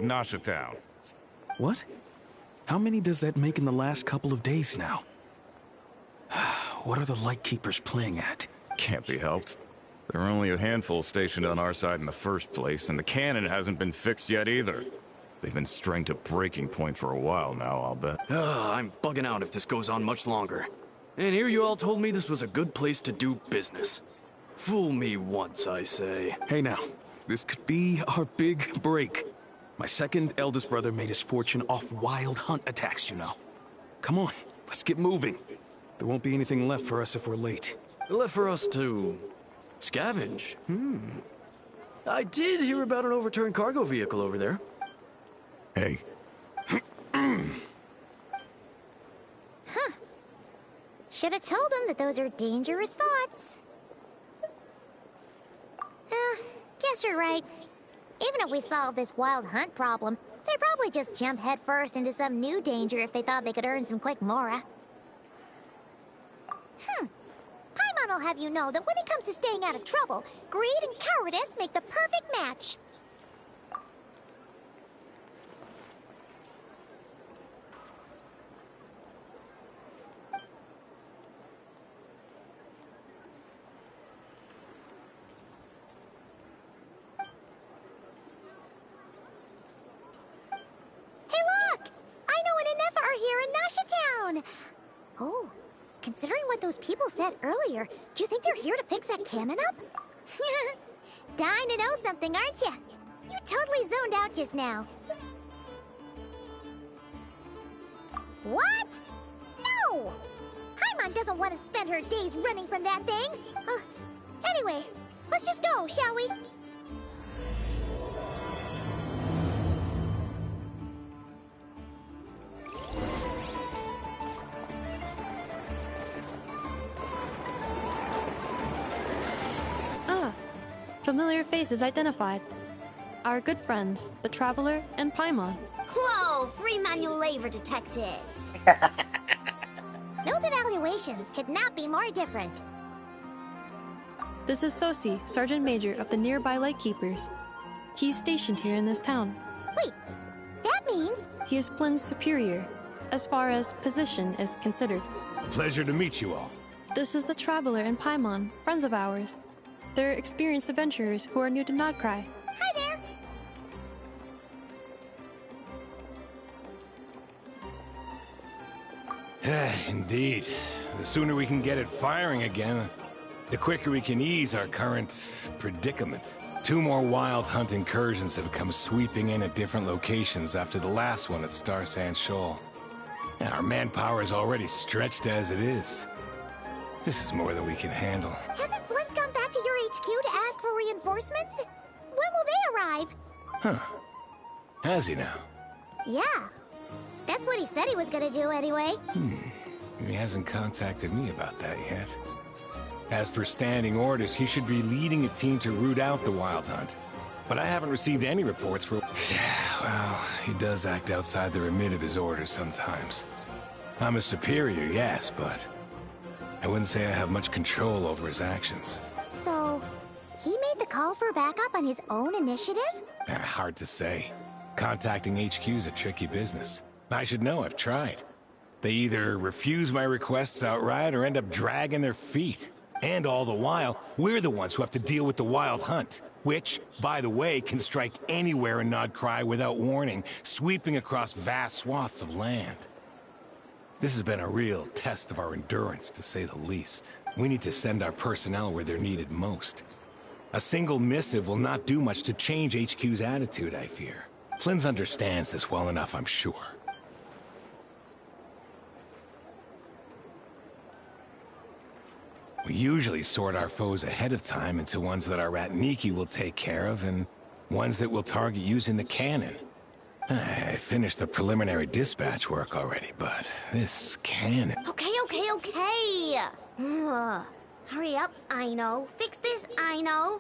Nasha Town. What? How many does that make in the last couple of days now? What are the Lightkeepers playing at? Can't be helped. There are only a handful stationed on our side in the first place, and the cannon hasn't been fixed yet either. They've been strained to breaking point for a while now, I'll bet. I'm bugging out if this goes on much longer. And here you all told me this was a good place to do business. Fool me once, I say. Hey now, this could be our big break. My second eldest brother made his fortune off wild hunt attacks, you know. Come on, let's get moving. There won't be anything left for us if we're late. Left for us to scavenge. I did hear about an overturned cargo vehicle over there. Hey. Should have told him that those are dangerous thoughts. Guess you're right. Even if we solve this wild hunt problem, they'd probably just jump headfirst into some new danger if they thought they could earn some quick mora. Paimon will have you know that when it comes to staying out of trouble, greed and cowardice make the perfect match. Oh, considering what those people said earlier, do you think they're here to fix that cannon up? Dying to know something, aren't you? You totally zoned out just now. What? No! Paimon doesn't want to spend her days running from that thing. Anyway, let's just go, shall we? Familiar faces identified. Our good friends, the Traveler and Paimon. Whoa, free manual labor detected. Those evaluations could not be more different. This is Sosi, Sergeant Major of the nearby Lightkeepers. He's stationed here in this town. Wait, that means... He is Flynn's superior, as far as position is considered. Pleasure to meet you all. This is the Traveler and Paimon, friends of ours. They're experienced adventurers who are new to Nodcry. Hi there! Indeed. The sooner we can get it firing again, the quicker we can ease our current predicament. 2 more wild hunt incursions have come sweeping in at different locations after the last one at Star Sand Shoal. Our manpower is already stretched as it is. This is more than we can handle. Hasn't Flynn's gone back to your HQ to ask for reinforcements? When will they arrive? Huh. Has he now? Yeah. That's what he said he was gonna do anyway. He hasn't contacted me about that yet. As per standing orders, he should be leading a team to root out the wild hunt. But I haven't received any reports for... Well, he does act outside the remit of his orders sometimes. I'm a superior, yes, but... I wouldn't say I have much control over his actions. So, he made the call for backup on his own initiative? Hard to say. Contacting HQ is a tricky business. I should know, I've tried. They either refuse my requests outright or end up dragging their feet. And all the while, we're the ones who have to deal with the wild hunt. Which, by the way, can strike anywhere in Nodcry without warning, sweeping across vast swaths of land. This has been a real test of our endurance, to say the least. We need to send our personnel where they're needed most. A single missive will not do much to change HQ's attitude, I fear. Flynn's understands this well enough, I'm sure. We usually sort our foes ahead of time into ones that our Ratniki will take care of, and ones that we'll target using the cannon. I finished the preliminary dispatch work already, but this cannon... Okay. Hurry up, I know. Fix this, I know.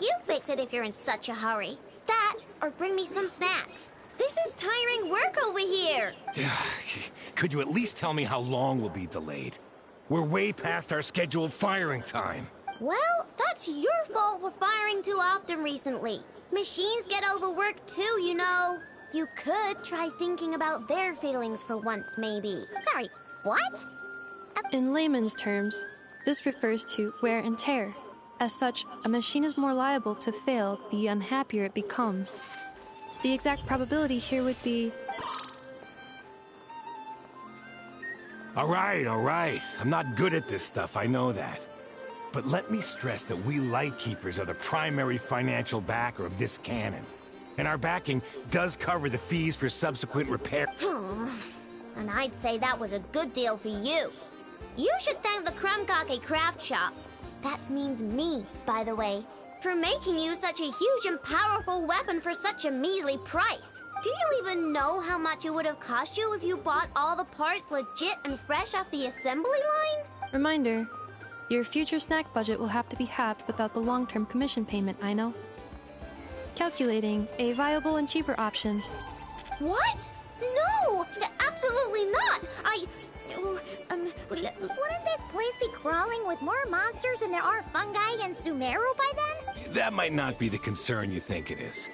You fix it if you're in such a hurry. That, or bring me some snacks. This is tiring work over here. Could you at least tell me how long we'll be delayed? We're way past our scheduled firing time. Well, that's your fault for firing too often recently. Machines get overworked too, you know. You could try thinking about their feelings for once, maybe. Sorry, what? In layman's terms, this refers to wear and tear. As such, a machine is more liable to fail the unhappier it becomes. The exact probability here would be... All right. I'm not good at this stuff, I know that. But let me stress that we Lightkeepers are the primary financial backer of this cannon. And our backing does cover the fees for subsequent repair. And I'd say that was a good deal for you. You should thank the Krumkake Craft Shop. That means me, by the way, for making you such a huge and powerful weapon for such a measly price. Do you even know how much it would have cost you if you bought all the parts legit and fresh off the assembly line? Reminder, your future snack budget will have to be halved without the long-term commission payment, I know. Calculating a viable and cheaper option. What? No! Absolutely not! Wouldn't this place be crawling with more monsters than there are fungi and Sumeru by then? That might not be the concern you think it is.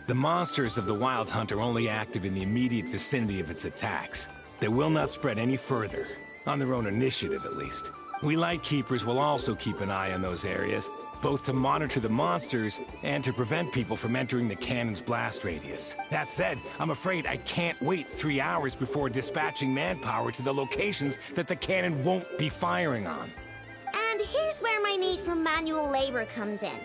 The monsters of the Wild Hunt are only active in the immediate vicinity of its attacks. They will not spread any further, on their own initiative at least. We Lightkeepers will also keep an eye on those areas, both to monitor the monsters and to prevent people from entering the cannon's blast radius. That said, I'm afraid I can't wait 3 hours before dispatching manpower to the locations that the cannon won't be firing on. And here's where my need for manual labor comes in.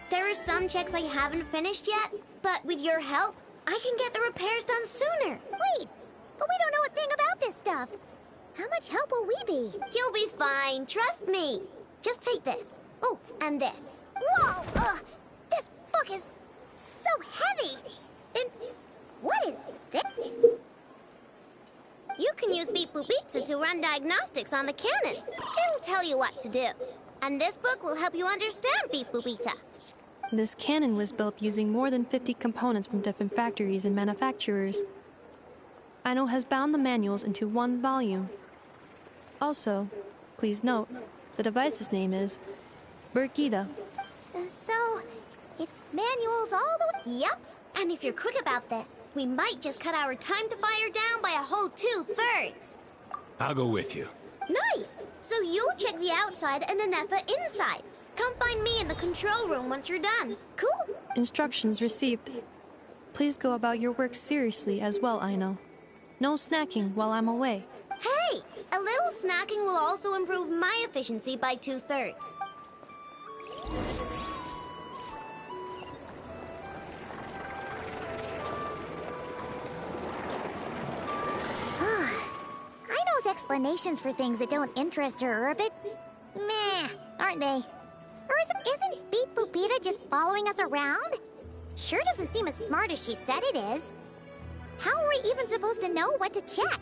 There are some checks I haven't finished yet, but with your help, I can get the repairs done sooner. Wait, but we don't know a thing about this stuff. How much help will we be? You'll be fine, trust me. Just take this. Oh, and this. Whoa! This book is so heavy! And what is this? You can use Beep Boop Pizza to run diagnostics on the cannon. It'll tell you what to do. And this book will help you understand Beep Boop Pizza. This cannon was built using more than 50 components from different factories and manufacturers. Aino has bound the manuals into one volume. Also, please note, the device's name is Burkita. So, it's manuals all the way? Yep. And if you're quick about this, we might just cut our time to fire down by a whole 2/3. I'll go with you. Nice. So you'll check the outside and Anefa inside. Come find me in the control room once you're done. Cool? Instructions received. Please go about your work seriously as well, Aino. No snacking while I'm away. Hey! A little snacking will also improve my efficiency by 2/3. Aino's explanations for things that don't interest her are a bit meh, aren't they? Or isn't Beep Boopita just following us around? Sure doesn't seem as smart as she said it is. How are we even supposed to know what to check?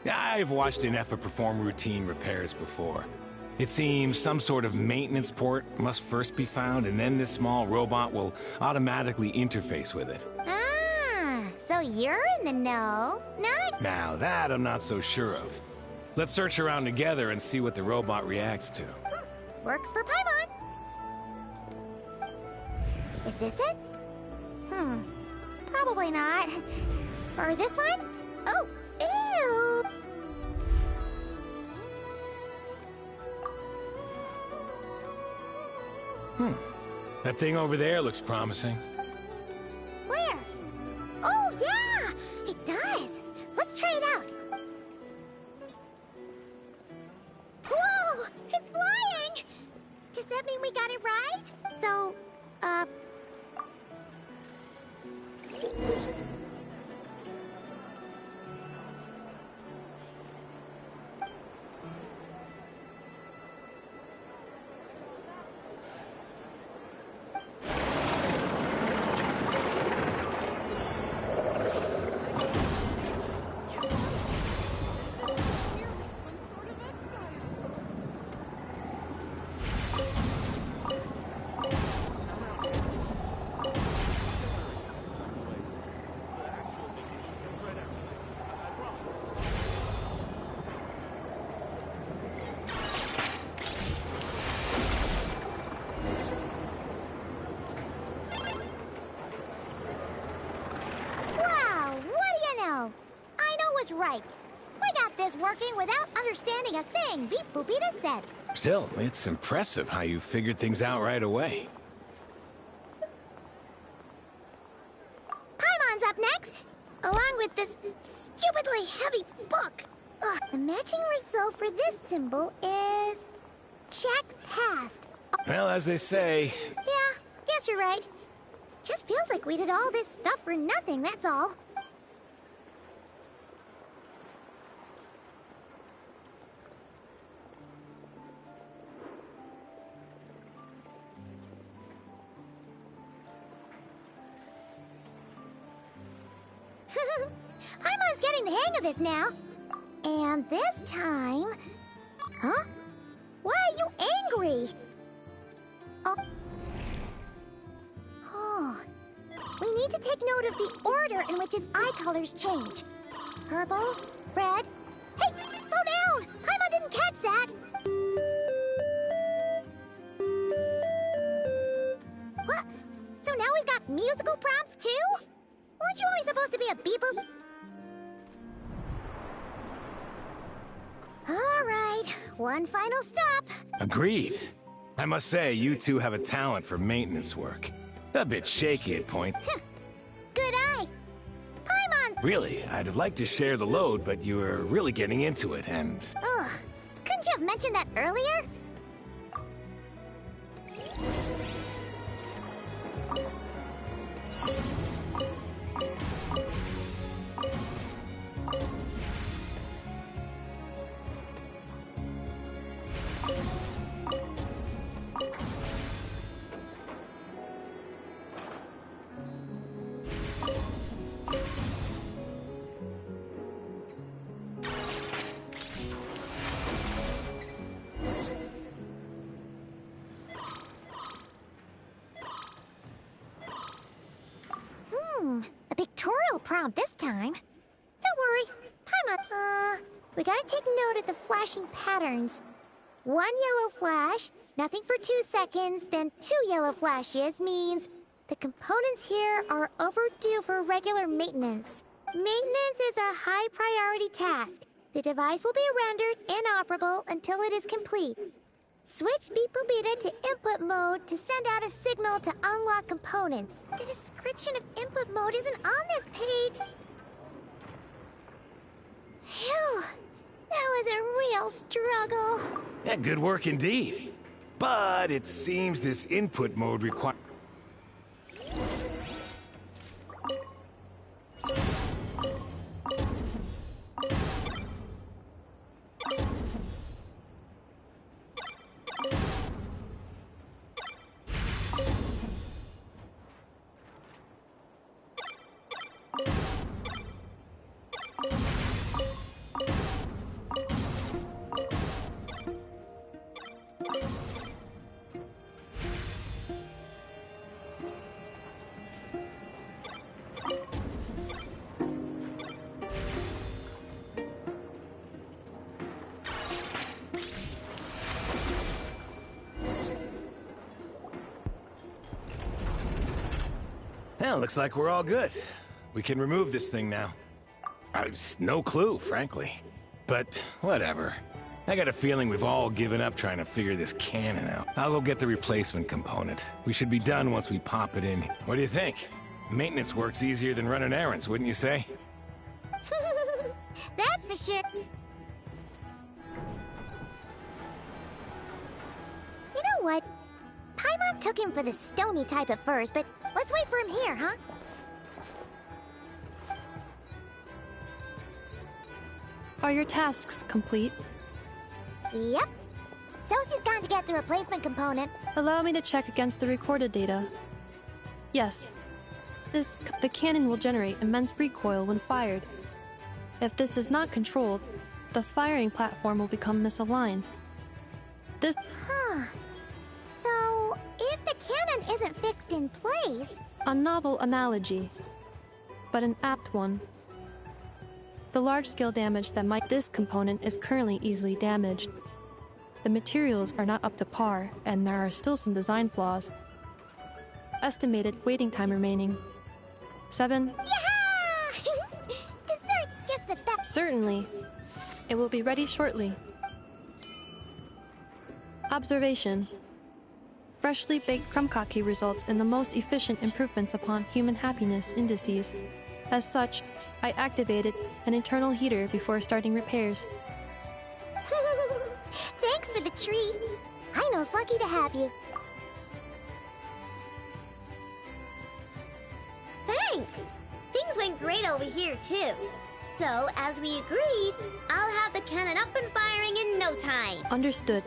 I've watched Anefa perform routine repairs before. It seems some sort of maintenance port must first be found, and then this small robot will automatically interface with it. Ah, so you're in the know, not? Now that I'm not so sure of. Let's search around together and see what the robot reacts to. Works for Paimon. Is this it? Probably not. Or this one? Oh, ew! That thing over there looks promising. Where? Oh, yeah! It does! Let's try it out. Whoa! It's flying! Does that mean we got it right? So, working without understanding a thing Beep Boopita said. Still, it's impressive how you figured things out right away. Paimon's up next, along with this stupidly heavy book. Ugh. The matching result for this symbol is... check passed. Well, as they say... Yeah, guess you're right. Just feels like we did all this stuff for nothing, that's all. Paimon's getting the hang of this now. And this time... Huh? Why are you angry? Oh. Oh. We need to take note of the order in which his eye colors change. Purple, red... Hey, slow down! Paimon didn't catch that! What? So now we've got musical prompts too? Weren't you only supposed to be a beep-boop? All right, one final stop. Agreed. I must say, you two have a talent for maintenance work. A bit shaky at point. Good eye. Paimon's... Really, I'd have liked to share the load, but you were really getting into it, and... Ugh, couldn't you have mentioned that earlier? A pictorial prompt this time. Don't worry, Paimon. We gotta take note of the flashing patterns. One yellow flash, nothing for 2 seconds, then 2 yellow flashes means the components here are overdue for regular maintenance. Maintenance is a high priority task. The device will be rendered inoperable until it is complete. Switch Beep Boopita to input mode to send out a signal to unlock components. The description of input mode isn't on this page. Phew, that was a real struggle. Yeah, good work indeed. But it seems this input mode requires... Well, looks like we're all good. We can remove this thing now. I've no clue, frankly. But whatever. I got a feeling we've all given up trying to figure this cannon out. I'll go get the replacement component. We should be done once we pop it in. What do you think? Maintenance work's easier than running errands, wouldn't you say? That's for sure. You know what? Paimon took him for the stony type at first, but let's wait for him here, huh? Are your tasks complete? Yep. Sosie's gone to get the replacement component. Allow me to check against the recorded data. Yes. The cannon will generate immense recoil when fired. If this is not controlled, the firing platform will become misaligned. This... Huh. So, if the cannon isn't fixed in place... A novel analogy, but an apt one. The large-scale damage that might... This component is currently easily damaged. The materials are not up to par, and there are still some design flaws. Estimated waiting time remaining. 7... Yeah! Dessert's just the best. Certainly. It will be ready shortly. Observation. Freshly baked krumkake results in the most efficient improvements upon human happiness indices. As such, I activated an internal heater before starting repairs. Thanks for the treat. Aino's lucky to have you. Thanks! Things went great over here, too. So, as we agreed, I'll have the cannon up and firing in no time. Understood.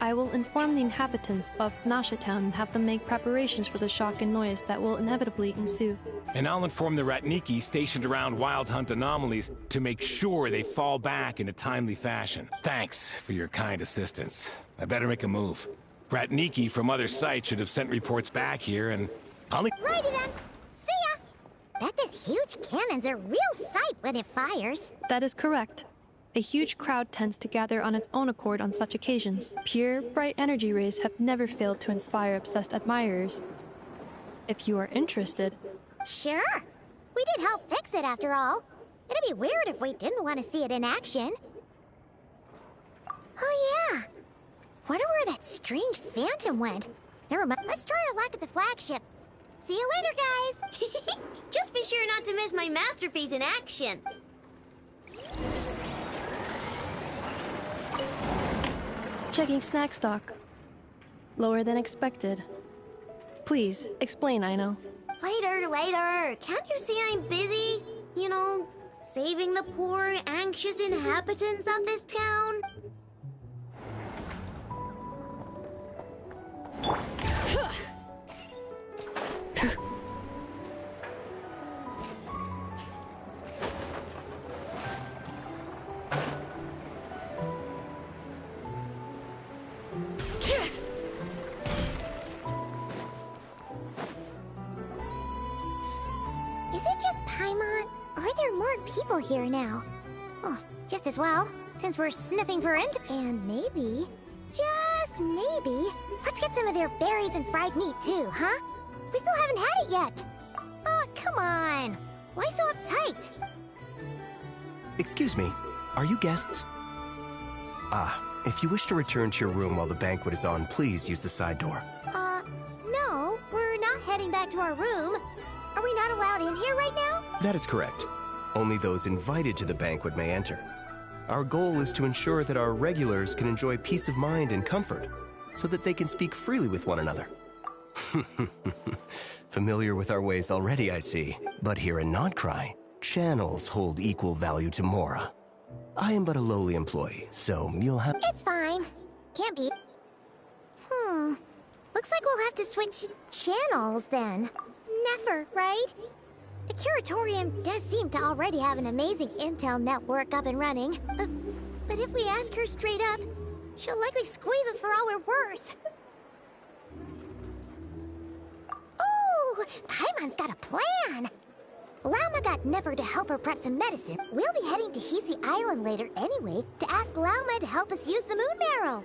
I will inform the inhabitants of Nasha Town and have them make preparations for the shock and noise that will inevitably ensue. And I'll inform the Ratniki stationed around Wild Hunt anomalies to make sure they fall back in a timely fashion. Thanks for your kind assistance. I better make a move. Ratniki from other sites should have sent reports back here, and I'll... Righty then. See ya! Bet this huge cannon's a real sight when it fires. That is correct. A huge crowd tends to gather on its own accord on such occasions. Pure, bright energy rays have never failed to inspire obsessed admirers. If you are interested... Sure. We did help fix it after all. It'd be weird if we didn't want to see it in action. Oh yeah. Wonder where that strange phantom went. Never mind. Let's try our luck at the flagship. See you later, guys. Just be sure not to miss my masterpiece in action. Checking snack stock. Lower than expected. Please, explain, Aino. Later. Can't you see I'm busy? You know, saving the poor, anxious inhabitants of this town? Is it just Paimon, or are there more people here now? Oh, just as well, since we're sniffing for and maybe, just maybe, let's get some of their berries and fried meat too, huh? We still haven't had it yet. Oh, come on. Why so uptight? Excuse me, are you guests? If you wish to return to your room while the banquet is on, please use the side door. No, we're not heading back to our room. Are we not allowed in here right now? That is correct. Only those invited to the banquet may enter. Our goal is to ensure that our regulars can enjoy peace of mind and comfort, so that they can speak freely with one another. Familiar with our ways already, I see. But here in Nodcry, channels hold equal value to Mora. I am but a lowly employee, so you'll have— It's fine. Can't be. Looks like we'll have to switch channels then. Never, right? The Curatorium does seem to already have an amazing intel network up and running. But if we ask her straight up, she'll likely squeeze us for all we're worth. Ooh, Paimon's got a plan! Lauma got Nefer to help her prep some medicine. We'll be heading to Hisi Island later anyway to ask Lauma to help us use the moon marrow.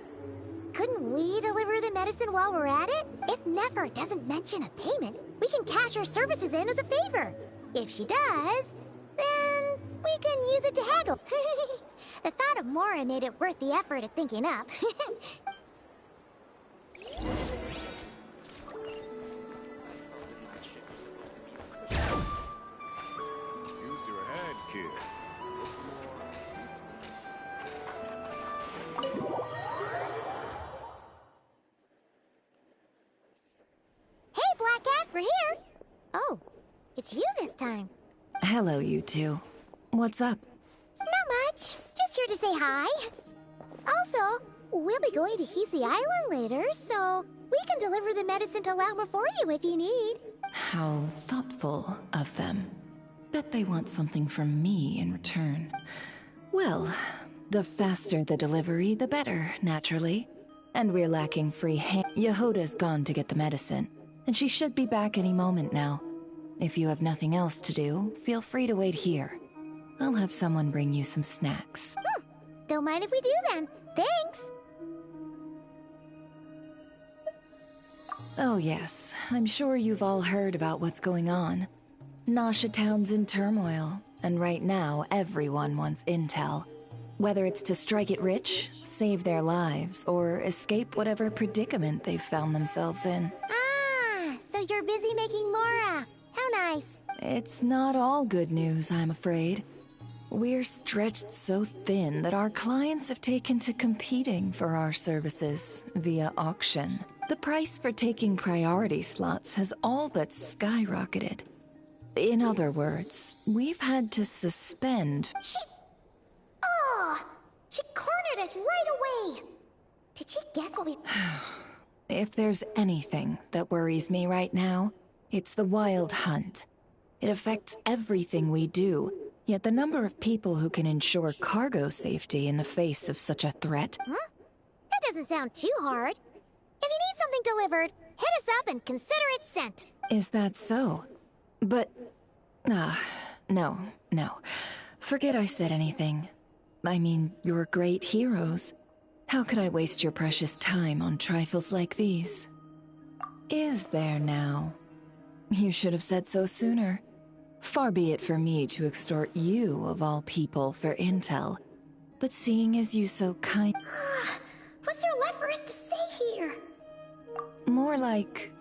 Couldn't we deliver the medicine while we're at it? If Nefer doesn't mention a payment, we can cash our services in as a favor. If she does, then we can use it to haggle. The thought of Mora made it worth the effort of thinking up. Use your head, kid. Hey, Black Cat, we're here! Oh, it's you this time. Hello, you two. What's up? Not much. Just here to say hi. Also, we'll be going to Hisi Island later, so we can deliver the medicine to Lauma for you if you need. How thoughtful of them. Bet they want something from me in return. Well, the faster the delivery, the better, naturally. And we're lacking free hand. Yehoda's gone to get the medicine, and she should be back any moment now. If you have nothing else to do, feel free to wait here. I'll have someone bring you some snacks. Don't mind if we do then. Thanks! Oh yes, I'm sure you've all heard about what's going on. Nasha Town's in turmoil, and right now everyone wants intel. Whether it's to strike it rich, save their lives, or escape whatever predicament they've found themselves in. Ah, so you're busy making Mora. How nice. It's not all good news, I'm afraid. We're stretched so thin that our clients have taken to competing for our services via auction. The price for taking priority slots has all but skyrocketed. In other words, we've had to suspend... She cornered us right away. Did she guess what we... If there's anything that worries me right now, it's the Wild Hunt. It affects everything we do, yet the number of people who can ensure cargo safety in the face of such a threat... Huh? That doesn't sound too hard. If you need something delivered, hit us up and consider it sent. Is that so? But... no. Forget I said anything. I mean, you're great heroes. How could I waste your precious time on trifles like these? Is there now? You should have said so sooner. Far be it for me to extort you, of all people, for intel. But seeing as you so kind... What's there left for us to say here? More like...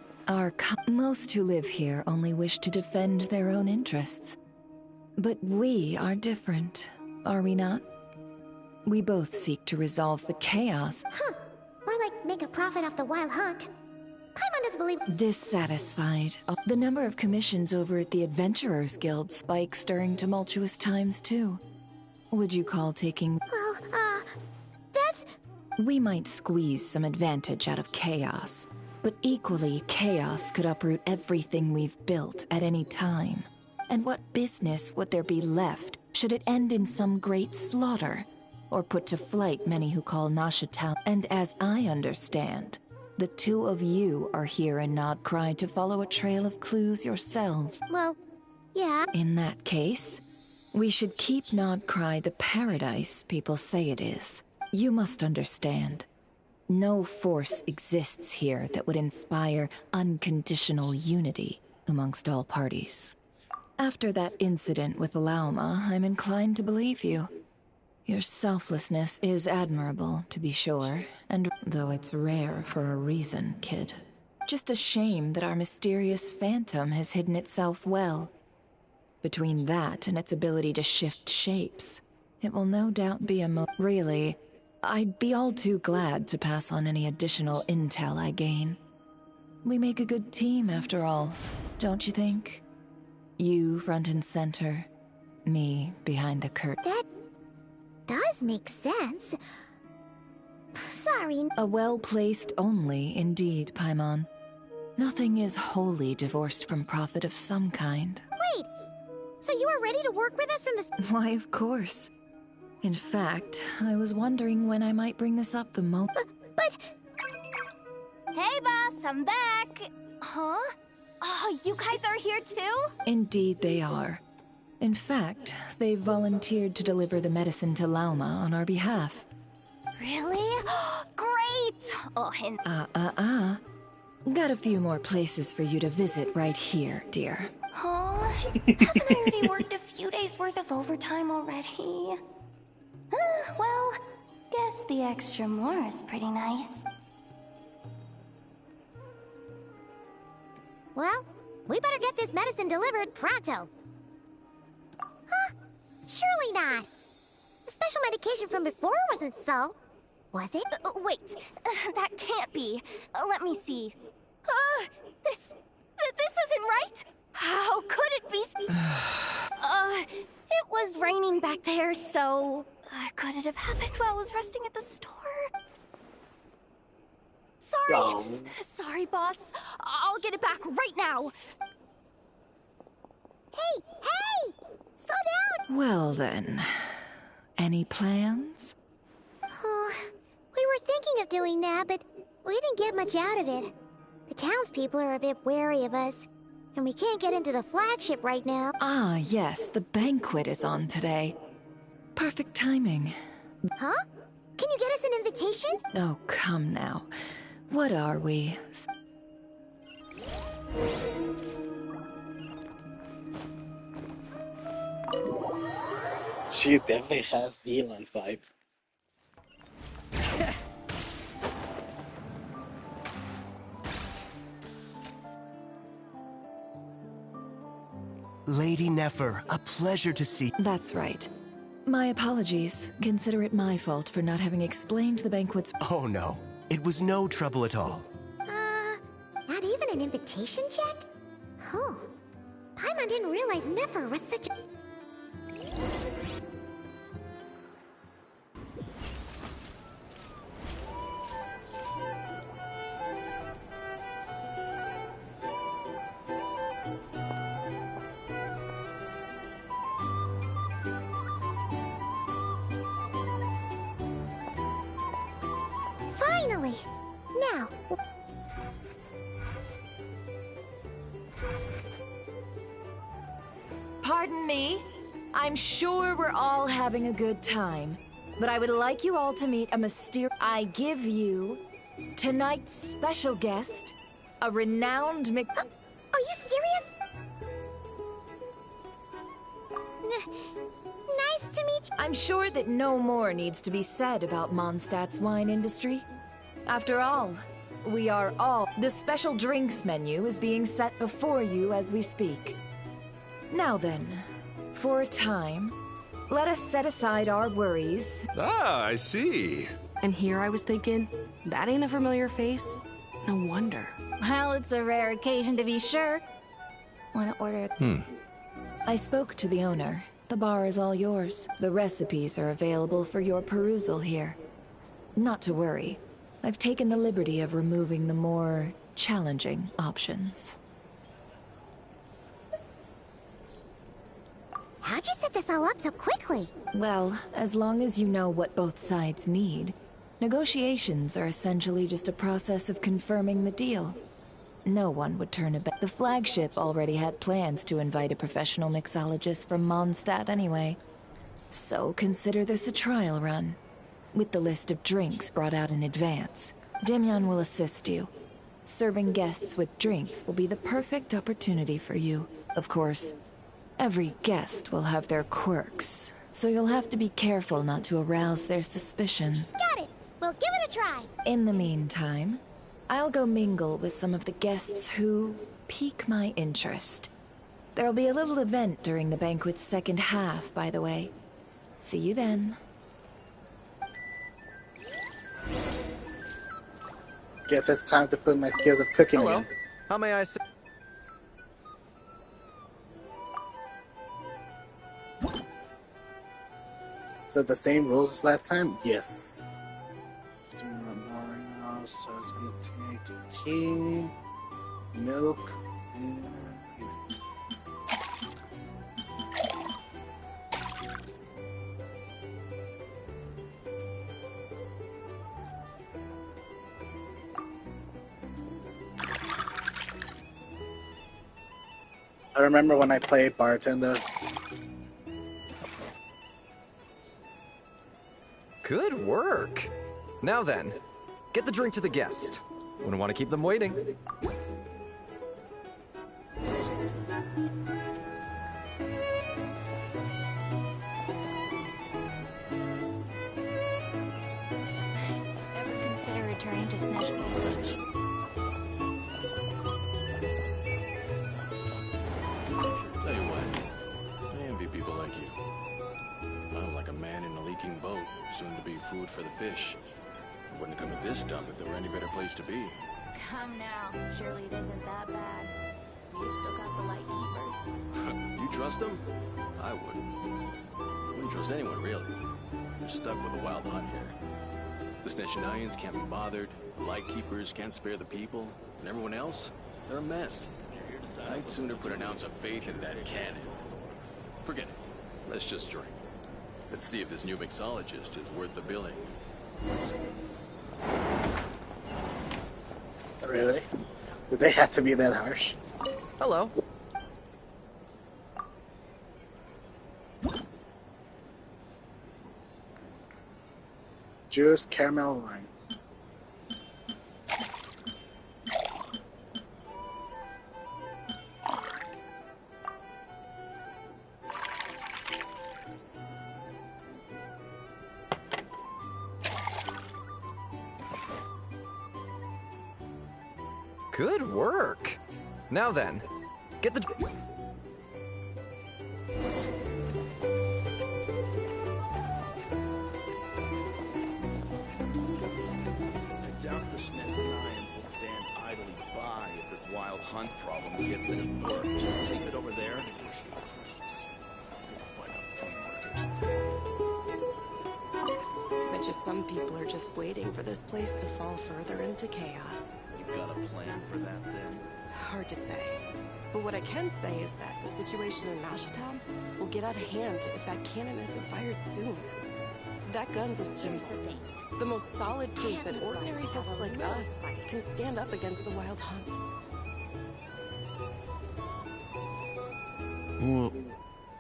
Most who live here only wish to defend their own interests. But we are different, are we not? We both seek to resolve the chaos. Or like make a profit off the Wild Hunt. Paimon doesn't believe... Dissatisfied. The number of commissions over at the Adventurers Guild spikes during tumultuous times, too. Would you call taking... Well, that's... We might squeeze some advantage out of chaos, but equally, chaos could uproot everything we've built at any time. And what business would there be left should it end in some great slaughter, or put to flight many who call Nashatal? And as I understand, the two of you are here in Nodcry to follow a trail of clues yourselves. Well, yeah. In that case, we should keep Nodcry the paradise people say it is. You must understand, no force exists here that would inspire unconditional unity amongst all parties. After that incident with Lauma, I'm inclined to believe you. Your selflessness is admirable, to be sure, and though it's rare for a reason, kid. Just a shame that our mysterious phantom has hidden itself well. Between that and its ability to shift shapes, it will no doubt be a Really, I'd be all too glad to pass on any additional intel I gain. We make a good team, after all, don't you think? You front and center, me behind the curtain. That does make sense. Sorry. A well-placed only, indeed, Paimon. Nothing is wholly divorced from profit of some kind. Wait, so you are ready to work with us from the... Why, of course. In fact, I was wondering when I might bring this up the moment... But... Hey, boss, I'm back! Huh? Oh, you guys are here too? Indeed they are. In fact, they've volunteered to deliver the medicine to Lauma on our behalf. Really? Great! Oh, and... Got a few more places for you to visit right here, dear. Huh? Haven't I already worked a few days worth of overtime already? Well, guess the extra more is pretty nice. Well, we better get this medicine delivered pronto. Huh? Surely not. The special medication from before wasn't so. Was it? Wait, that can't be. Let me see. This isn't right. How could it be? It was raining back there, so could it have happened while I was resting at the store? Sorry. Sorry, boss. I'll get it back right now. Hey! Slow down! Well then, any plans? We were thinking of doing that, but we didn't get much out of it. The townspeople are a bit wary of us, and we can't get into the flagship right now. Ah, yes, the banquet is on today. Perfect timing. Huh? Can you get us an invitation? Oh, come now. What are we? She definitely has Elon's vibe. Lady Nefer, a pleasure to see. That's right. My apologies. Consider it my fault for not having explained the banquet's... Oh no, it was no trouble at all. Not even an invitation check? Oh, Paimon didn't realize Nefer was such a... Finally! Now, Pardon me? I'm sure we're all having a good time, but I would like you all to meet a mysterious... I give you tonight's special guest, a renowned are you serious? Nice to meet you. I'm sure that no more needs to be said about Mondstadt's wine industry. After all, we are all... The special drinks menu is being set before you as we speak. Now then, for a time, let us set aside our worries. Ah, I see. And here I was thinking, that ain't a familiar face. No wonder. Well, it's a rare occasion to be sure. Wanna order I spoke to the owner. The bar is all yours. The recipes are available for your perusal here. Not to worry. I've taken the liberty of removing the more challenging options. How'd you set this all up so quickly? Well, as long as you know what both sides need, negotiations are essentially just a process of confirming the deal. No one would turn a back. The flagship already had plans to invite a professional mixologist from Mondstadt anyway. So consider this a trial run. With the list of drinks brought out in advance, Demyon will assist you. Serving guests with drinks will be the perfect opportunity for you. Of course, every guest will have their quirks, so you'll have to be careful not to arouse their suspicions. Got it. We'll give it a try. In the meantime, I'll go mingle with some of the guests who pique my interest. There'll be a little event during the banquet's second half, by the way. See you then. Guess it's time to put my skills of cooking Hello. in. How may I say? Is it the same rules as last time? Yes. Just a minute more now, so it's gonna take tea, milk, and mint. I remember when I played bartender. Good work. Now then, get the drink to the guest. Wouldn't want to keep them waiting. Ever consider returning to Snatch Passage? Tell you what, I envy people like you. I'm like a man in a leaking boat, soon to be food for the fish. I wouldn't come to this dump if there were any better place to be. Come now. Surely it isn't that bad. You've still got the light keepers. You trust them? I wouldn't. Wouldn't trust anyone, really. You're stuck with a wild hunt here. The Snetchenayans can't be bothered, the Lightkeepers can't spare the people, and everyone else, they're a mess. I'd sooner put an ounce of faith into that cannon. Forget it. Let's just drink. Let's see if this new mixologist is worth the billing. Really? Did they have to be that harsh? Hello. Juice, caramel, wine. Good work. Now then, get the... I doubt the Sneznians will stand idly by if this wild hunt problem gets any worse. Just leave it over there and negotiate prices. We'll find a flea market. Bet you some people are just waiting for this place to fall further into chaos. You've got a plan for that, then? Hard to say. But what I can say is that the situation in Mashatown will get out of hand if that cannon isn't fired soon. That gun's a symbol. The most solid proof that ordinary folks like us can stand up against the Wild Hunt.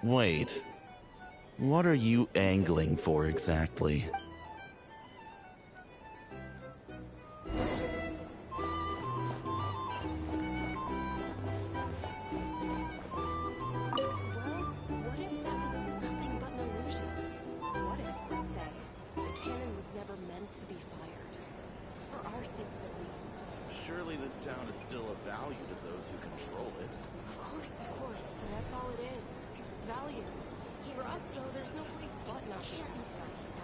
Wait. What are you angling for exactly? Surely this town is still of value to those who control it. Of course, but that's all it is. Value. For us, though, there's no place but Mashatown.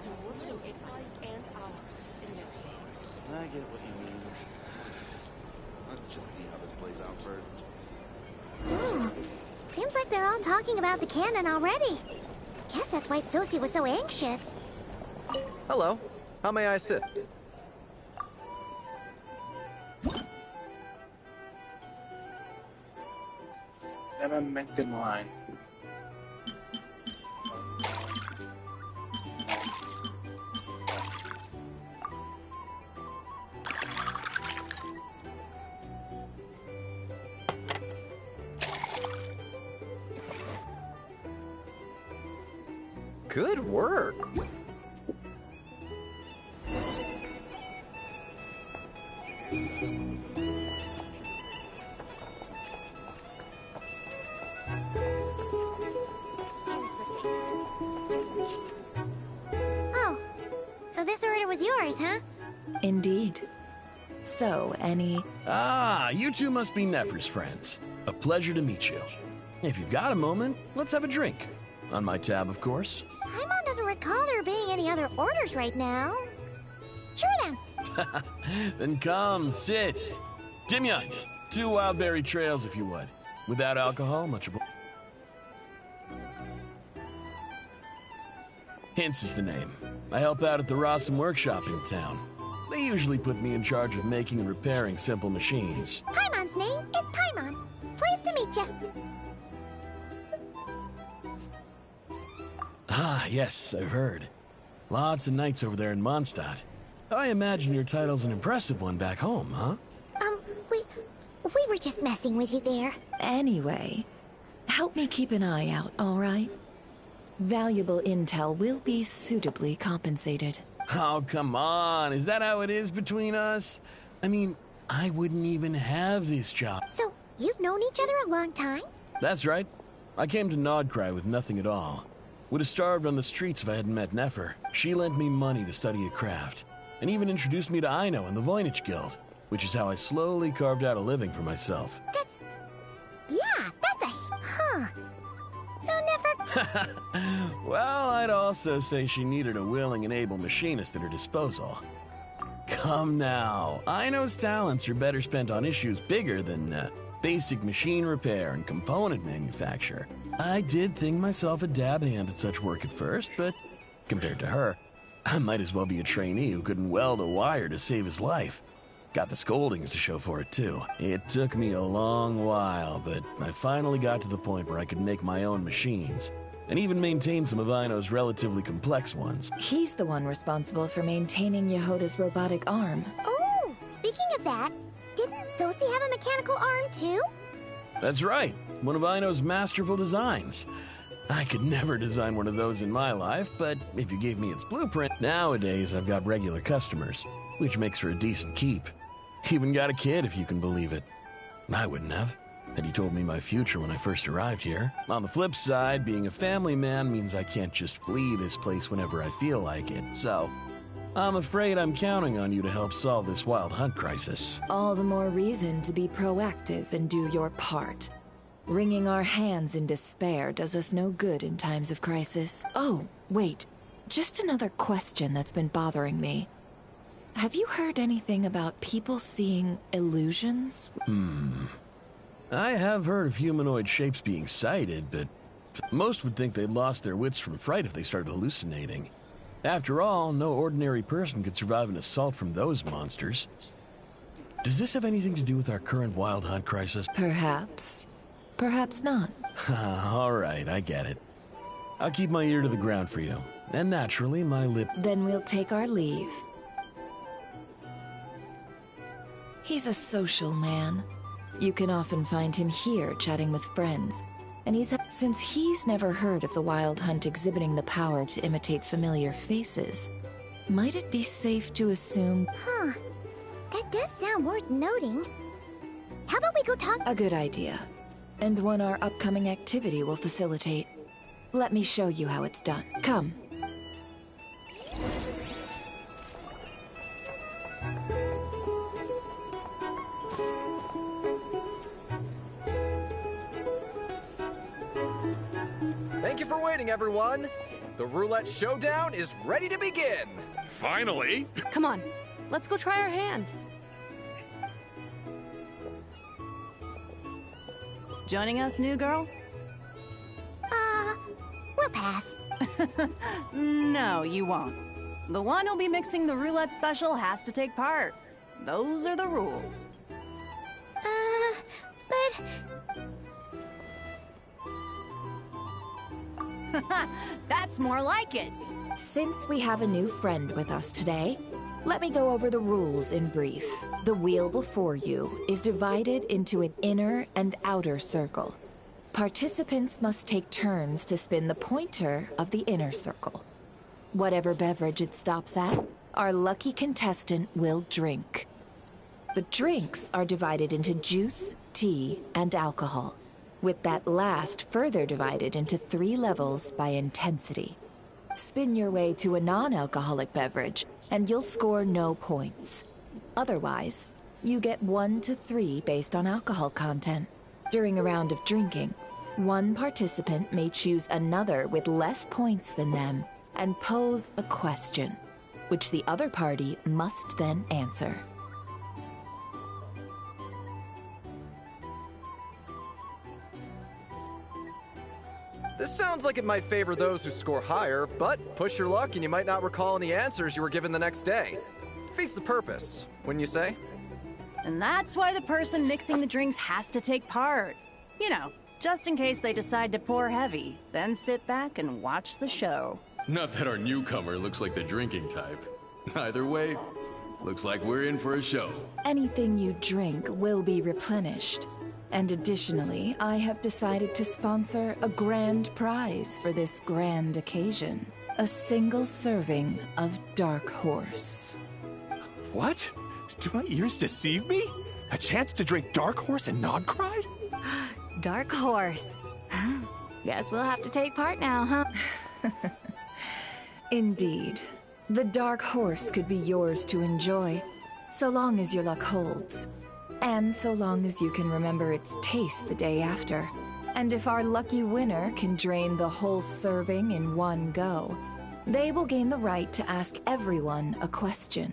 And we're putting its life and ours in their hands. I get what you mean. Let's just see how this plays out first. Seems like they're all talking about the cannon already. Guess that's why Sosie was so anxious. Hello. How may I sit? Never meant in wine. Good work. Oh, so this order was yours, huh? Indeed. So, any... Ah, you two must be Nefer's friends. A pleasure to meet you. If you've got a moment, let's have a drink. On my tab, of course. Paimon doesn't recall there being any other orders right now. Sure then. Then come, sit. Dimya, 2 Wildberry Trails, if you would. Without alcohol, much obliged. Hints is the name. I help out at the Rossum workshop in town. They usually put me in charge of making and repairing simple machines. Paimon's name is Paimon. Pleased to meet you. Ah, yes, I've heard. Lots of nights over there in Mondstadt. I imagine your title's an impressive one back home, huh? We were just messing with you there. Anyway, help me keep an eye out, all right? Valuable intel will be suitably compensated. Oh, come on. Is that how it is between us? I mean, I wouldn't even have this job. So, you've known each other a long time? That's right. I came to Nodcry with nothing at all. Would have starved on the streets if I hadn't met Nefer. She lent me money to study a craft, and even introduced me to Aino and the Voynich Guild, which is how I slowly carved out a living for myself. That's a... Huh. So Nefer... Well, I'd also say she needed a willing and able machinist at her disposal. Come now, Aino's talents are better spent on issues bigger than basic machine repair and component manufacture. I did think myself a dab hand at such work at first, but compared to her, I might as well be a trainee who couldn't weld a wire to save his life. Got the scoldings to show for it, too. It took me a long while, but I finally got to the point where I could make my own machines, and even maintain some of Aino's relatively complex ones. He's the one responsible for maintaining Yehoda's robotic arm. Oh, speaking of that, didn't Sosie have a mechanical arm too? That's right, one of Aino's masterful designs. I could never design one of those in my life, but if you gave me its blueprint... Nowadays, I've got regular customers, which makes for a decent keep. Even got a kid, if you can believe it. I wouldn't have, had he told me my future when I first arrived here. On the flip side, being a family man means I can't just flee this place whenever I feel like it, so I'm afraid I'm counting on you to help solve this wild hunt crisis. All the more reason to be proactive and do your part. Wringing our hands in despair does us no good in times of crisis. Oh, wait. Just another question that's been bothering me. Have you heard anything about people seeing illusions? I have heard of humanoid shapes being sighted, but most would think they'd lost their wits from fright if they started hallucinating. After all, no ordinary person could survive an assault from those monsters. Does this have anything to do with our current wild hunt crisis? Perhaps. Perhaps not. All right, I get it. I'll keep my ear to the ground for you. And naturally, my lip... Then we'll take our leave. He's a social man. You can often find him here chatting with friends. And since he's never heard of the wild hunt exhibiting the power to imitate familiar faces, might it be safe to assume... Huh. That does sound worth noting. How about we go talk... A good idea. And one our upcoming activity will facilitate. Let me show you how it's done. Come. Thank you for waiting, everyone. The roulette showdown is ready to begin. Finally! Come on, let's go try our hand. Joining us, new girl? We'll pass. No, you won't. The one who'll be mixing the roulette special has to take part. Those are the rules. But... That's more like it. Since we have a new friend with us today, let me go over the rules in brief. The wheel before you is divided into an inner and outer circle. Participants must take turns to spin the pointer of the inner circle. Whatever beverage it stops at, our lucky contestant will drink. The drinks are divided into juice, tea, and alcohol, with that last further divided into 3 levels by intensity. Spin your way to a non-alcoholic beverage, and you'll score no points. Otherwise, you get 1 to 3 based on alcohol content. During a round of drinking, one participant may choose another with less points than them and pose a question, which the other party must then answer. This sounds like it might favor those who score higher, but push your luck and you might not recall any answers you were given the next day. Defeats the purpose, wouldn't you say? And that's why the person mixing the drinks has to take part. You know, just in case they decide to pour heavy, then sit back and watch the show. Not that our newcomer looks like the drinking type. Either way, looks like we're in for a show. Anything you drink will be replenished. And additionally, I have decided to sponsor a grand prize for this grand occasion. A single serving of Dark Horse. What? Do my ears deceive me? A chance to drink Dark Horse and Nodcride? Dark Horse. Guess we'll have to take part now, huh? Indeed. The Dark Horse could be yours to enjoy, so long as your luck holds. And so long as you can remember its taste the day after. And if our lucky winner can drain the whole serving in one go, they will gain the right to ask everyone a question,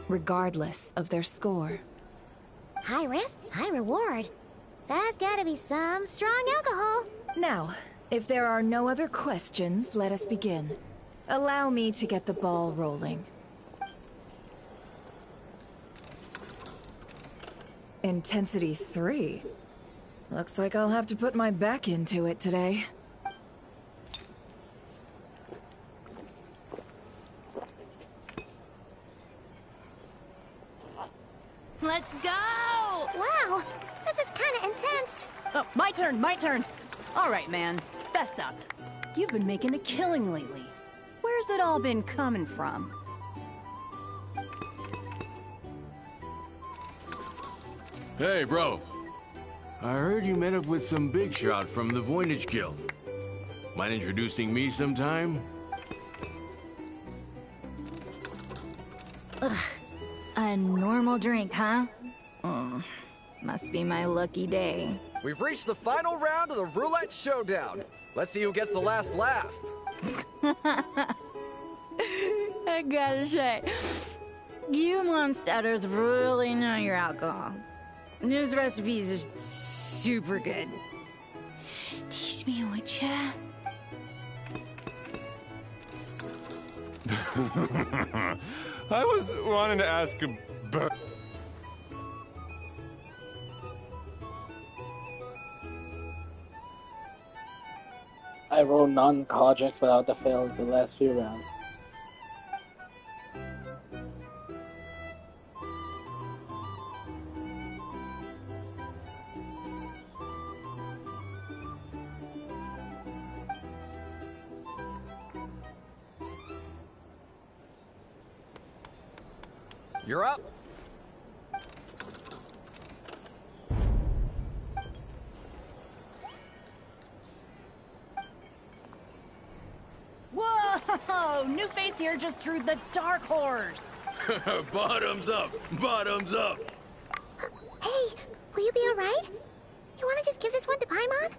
regardless of their score. High risk, high reward. That's gotta be some strong alcohol. Now, if there are no other questions, let us begin. Allow me to get the ball rolling. Intensity 3. Looks like I'll have to put my back into it today. Let's go! Wow, this is kinda intense. Oh, my turn. All right, man, fess up. You've been making a killing lately. Where's it all been coming from? Hey, bro. I heard you met up with some big shot from the Voynich Guild. Mind introducing me sometime? Ugh. A normal drink, huh? Must be my lucky day. We've reached the final round of the Roulette Showdown. Let's see who gets the last laugh. I gotta say, you Mondstadters really know your alcohol. These recipes are super good. Teach me, would ya? I was wanting to ask about... I rolled non-projects without the fail of the last few rounds. You're up. Whoa! New face here just drew the Dark Horse. Bottoms up! Bottoms up! Hey, will you be alright? You wanna just give this one to Paimon?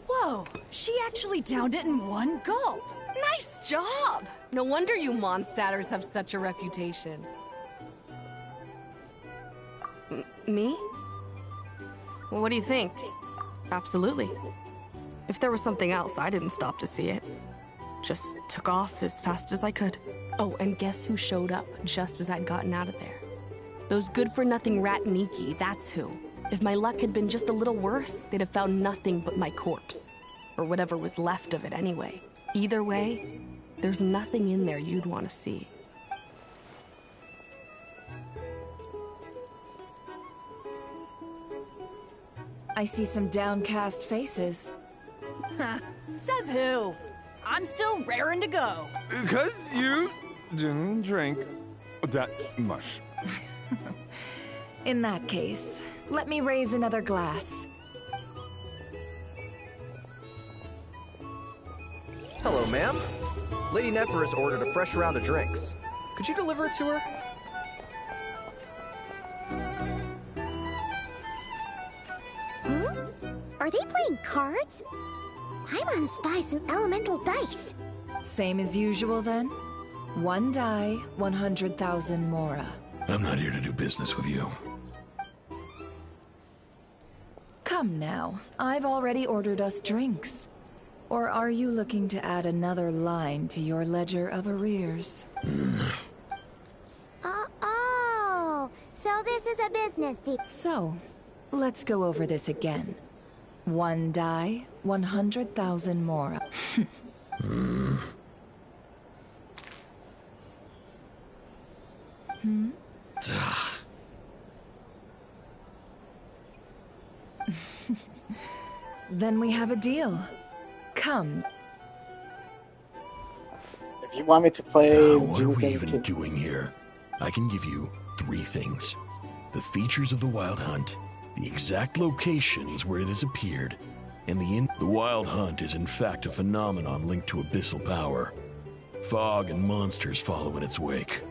Whoa! She actually downed it in one gulp. Nice job! No wonder you Mondstadters have such a reputation. Me? Well, what do you think? Absolutely. If there was something else, I didn't stop to see it. Just took off as fast as I could. Oh, and guess who showed up just as I'd gotten out of there? Those good-for-nothing Rat Niki, that's who. If my luck had been just a little worse, they'd have found nothing but my corpse. Or whatever was left of it anyway. Either way, there's nothing in there you'd want to see. I see some downcast faces. Says who? I'm still raring to go. Because you didn't drink that much. In that case, let me raise another glass. Hello, ma'am. Lady Nefer has ordered a fresh round of drinks. Could you deliver it to her? Huh? Are they playing cards? Paimon spies some elemental dice. Same as usual then? One die, 100,000 mora. I'm not here to do business with you. Come now, I've already ordered us drinks. Or are you looking to add another line to your ledger of arrears? Oh, so this is a business deal. So, let's go over this again. One die, 100,000 mora. Then we have a deal. Come. If you want me to play... What are we even doing here? I can give you 3 things. The features of the Wild Hunt, the exact locations where it has appeared, and the Wild Hunt is in fact a phenomenon linked to abyssal power. Fog and monsters follow in its wake.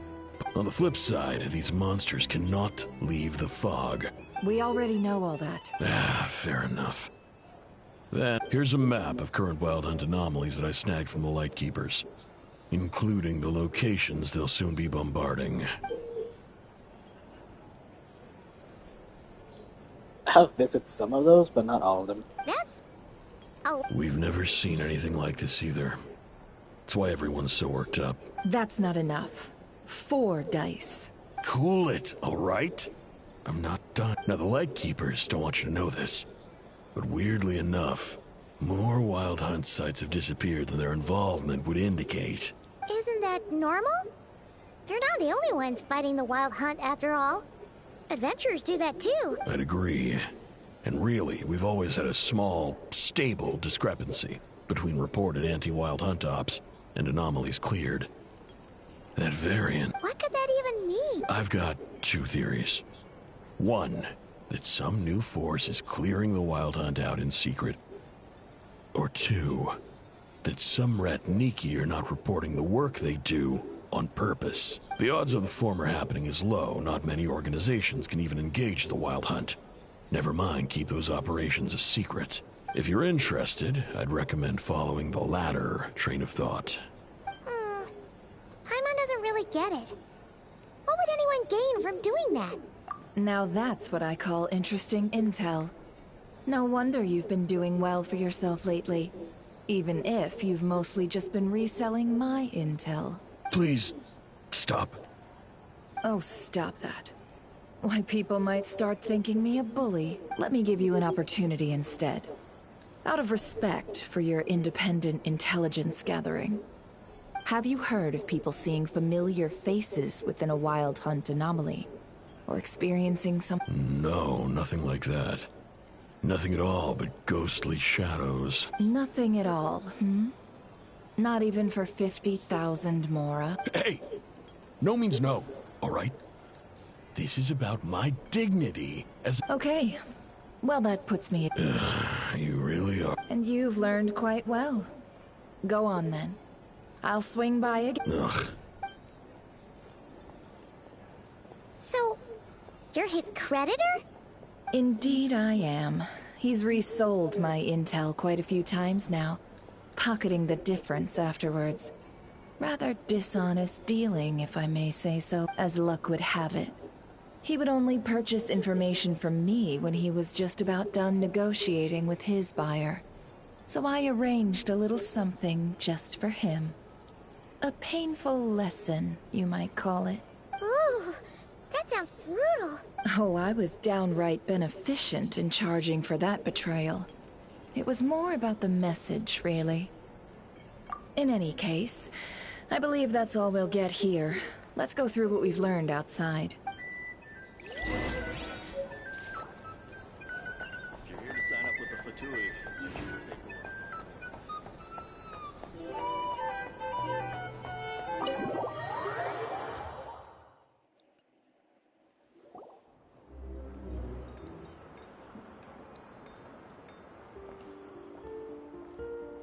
On the flip side, these monsters cannot leave the fog. We already know all that. Fair enough. Then, here's a map of current Wild Hunt anomalies that I snagged from the Lightkeepers, including the locations they'll soon be bombarding. I've visited some of those, but not all of them. That's... Oh. We've never seen anything like this either. That's why everyone's so worked up. That's not enough. 4 dice. Cool it, all right? I'm not done. Now, the Lightkeepers don't want you to know this, but weirdly enough, more Wild Hunt sites have disappeared than their involvement would indicate. Isn't that normal? They're not the only ones fighting the Wild Hunt after all. Adventurers do that too. I'd agree. And really, we've always had a small, stable discrepancy between reported anti-Wild Hunt ops and anomalies cleared. That variant... What could that even mean? I've got 2 theories. One, that some new force is clearing the Wild Hunt out in secret. Or 2, that some Ratniki are not reporting the work they do on purpose. The odds of the former happening is low. Not many organizations can even engage the Wild Hunt. Never mind, keep those operations a secret. If you're interested, I'd recommend following the latter train of thought. Paimon doesn't really get it. What would anyone gain from doing that? Now that's what I call interesting intel. No wonder you've been doing well for yourself lately. Even if you've mostly just been reselling my intel. Please, stop. Oh, stop that. Why, people might start thinking me a bully. Let me give you an opportunity instead. Out of respect for your independent intelligence gathering. Have you heard of people seeing familiar faces within a Wild Hunt anomaly? Or experiencing some— No, nothing like that. Nothing at all but ghostly shadows. Nothing at all, hmm? Not even for 50,000 Mora? Hey! No means no, all right? This is about my dignity as— Okay. Well, that puts me at— You really are— And you've learned quite well. Go on, then. I'll swing by again. Ugh. So, you're his creditor? Indeed I am. He's resold my intel quite a few times now, pocketing the difference afterwards. Rather dishonest dealing, if I may say so, as luck would have it. He would only purchase information from me when he was just about done negotiating with his buyer. So I arranged a little something just for him. A painful lesson, you might call it. Ooh, that sounds brutal. Oh, I was downright beneficent in charging for that betrayal. It was more about the message, really. In any case, I believe that's all we'll get here. Let's go through what we've learned outside. If you're here to sign up with the Fatui, you should make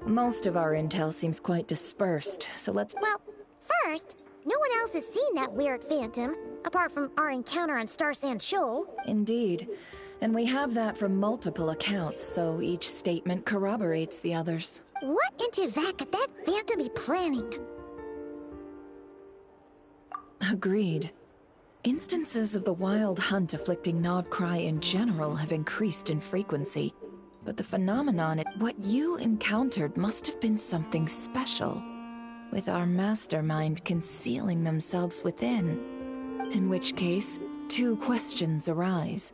Most of our intel seems quite dispersed, so let's— Well, first, no one else has seen that weird phantom, apart from our encounter on Star Sand Shoal. Indeed. And we have that from multiple accounts, so each statement corroborates the others. What in Teyvat could that phantom be planning? Agreed. Instances of the Wild Hunt afflicting Nodcry in general have increased in frequency. But the phenomenon, what you encountered must have been something special, with our mastermind concealing themselves within. In which case, two questions arise.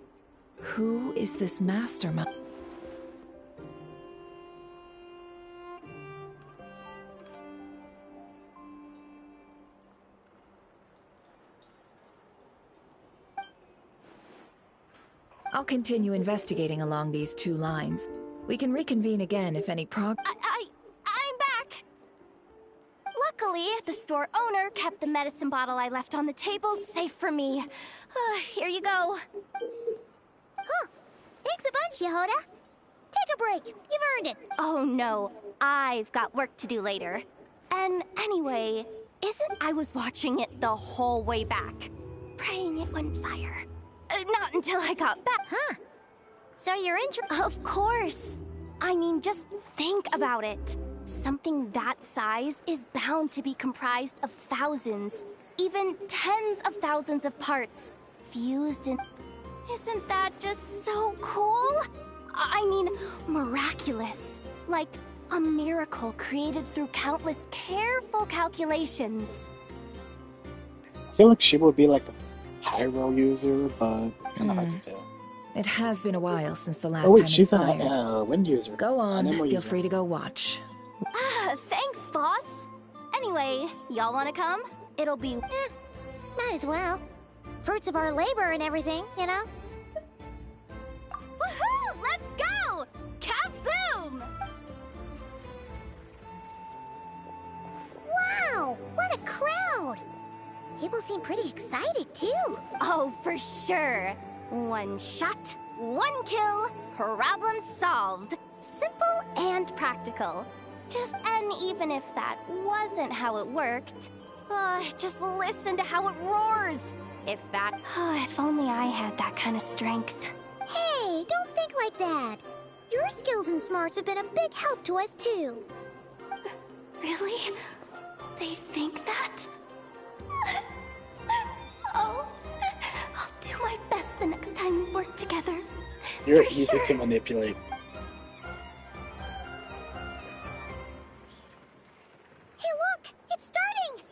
Who is this mastermind? I'll continue investigating along these two lines. We can reconvene again if any I'm back! Luckily, the store owner kept the medicine bottle I left on the table safe for me. Here you go. Huh. Thanks a bunch, Yehoda. Take a break. You've earned it. Oh no, I've got work to do later. And anyway, I was watching it the whole way back, praying it wouldn't fire. Not until I got back. Huh. So you're interested? Of course. I mean, just think about it. Something that size is bound to be comprised of thousands, even tens of thousands of parts, fused in... Isn't that just so cool? I mean, miraculous. Like a miracle created through countless careful calculations. I feel like she would be like a Pyro user, but it's kind of hard to tell. It has been a while since the last Oh wait, time she's it a fired. Wind user. Go on, An Emerald feel user. free to go watch. Thanks, boss. Anyway, y'all wanna come? It'll be... might as well. Fruits of our labor and everything, you know? Woohoo! Let's go! Kaboom! Wow! What a crowd! People seem pretty excited, too. Oh, for sure. One shot, one kill, problem solved. Simple and practical. And even if that wasn't how it worked, just listen to how it roars. If only I had that kind of strength. Hey, don't think like that. Your skills and smarts have been a big help to us, too. Really? They think that? Oh, I'll do my best the next time we work together. You're For easy sure. to manipulate. Hey, look! It's starting!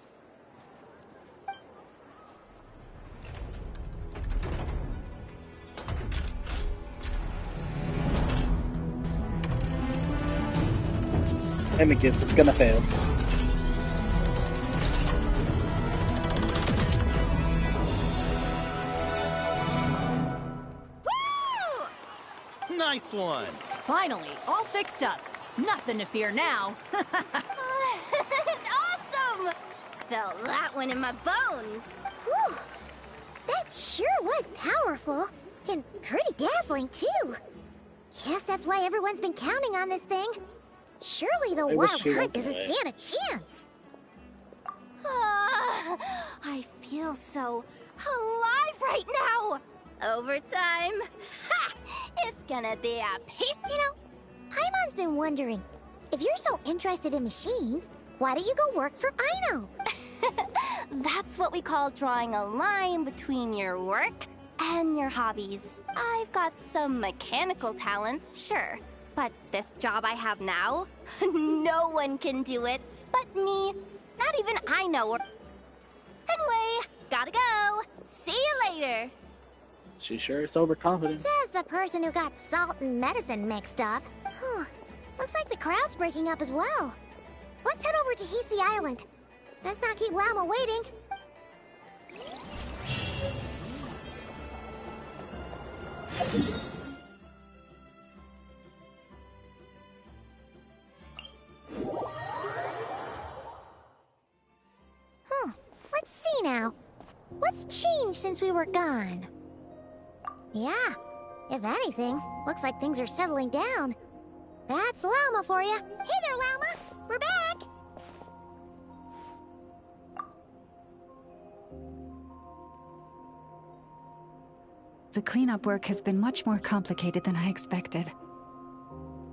Amicus, it's gonna fail. Nice one! Finally, all fixed up. Nothing to fear now. Awesome! Felt that one in my bones. Whew! That sure was powerful. And pretty dazzling, too. Guess that's why everyone's been counting on this thing. Surely the I wish Wild she Hunt went doesn't away. stand a chance. I feel so alive right now. Overtime. Ha! It's gonna be a piece. You know, Paimon's been wondering, if you're so interested in machines, why don't you go work for Aino? That's what we call drawing a line between your work and your hobbies. I've got some mechanical talents, sure. But this job I have now, no one can do it but me. Not even I know. Anyway, gotta go. See you later. She sure is overconfident. Says the person who got salt and medicine mixed up. Looks like the crowd's breaking up as well. Let's head over to Hisi Island. Let's not keep Llama waiting. Let's see now. What's changed since we were gone? Yeah, if anything, looks like things are settling down. That's Llama for you. Hey there, Llama. We're back. The cleanup work has been much more complicated than I expected.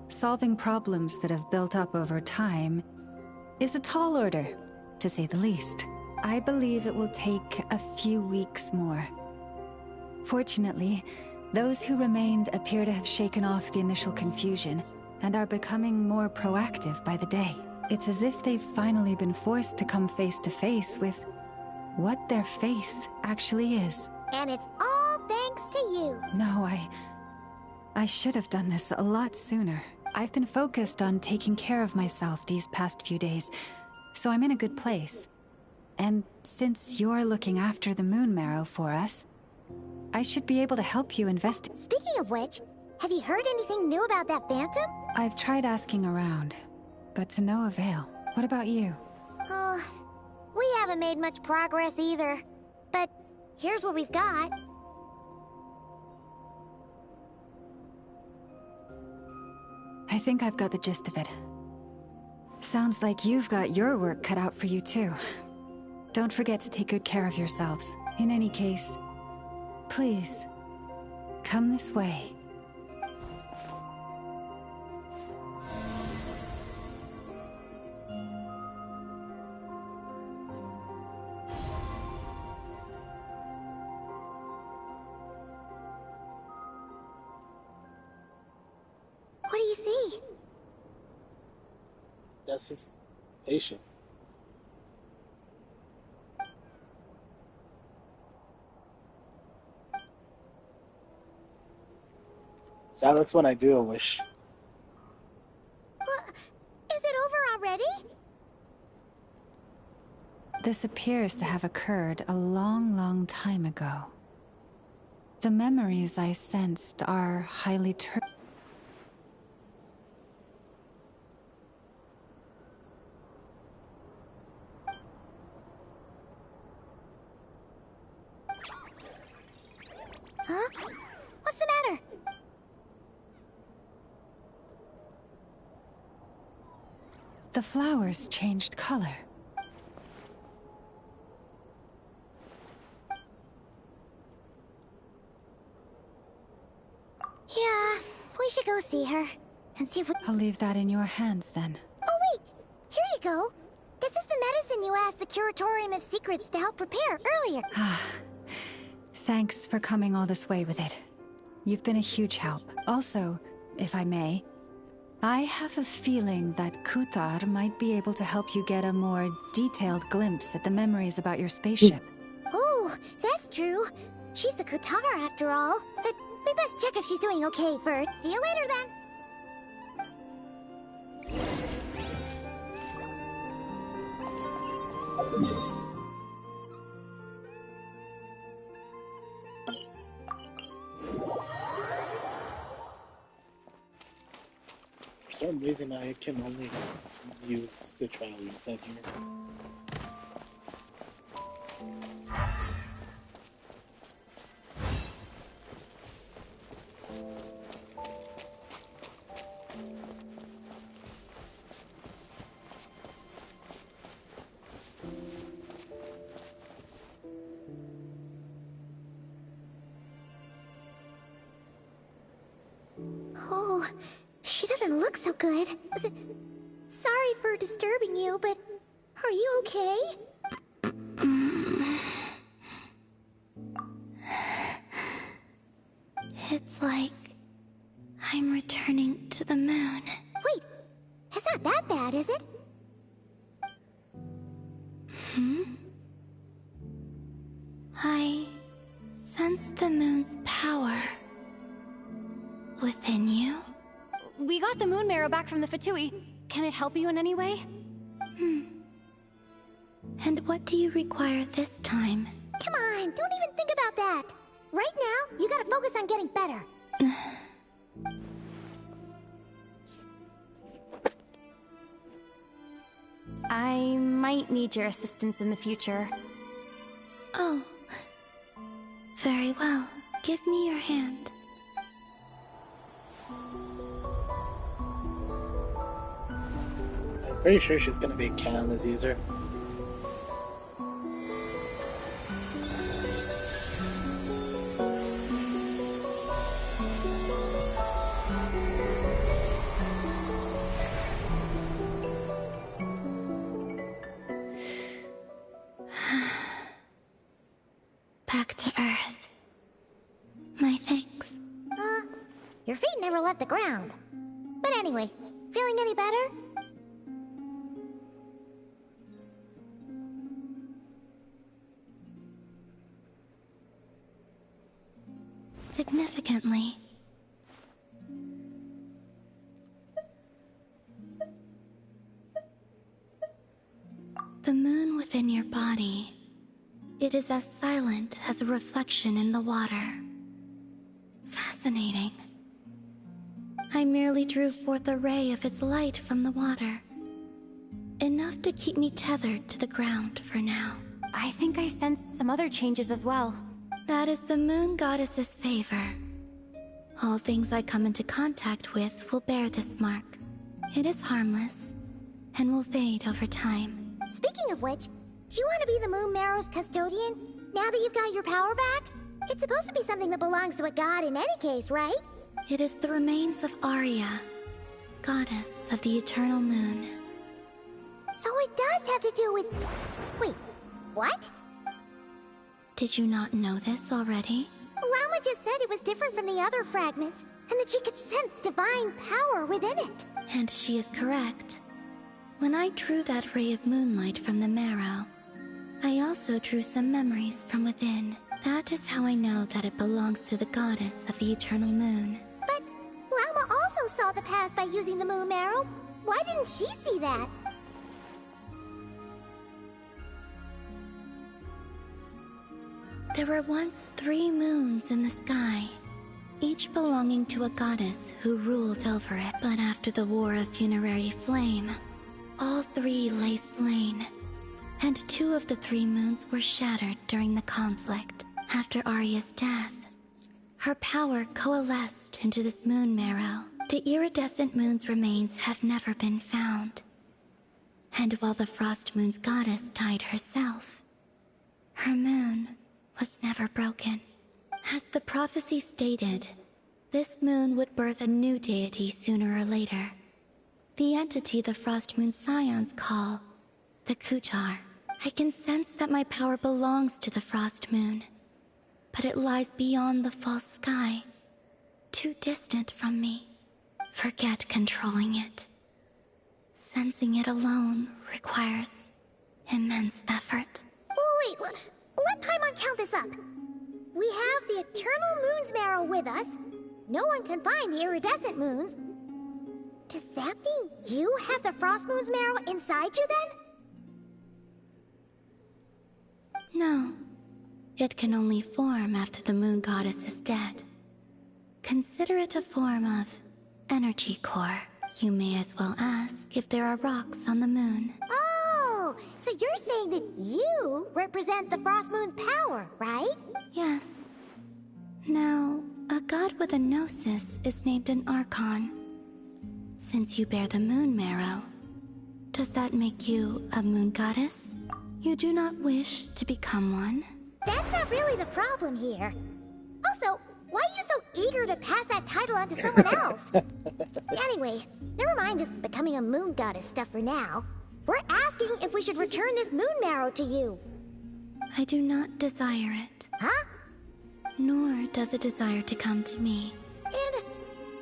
Solving problems that have built up over time is a tall order, to say the least. I believe it will take a few weeks more. Fortunately, those who remained appear to have shaken off the initial confusion and are becoming more proactive by the day. It's as if they've finally been forced to come face to face with what their faith actually is. And it's all thanks to you. No, I should have done this a lot sooner. I've been focused on taking care of myself these past few days, so I'm in a good place. And since you're looking after the Moon Marrow for us, I should be able to help you invest. Speaking of which, have you heard anything new about that Phantom? I've tried asking around, but to no avail. What about you? Oh, we haven't made much progress either. But here's what we've got. I think I've got the gist of it. Sounds like you've got your work cut out for you too. Don't forget to take good care of yourselves. In any case, please, come this way. What do you see? That's his patient. That looks when I do a wish. Is it over already? This appears to have occurred a long, long time ago. The memories I sensed are highly Huh? What's the matter? The flowers changed color. Yeah, we should go see her and see if we... I'll leave that in your hands then. Oh wait, here you go. This is the medicine you asked the Curatorium of Secrets to help prepare earlier. Thanks for coming all this way with it. You've been a huge help. Also, if I may, I have a feeling that Kuthar might be able to help you get a more detailed glimpse at the memories about your spaceship. Oh, that's true. She's the Kutara after all. But we best check if she's doing okay first. See you later then. For some reason, I can only use the trial inside here. Oh, she doesn't look so good. Sorry for disturbing you, but are you okay? It's like I'm returning to the moon. Wait, it's not that bad, is it? I sense the moon's power within you. We got the moon marrow back from the Fatui. Can it help you in any way? And what do you require this time? Come on, don't even think about that. Right now, you gotta focus on getting better. I might need your assistance in the future. Oh. Very well. Give me your hand. I'm pretty sure she's gonna be a Catalyst user. Back to Earth. My thanks. Your feet never left the ground. But anyway, feeling any better? Significantly. The moon within your body, it is as silent as a reflection in the water. Fascinating. I merely drew forth a ray of its light from the water. Enough to keep me tethered to the ground for now. I think I sensed some other changes as well. That is the moon goddess's favor. All things I come into contact with will bear this mark. It is harmless, and will fade over time. Speaking of which, do you want to be the Moon Marrow's custodian, now that you've got your power back? It's supposed to be something that belongs to a god in any case, right? It is the remains of Arya, goddess of the eternal moon. So it does have to do with... Wait, what? Did you not know this already? Lama just said it was different from the other fragments, and that she could sense divine power within it. And she is correct. When I drew that ray of moonlight from the marrow, I also drew some memories from within. That is how I know that it belongs to the goddess of the eternal moon. But Lama also saw the past by using the moon marrow. Why didn't she see that? There were once 3 moons in the sky, each belonging to a goddess who ruled over it. But after the War of Funerary Flame, all 3 lay slain, and 2 of the 3 moons were shattered during the conflict. After Arya's death, her power coalesced into this moon marrow. The iridescent moon's remains have never been found, And while the Frost Moon's goddess died herself, her moon was never broken. As the prophecy stated, this moon would birth a new deity sooner or later. The entity the Frost Moon Scions call the Kutar. I can sense that my power belongs to the Frost Moon, but it lies beyond the false sky, too distant from me. Forget controlling it. Sensing it alone requires immense effort. Oh, wait, let Paimon count this up. We have the Eternal Moon's Marrow with us. No one can find the iridescent moons. Does that mean you have the Frost Moon's Marrow inside you then? No. It can only form after the moon goddess is dead. Consider it a form of energy core. You may as well ask if there are rocks on the moon. Oh, so you're saying that you represent the Frost Moon's power, right? Yes. Now, a god with a gnosis is named an Archon. Since you bear the moon marrow, does that make you a moon goddess? You do not wish to become one? That's not really the problem here. Also, why are you so eager to pass that title on to someone else? Anyway, never mind this becoming a moon goddess stuff for now. We're asking if we should return this moon marrow to you. I do not desire it. Huh? Nor does it desire to come to me. And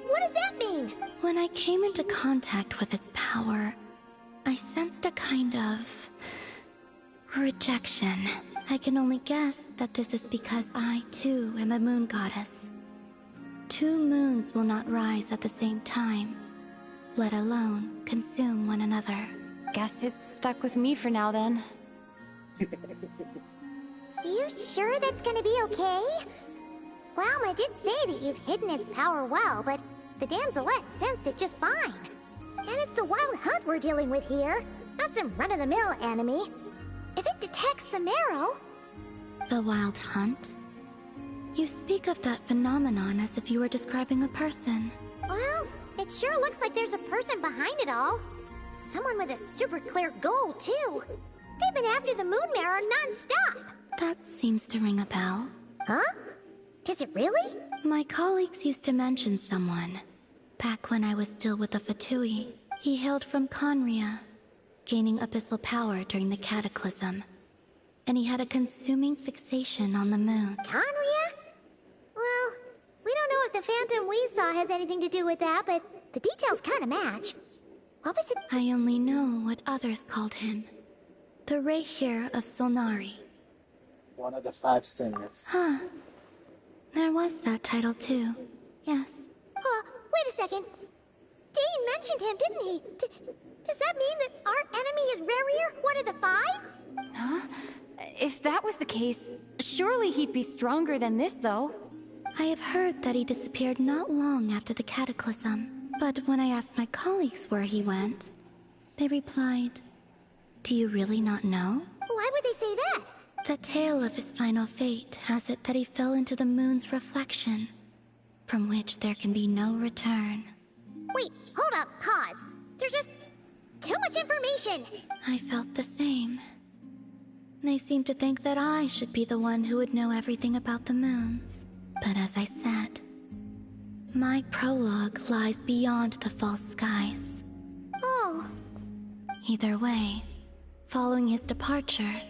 what does that mean? When I came into contact with its power, I sensed a kind of rejection. I can only guess that this is because I, too, am a moon goddess. Two moons will not rise at the same time, let alone consume one another. Guess it's stuck with me for now, then. You sure that's gonna be okay? Walma did say that you've hidden its power well, but the damselette sensed it just fine. And it's the Wild Hunt we're dealing with here, not some run-of-the-mill enemy. If it detects the marrow... The Wild Hunt? You speak of that phenomenon as if you were describing a person. Well, it sure looks like there's a person behind it all. Someone with a super clear goal, too. They've been after the moon marrow non-stop. That seems to ring a bell. Huh? Is it really? My colleagues used to mention someone. Back when I was still with the Fatui. He hailed from Conria, gaining abyssal power during the Cataclysm. And he had a consuming fixation on the moon. Conria? Well, we don't know if the phantom we saw has anything to do with that, but the details kind of match. What was it? I only know what others called him. The Rehir of Solnari. One of the 5 sinners. Huh. There was that title too. Yes. Wait a second. Dane mentioned him, didn't he? Does that mean that our enemy is Rerir, one of the 5? Huh? If that was the case, surely he'd be stronger than this, though. I have heard that he disappeared not long after the Cataclysm. But when I asked my colleagues where he went, they replied, "Do you really not know?" Why would they say that? The tale of his final fate has it that he fell into the moon's reflection, from which there can be no return. Wait, hold up, pause. There's just too much information. I felt the same. They seemed to think that I should be the one who would know everything about the moons. But as I said, my prologue lies beyond the false skies. Oh. Either way, following his departure,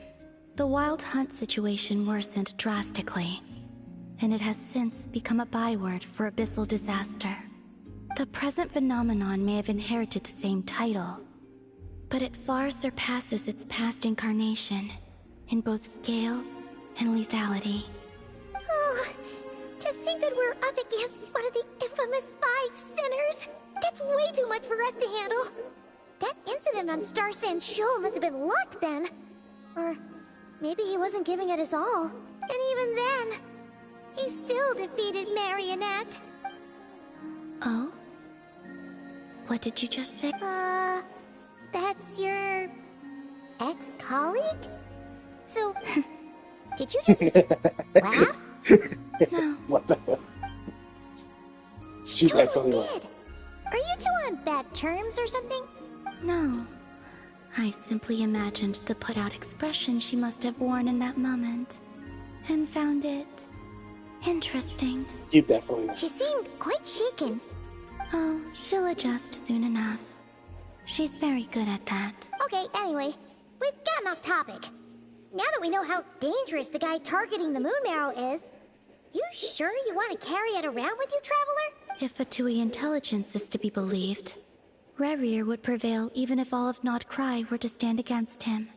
the Wild Hunt situation worsened drastically, and it has since become a byword for abyssal disaster. The present phenomenon may have inherited the same title, but it far surpasses its past incarnation in both scale and lethality. Oh, to think that we're up against one of the infamous 5 sinners. That's way too much for us to handle. That incident on Star Sand Shoal must have been luck then. Or maybe he wasn't giving it his all. And even then, he still defeated Marionette. Oh? What did you just say? That's your ex-colleague? So, did you just laugh? No. What the hell? She totally did. Are you two on bad terms or something? No. I simply imagined the put-out expression she must have worn in that moment, and found it interesting. You definitely. She seemed quite shaken. Oh, she'll adjust soon enough. She's very good at that. Okay, anyway, we've gotten off topic. Now that we know how dangerous the guy targeting the moon marrow is, you sure you want to carry it around with you, Traveler? If Fatui intelligence is to be believed, Rerir would prevail even if all of Nod Cry were to stand against him.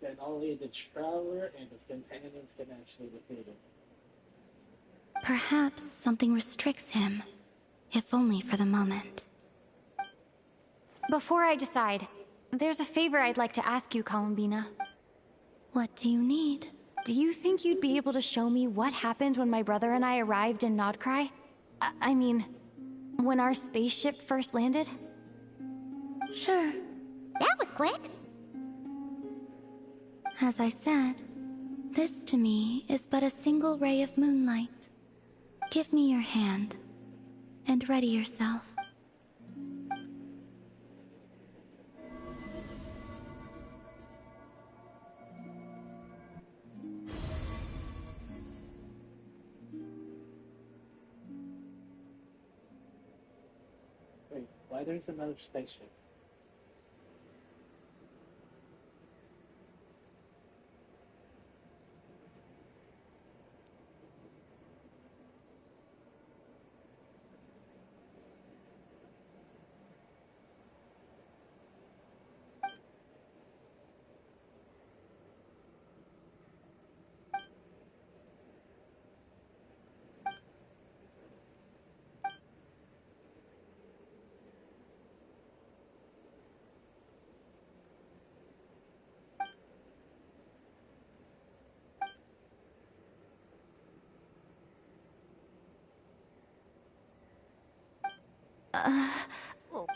Then only the Traveler and his companions can actually defeat him. Perhaps something restricts him, if only for the moment. Before I decide, there's a favor I'd like to ask you, Columbina. What do you need? Do you think you'd be able to show me what happened when my brother and I arrived in Nodcry? I mean, when our spaceship first landed? Sure. That was quick. As I said, this to me is but a single ray of moonlight. Give me your hand, and ready yourself. Wait, why there's another spaceship?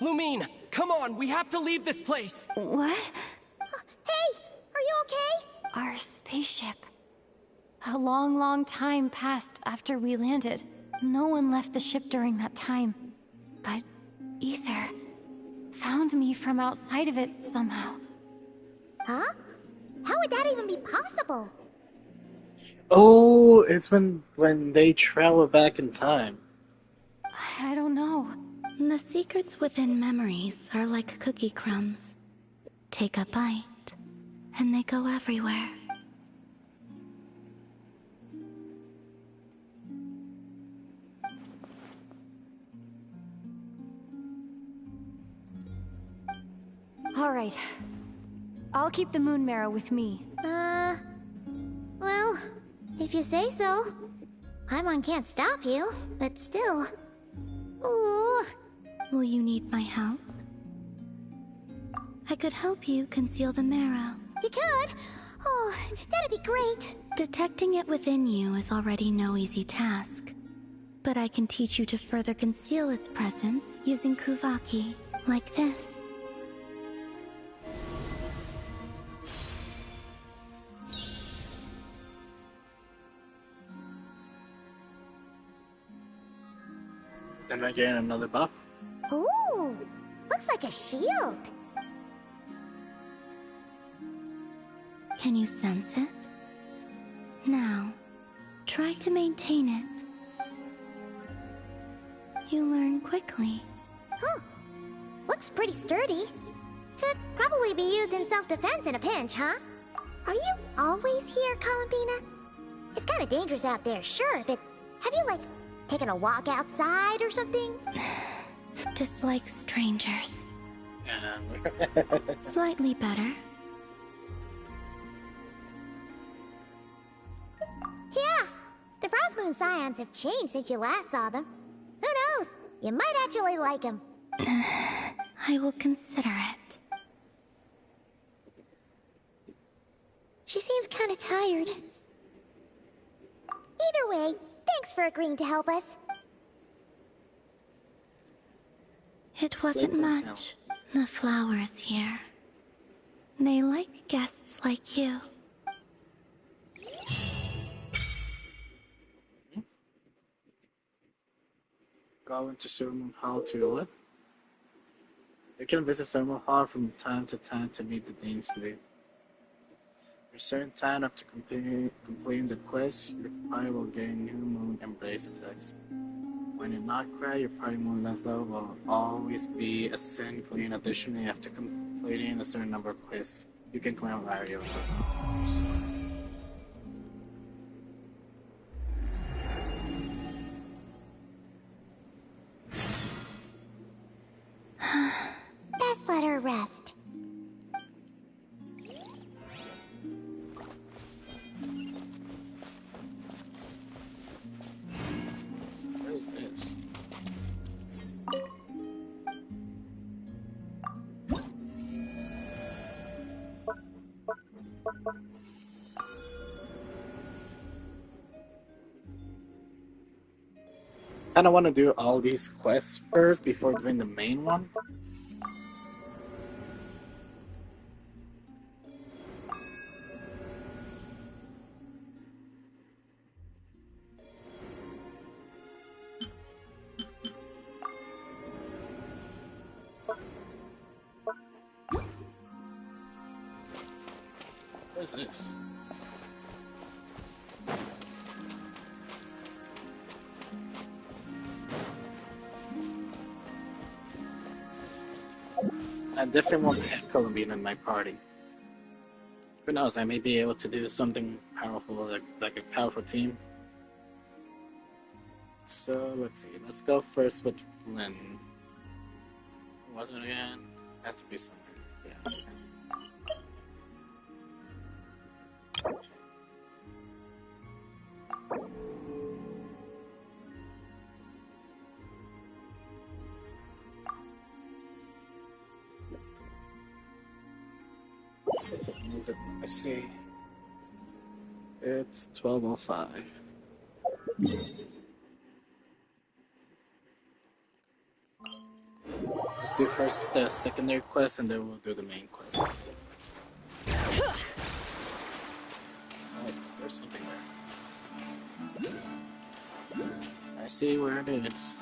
Lumine, come on, we have to leave this place! What? Hey, are you okay? Our spaceship. A long, long time passed after we landed. No one left the ship during that time. But Ether found me from outside of it somehow. Huh? How would that even be possible? Oh, it's when they travel back in time. I don't know. The secrets within memories are like cookie crumbs. Take a bite, and they go everywhere. All right. I'll keep the moon marrow with me. Well, if you say so. Paimon can't stop you, but still. Ooh. Will you need my help? I could help you conceal the marrow. You could? Oh, that'd be great. Detecting it within you is already no easy task. But I can teach you to further conceal its presence using Kuvaki, like this. Am I getting another buff? Ooh, looks like a shield. Can you sense it? Now, try to maintain it. You learn quickly. Huh. Looks pretty sturdy. Could probably be used in self-defense in a pinch, huh? Are you always here, Columbina? It's kind of dangerous out there, sure, but have you, like, taken a walk outside or something? Dislike strangers. Slightly better. Yeah, the Frostmoon Scions have changed since you last saw them. Who knows? You might actually like them. I will consider it. She seems kind of tired. Either way, thanks for agreeing to help us. It wasn't much. The flowers here. They like guests like you. Go into Summon how to what? You can visit Thermal Hall from time to time to meet the Dean's today. For a certain time after completing the quest, your party will gain New Moon Embrace effects. When in Notcry, your party moon level will always be a sin clean. Additionally, after completing a certain number of quests, you can claim a variety of moons. Best let her rest. What is this? I kinda wanna do all these quests first before doing the main one. What is this? I definitely want to have Columbine in my party. Who knows, I may be able to do something powerful, like a powerful team. So, let's see. Let's go first with Flynn. Who was it again? Has to be something. Yeah. Let's see. It's 12:05. Let's do first the secondary quest and then we'll do the main quests. Oh, there's something there. I see where it is.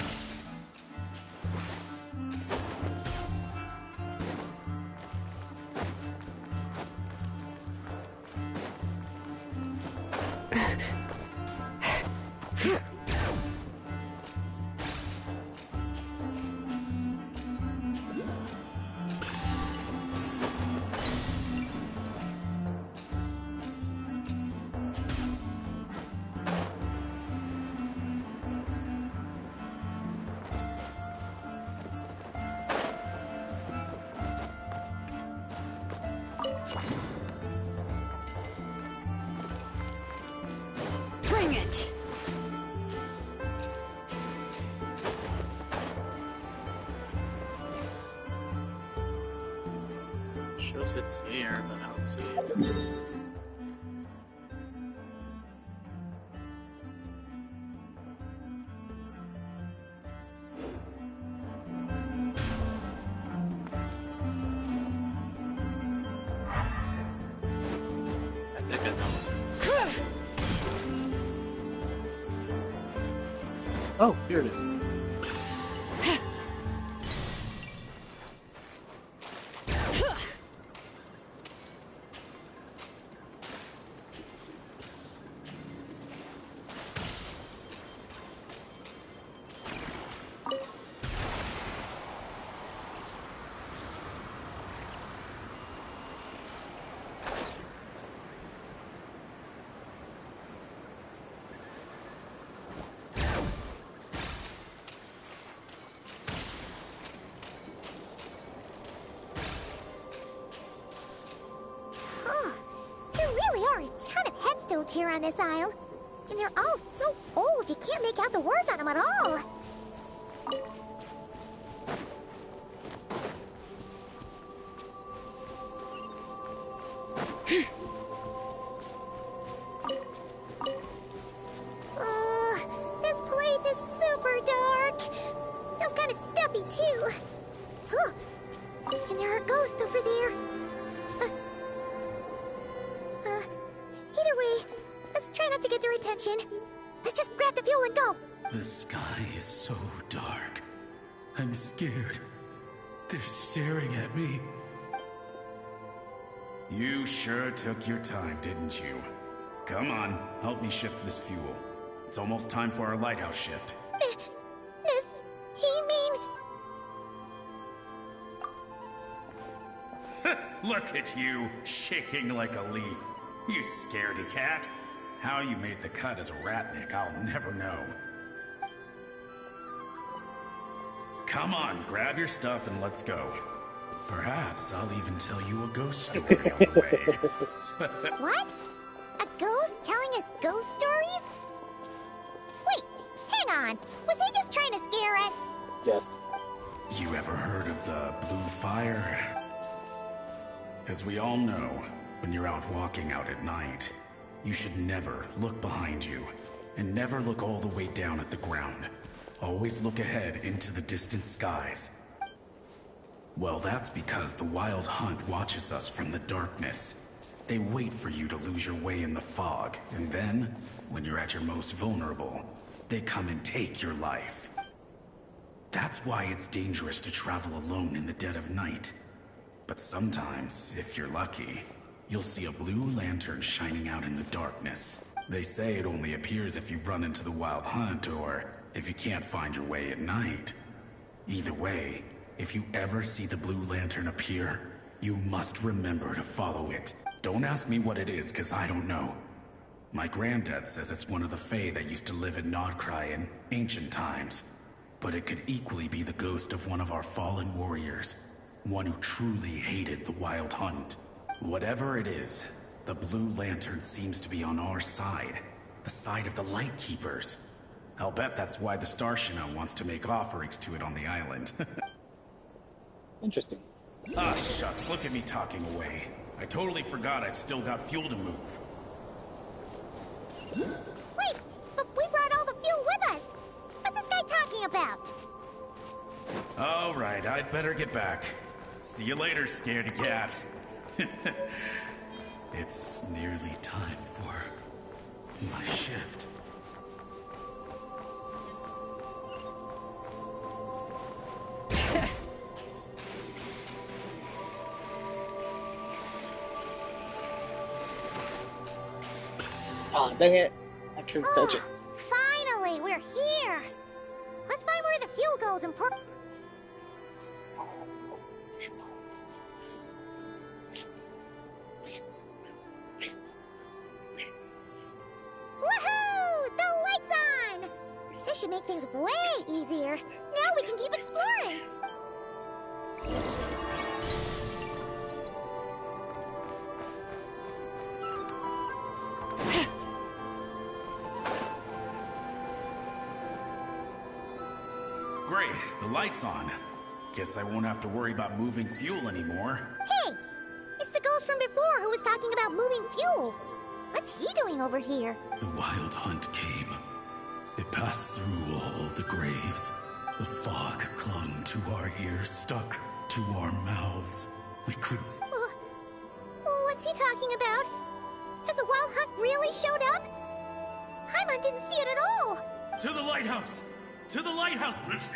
Bring it! Shows it's here, but I don't see it. I think I know. Oh, here it is. Here on this isle. And they're all so old, you can't make out the words on them at all. This place is super dark. Feels kind of stuffy, too. Huh. And there are ghosts over there. Either way, let's try not to get their attention. Let's just grab the fuel and go. The sky is so dark. I'm scared. They're staring at me. You sure took your time, didn't you? Come on, help me shift this fuel. It's almost time for our lighthouse shift. Does he mean... Look at you, shaking like a leaf. You scaredy cat. How you made the cut as a ratnik, I'll never know. Come on, grab your stuff and let's go. Perhaps I'll even tell you a ghost story on the way. What? A ghost telling us ghost stories? Wait, hang on. Was he just trying to scare us? Yes. You ever heard of the blue fire? As we all know, when you're out walking out at night, you should never look behind you, and never look all the way down at the ground. Always look ahead into the distant skies. Well, that's because the Wild Hunt watches us from the darkness. They wait for you to lose your way in the fog, and then, when you're at your most vulnerable, they come and take your life. That's why it's dangerous to travel alone in the dead of night. But sometimes, if you're lucky, you'll see a blue lantern shining out in the darkness. They say it only appears if you run into the Wild Hunt or if you can't find your way at night. Either way, if you ever see the blue lantern appear, you must remember to follow it. Don't ask me what it is, cause I don't know. My granddad says it's one of the Fae that used to live in Nodcry in ancient times. But it could equally be the ghost of one of our fallen warriors. One who truly hated the Wild Hunt. Whatever it is, the blue lantern seems to be on our side. The side of the Lightkeepers. I'll bet that's why the Starshina wants to make offerings to it on the island. Interesting. Ah, shucks, look at me talking away. I totally forgot I've still got fuel to move. Wait, but we brought all the fuel with us. What's this guy talking about? Alright, I'd better get back. See you later, scaredy cat. It's nearly time for my shift. Oh, dang it. I couldn't touch it. Finally, we're here. Let's find where the fuel goes and pour... Woohoo! The light's on! This should make things way easier. Now we can keep exploring. Great, the light's on. Guess I won't have to worry about moving fuel anymore. Hey! It's the ghost from before who was talking about moving fuel. What's he doing over here? The Wild Hunt came. It passed through all the graves. The fog clung to our ears, stuck to our mouths. We couldn't... What's he talking about? Has the Wild Hunt really showed up? Paimon didn't see it at all! To the lighthouse! To the lighthouse!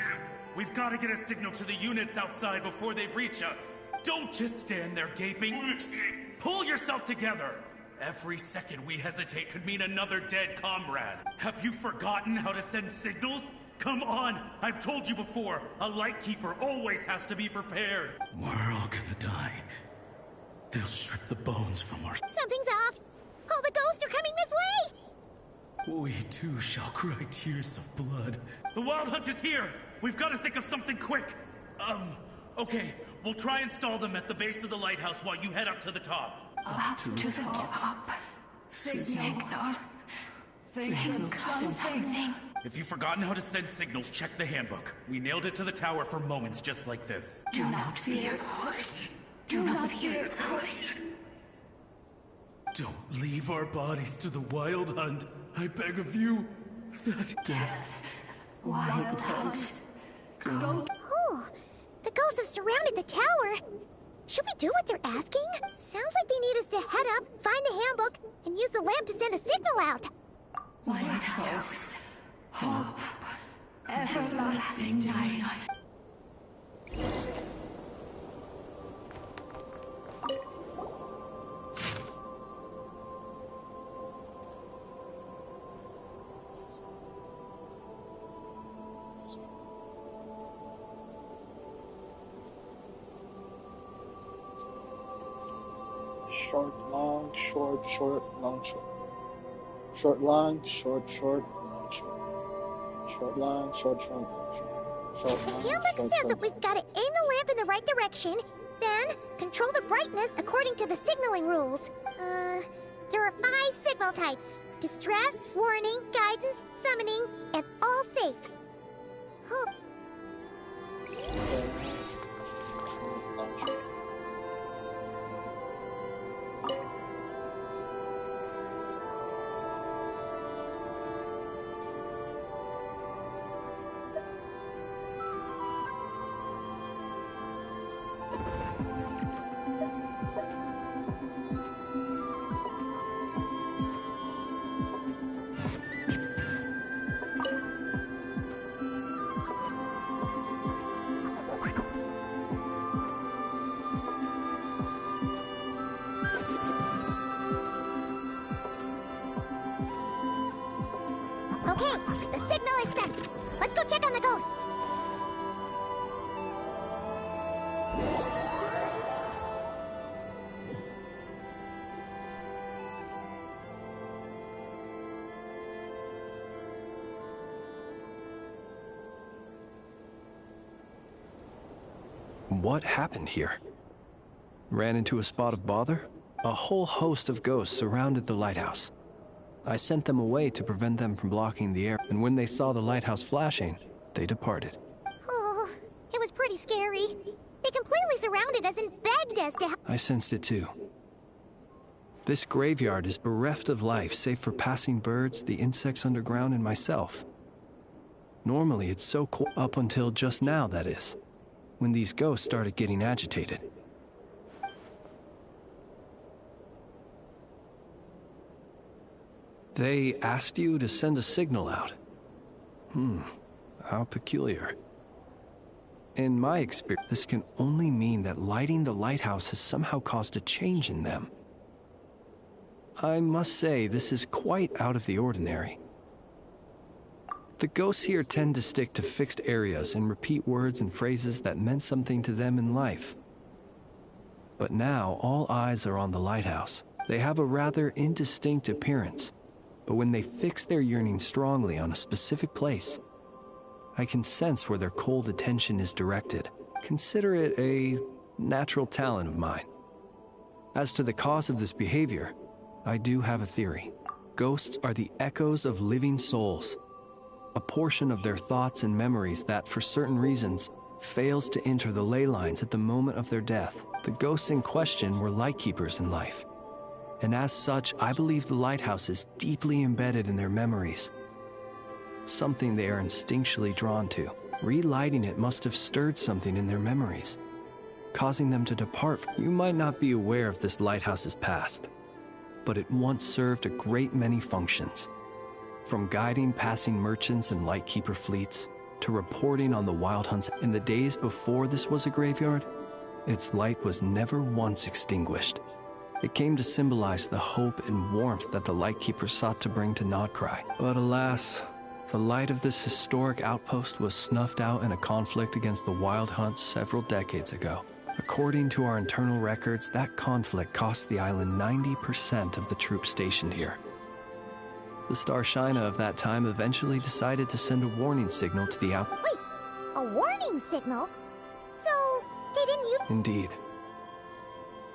We've got to get a signal to the units outside before they reach us. Don't just stand there gaping. Pull yourself together. Every second we hesitate could mean another dead comrade. Have you forgotten how to send signals? Come on! I've told you before, a Lightkeeper always has to be prepared. We're all gonna die. They'll strip the bones from our... Something's off! All the ghosts are coming this way! We too shall cry tears of blood. The Wild Hunt is here! We've got to think of something quick! Okay, we'll try and stall them at the base of the lighthouse while you head up to the top. Up to the top. Signal. Think of something. If you've forgotten how to send signals, check the handbook. We nailed it to the tower for moments just like this. Do not fear ghosts. Do not fear ghosts. Don't leave our bodies to the Wild Hunt. I beg of you. That... Death. Wild Hunt. Go. Oh, the ghosts have surrounded the tower. Should we do what they're asking? Sounds like they need us to head up, find the handbook, and use the lamp to send a signal out. Lighthouse. Hope. Everlasting night. Short, long, short, short, long, short. Short, long, short, short, long, short. Short, long, short, short, long, short. Short, The long, handbook short, says short. that we've got to aim the lamp in the right direction, then control the brightness according to the signaling rules. There are 5 signal types: distress, warning, guidance, summoning, and all safe. Huh. Short, long, short. Okay, the signal is sent. Let's go check on the ghosts. What happened here? Ran into a spot of bother? A whole host of ghosts surrounded the lighthouse. I sent them away to prevent them from blocking the air, and when they saw the lighthouse flashing, they departed. Oh, it was pretty scary. They completely surrounded us and begged us to help. I sensed it too. This graveyard is bereft of life save for passing birds, the insects underground, and myself. Normally it's so cool, up until just now, that is, when these ghosts started getting agitated. They asked you to send a signal out. How peculiar. In my experience, this can only mean that lighting the lighthouse has somehow caused a change in them. I must say, this is quite out of the ordinary. The ghosts here tend to stick to fixed areas and repeat words and phrases that meant something to them in life. But now, all eyes are on the lighthouse. They have a rather indistinct appearance, but when they fix their yearning strongly on a specific place, I can sense where their cold attention is directed. Consider it a natural talent of mine. As to the cause of this behavior, I do have a theory. Ghosts are the echoes of living souls, a portion of their thoughts and memories that, for certain reasons, fails to enter the ley lines at the moment of their death. The ghosts in question were lightkeepers in life, and as such, I believe the lighthouse is deeply embedded in their memories, something they are instinctually drawn to. Relighting it must have stirred something in their memories, causing them to depart. You might not be aware of this lighthouse's past, but it once served a great many functions. From guiding passing merchants and lightkeeper fleets, to reporting on the wild hunts. In the days before this was a graveyard, its light was never once extinguished. It came to symbolize the hope and warmth that the lightkeeper sought to bring to Nodcry. But alas, the light of this historic outpost was snuffed out in a conflict against the Wild Hunt several decades ago. According to our internal records, that conflict cost the island 90% of the troops stationed here. The Starshina of that time eventually decided to send a warning signal to the Wait, a warning signal? So, they didn't use— Indeed.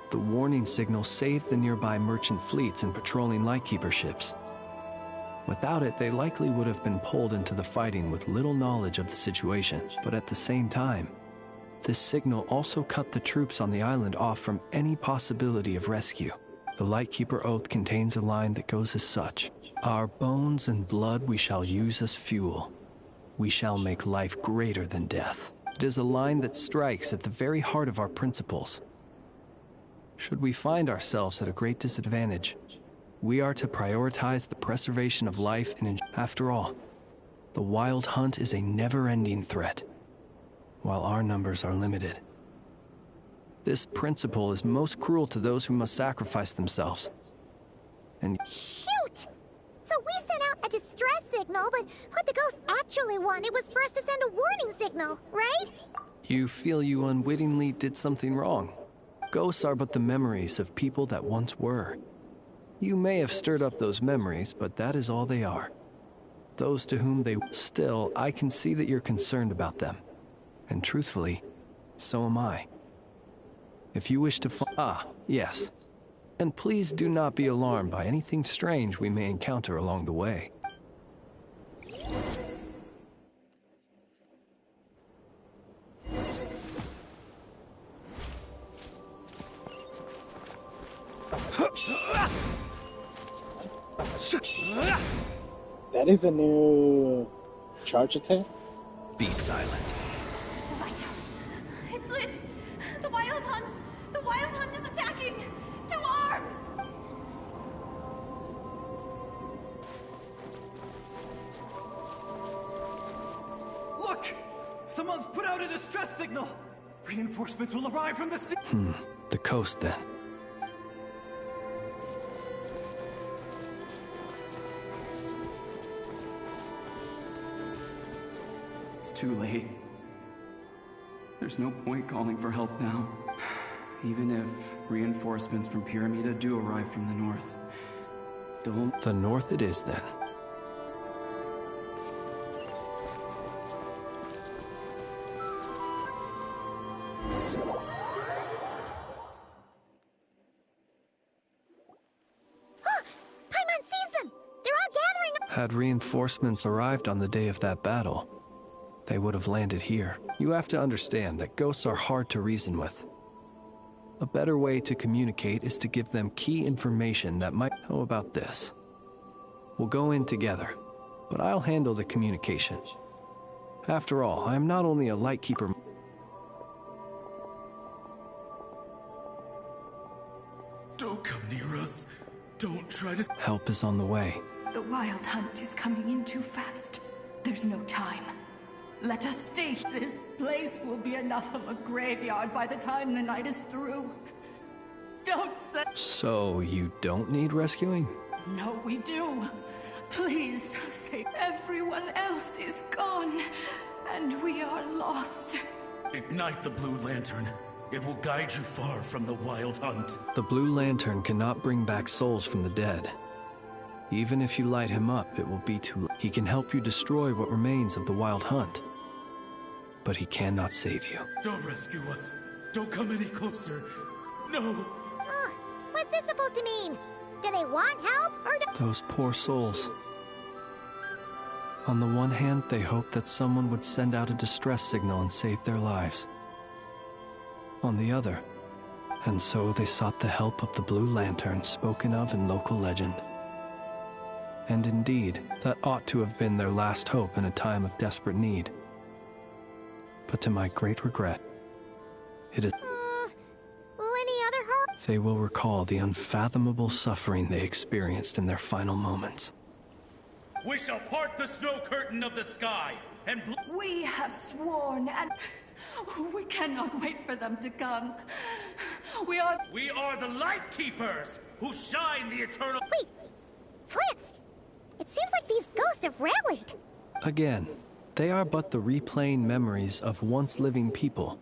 The warning signal saved the nearby merchant fleets and patrolling lightkeeper ships. Without it, they likely would have been pulled into the fighting with little knowledge of the situation. But at the same time, this signal also cut the troops on the island off from any possibility of rescue. The Lightkeeper Oath contains a line that goes as such: "Our bones and blood we shall use as fuel. We shall make life greater than death." It is a line that strikes at the very heart of our principles. Should we find ourselves at a great disadvantage, we are to prioritize the preservation of life and after all, the Wild Hunt is a never-ending threat, while our numbers are limited. This principle is most cruel to those who must sacrifice themselves. And Shoot! So we sent out a distress signal, but what the ghost actually wanted was for us to send a warning signal, right? you feel you unwittingly did something wrong. Ghosts are but the memories of people that once were. You may have stirred up those memories, but that is all they are. Those to whom they... Still, I can see that you're concerned about them. And truthfully, so am I. If you wish to yes. And please do not be alarmed by anything strange we may encounter along the way. That is a new charge attack? Be silent. The lighthouse. It's lit! The Wild Hunt! The Wild Hunt is attacking! To arms! Look! Someone's put out a distress signal! Reinforcements will arrive from the sea! The coast then. It's too late. There's no point calling for help now. Even if reinforcements from Pyramida do arrive from the north, The north it is then. Paimon sees them! They're all gathering! Had reinforcements arrived on the day of that battle, they would have landed here. You have to understand that ghosts are hard to reason with. A better way to communicate is to give them key information that might... How about this? We'll go in together, but I'll handle the communication. After all, I am not only a lightkeeper... Don't come near us. Don't try to... Help is on the way. The Wild Hunt is coming in too fast. There's no time. Let us stay. This place will be enough of a graveyard by the time the night is through. Don't say... So, you don't need rescuing? No, we do. Please, say everyone else is gone, and we are lost. Ignite the Blue Lantern. It will guide you far from the Wild Hunt. The Blue Lantern cannot bring back souls from the dead. Even if you light him up, it will be too late. He can help you destroy what remains of the Wild Hunt, but he cannot save you. Don't rescue us. Don't come any closer. No. What's this supposed to mean? Do they want help, or do... Those poor souls. On the one hand, they hoped that someone would send out a distress signal and save their lives. On the other, and so they sought the help of the Blue Lantern spoken of in local legend. And indeed, that ought to have been their last hope in a time of desperate need. But to my great regret, it is... will any other hurt? They will recall the unfathomable suffering they experienced in their final moments. We shall part the snow curtain of the sky and... We have sworn, and we cannot wait for them to come. We are the Light Keepers who shine the eternal... Wait! Flitz! It seems like these ghosts have rallied. Again, they are but the replaying memories of once living people.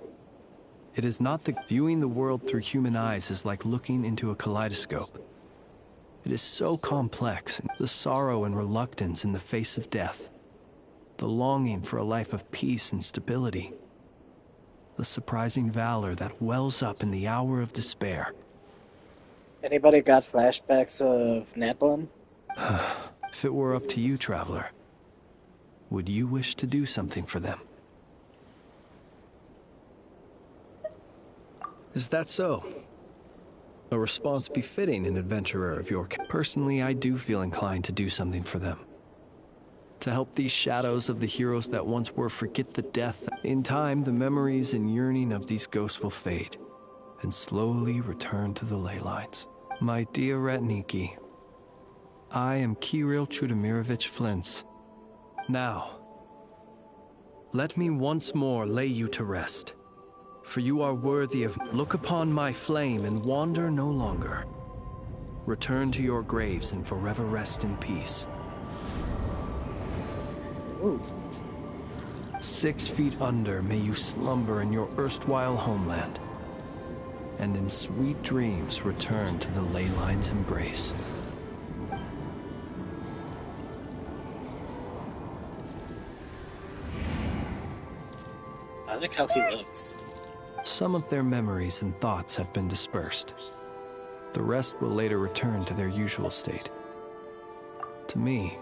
It is not that viewing the world through human eyes is like looking into a kaleidoscope. It is so complex, the sorrow and reluctance in the face of death, the longing for a life of peace and stability, the surprising valor that wells up in the hour of despair. Anybody got flashbacks of Natlan? If it were up to you, Traveler, would you wish to do something for them? Is that so? A response befitting an adventurer of your kind. Personally, I do feel inclined to do something for them. To help these shadows of the heroes that once were forget the death. In time, the memories and yearning of these ghosts will fade, and slowly return to the ley lines. My dear Ratniki, I am Kirill Chudamirovich Flintz. Now, let me once more lay you to rest, for you are worthy of... Look upon my flame and wander no longer. Return to your graves and forever rest in peace. Ooh. 6 feet under may you slumber in your erstwhile homeland. and in sweet dreams return to the ley line's embrace. I like how he looks. Some of their memories and thoughts have been dispersed. The rest will later return to their usual state. To me,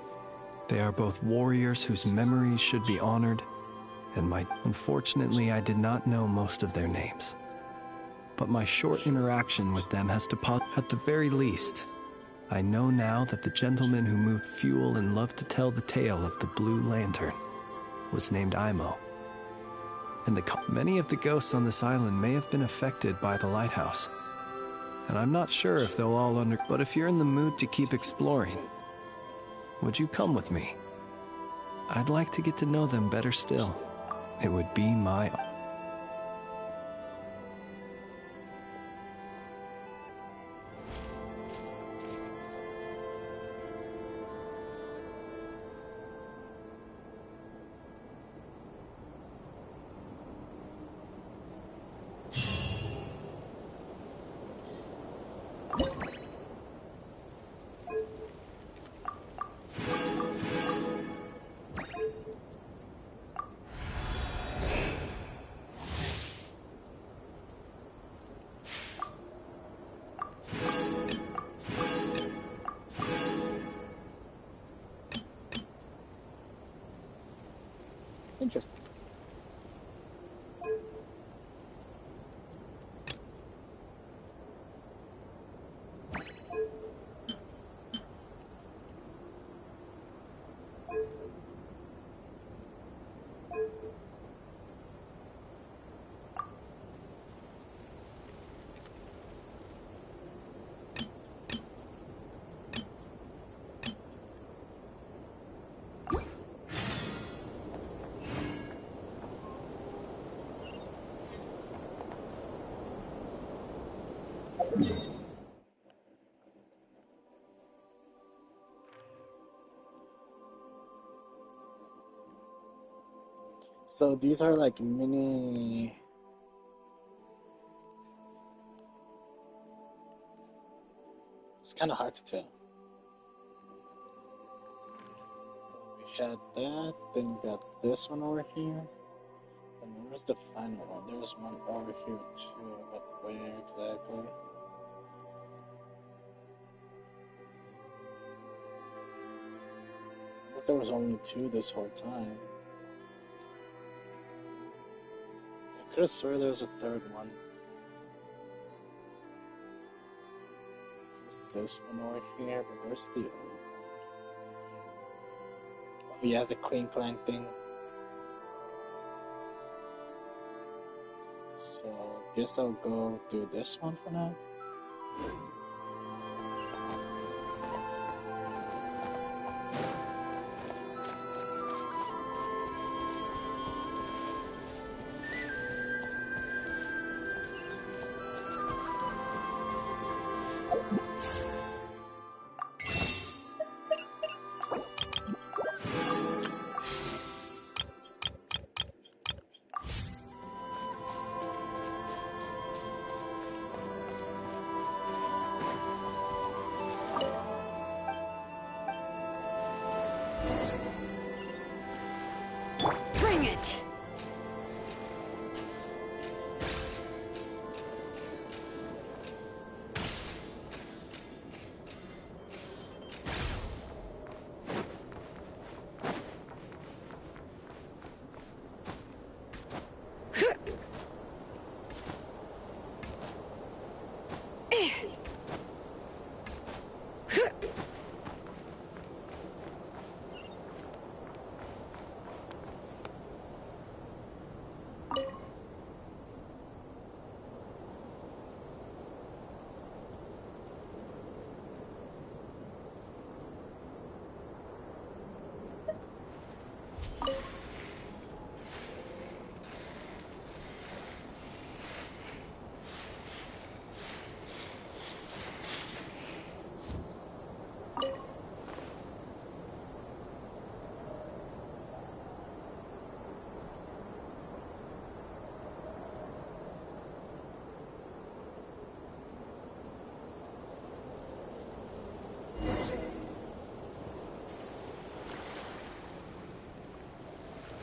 they are both warriors whose memories should be honored, and unfortunately, I did not know most of their names. But my short interaction with them has deposited. At the very least, I know now that the gentleman who moved fuel and loved to tell the tale of the Blue Lantern was named Imo. And many of the ghosts on this island may have been affected by the lighthouse. And I'm not sure if they'll all but if you're in the mood to keep exploring, would you come with me? I'd like to get to know them better still. It would be my Interesting. So these are like mini... It's kind of hard to tell. We had that, then we got this one over here. And where's the final one? There's one over here too, but where exactly? I guess there was only two this whole time. I could have sworn there was a third one. There's this one over here, but where's the other one? Oh, he has the clean clank thing. So, I guess I'll go do this one for now.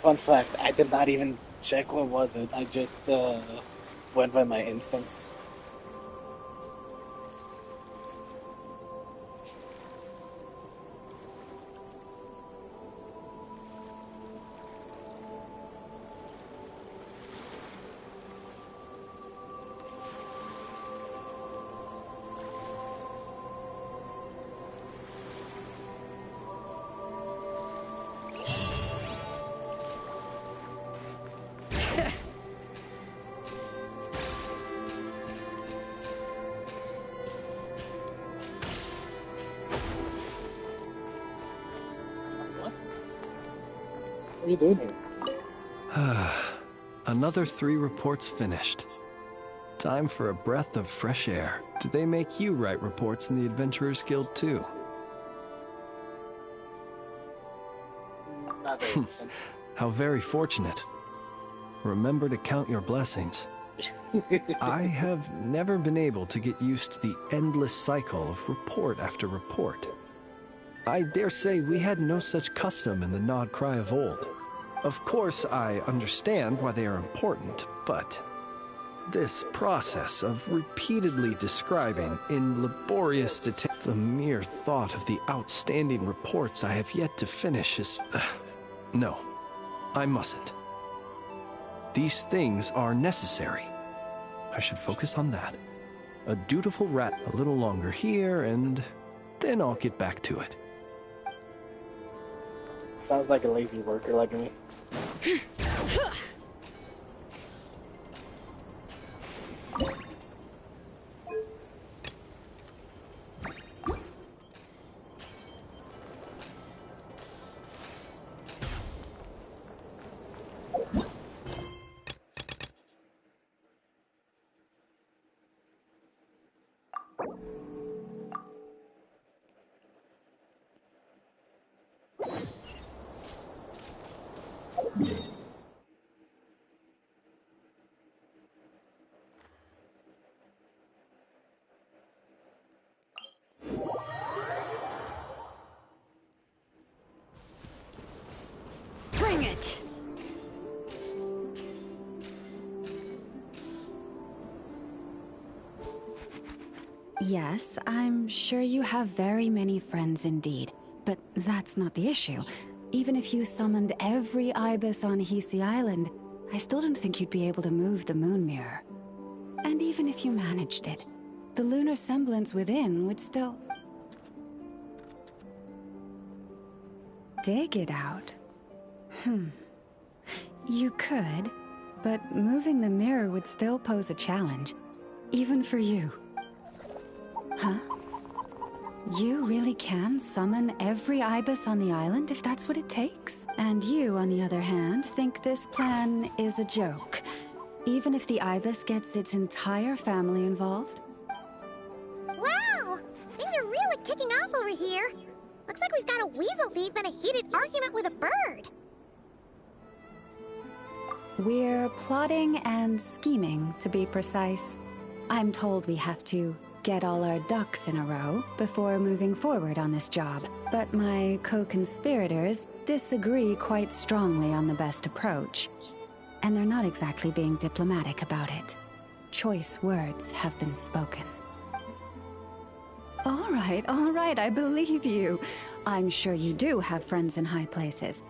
Fun fact, I did not even check what was it. I just went by my instincts. What are you doing here? Another 3 reports finished. Time for a breath of fresh air. Do they make you write reports in the Adventurers Guild too? Not very often. How very fortunate. Remember to count your blessings. I have never been able to get used to the endless cycle of report after report. I dare say we had no such custom in the Nod Cry of old. Of course, I understand why they are important, but this process of repeatedly describing in laborious detail the mere thought of the outstanding reports I have yet to finish is... no, I mustn't. These things are necessary. I should focus on that. A dutiful rat a little longer here, and then I'll get back to it. Sounds like a lazy worker like me. Bring it! Yes, I'm sure you have very many friends indeed, but that's not the issue. Even if you summoned every ibis on Hisi Island, I still don't think you'd be able to move the moon mirror. And even if you managed it, the lunar semblance within would still... dig it out. You could, but moving the mirror would still pose a challenge, even for you. Huh? You really can summon every ibis on the island if that's what it takes? And you, on the other hand, think this plan is a joke, even if the ibis gets its entire family involved? Wow! Things are really kicking off over here. Looks like we've got a weasel thief and a heated argument with a bird. We're plotting and scheming, to be precise. I'm told we have to get all our ducks in a row before moving forward on this job. But my co-conspirators disagree quite strongly on the best approach. And they're not exactly being diplomatic about it. Choice words have been spoken. All right, I believe you. I'm sure you do have friends in high places.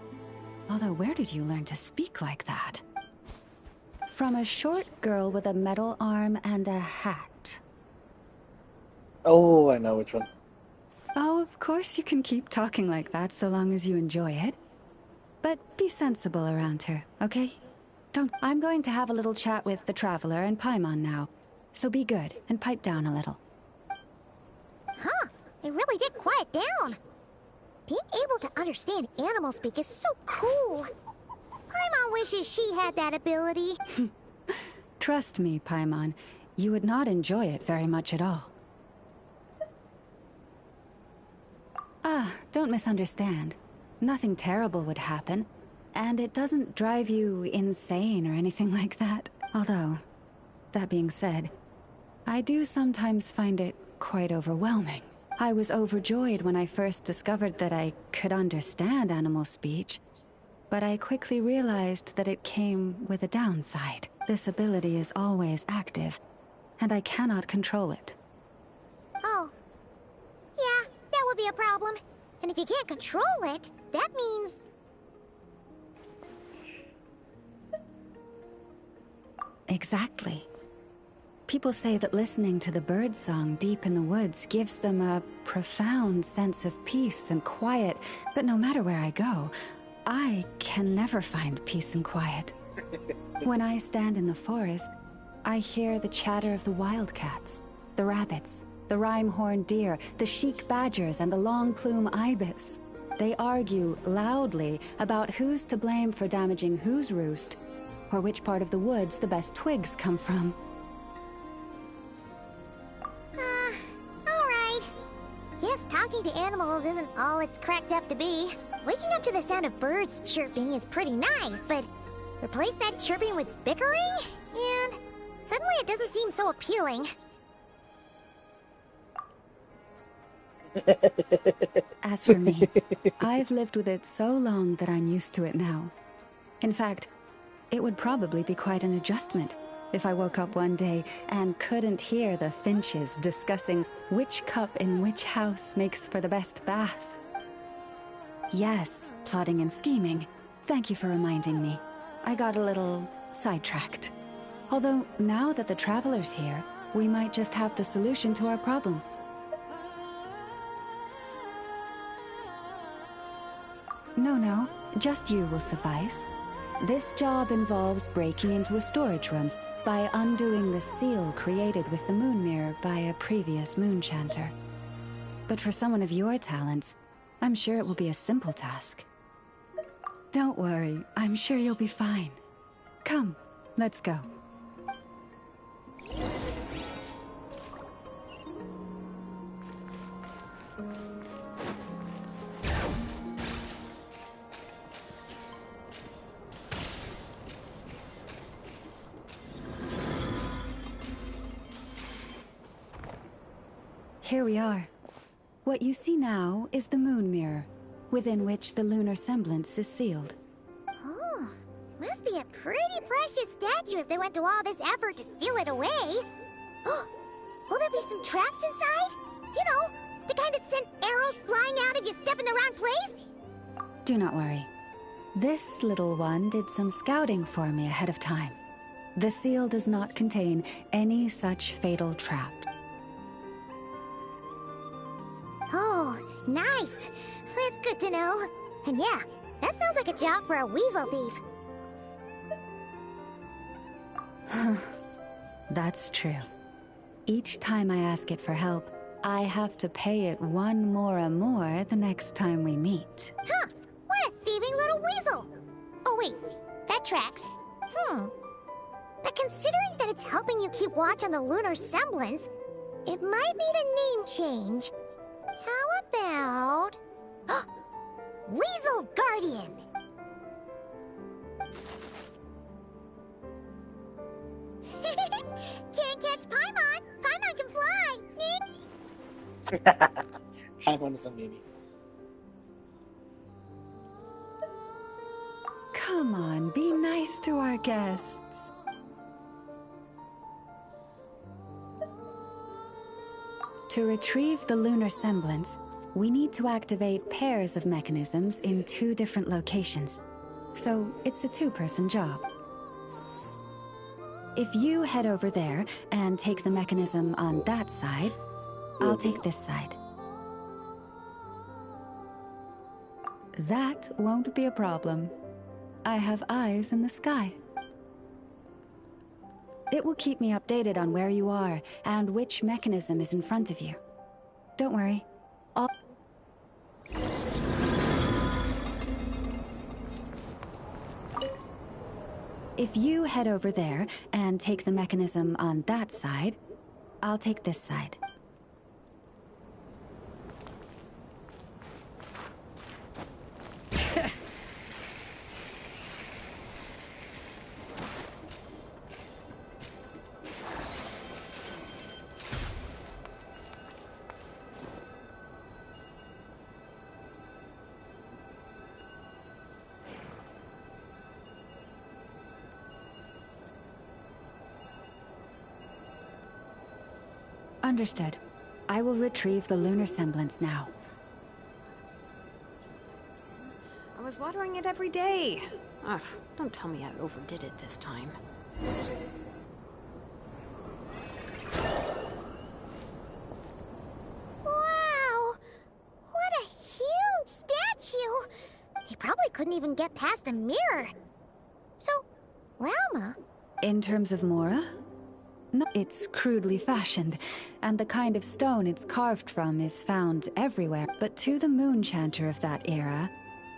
Although, where did you learn to speak like that? From a short girl with a metal arm and a hat. Oh, I know which one. Oh, of course you can keep talking like that so long as you enjoy it. But be sensible around her, okay? I'm going to have a little chat with the Traveler and Paimon now. So be good and pipe down a little. Huh, it really did quiet down. Being able to understand animal speak is so cool. Paimon wishes she had that ability. Trust me, Paimon, you would not enjoy it very much at all. Don't misunderstand. Nothing terrible would happen, and it doesn't drive you insane or anything like that. Although, that being said, I do sometimes find it quite overwhelming. I was overjoyed when I first discovered that I could understand animal speech, but I quickly realized that it came with a downside. This ability is always active, and I cannot control it. Oh. Yeah, that would be a problem. And if you can't control it, that means... Exactly. People say that listening to the bird song deep in the woods gives them a profound sense of peace and quiet, but no matter where I go, I can never find peace and quiet. When I stand in the forest, I hear the chatter of the wildcats, the rabbits, the rhyme-horned deer, the chic badgers, and the long-plume ibis. They argue loudly about who's to blame for damaging whose roost, or which part of the woods the best twigs come from. Alright. Guess talking to animals isn't all it's cracked up to be. Waking up to the sound of birds chirping is pretty nice, but replace that chirping with bickering? And suddenly it doesn't seem so appealing. As for me, I've lived with it so long that I'm used to it now. In fact, it would probably be quite an adjustment if I woke up one day and couldn't hear the finches discussing which cup in which house makes for the best bath. Yes, plotting and scheming. Thank you for reminding me. I got a little sidetracked. Although, now that the Traveler's here, we might just have the solution to our problem. No, just you will suffice. This job involves breaking into a storage room by undoing the seal created with the moon mirror by a previous moonchanter. But for someone of your talents, I'm sure it will be a simple task. Don't worry, I'm sure you'll be fine. Come, let's go. Here we are. What you see now is the moon mirror, within which the lunar semblance is sealed. Oh, must be a pretty precious statue if they went to all this effort to steal it away. Will there be some traps inside? You know, the kind that send arrows flying out if you step in the wrong place? Do not worry. This little one did some scouting for me ahead of time. The seal does not contain any such fatal trap. Oh, nice. That's good to know. And yeah, that sounds like a job for a weasel thief. That's true. Each time I ask it for help, I have to pay it one more the next time we meet. Huh, what a thieving little weasel. Oh wait, that tracks. But considering that it's helping you keep watch on the lunar semblance, it might need a name change. How about... Weasel Guardian! Can't catch Paimon! Paimon can fly! Paimon is a mini. Come on, be nice to our guests. To retrieve the lunar semblance, we need to activate pairs of mechanisms in 2 different locations. So it's a 2-person job. If you head over there and take the mechanism on that side, I'll take this side. That won't be a problem. I have eyes in the sky. It will keep me updated on where you are and which mechanism is in front of you. Don't worry. If you head over there and take the mechanism on that side, I'll take this side. Understood. I will retrieve the lunar semblance now. I was watering it every day. Ugh, don't tell me I overdid it this time. Wow! What a huge statue! They probably couldn't even get past the mirror. So, Lalma? In terms of Mora? No, it's crudely fashioned, and the kind of stone it's carved from is found everywhere. But to the moon chanter of that era,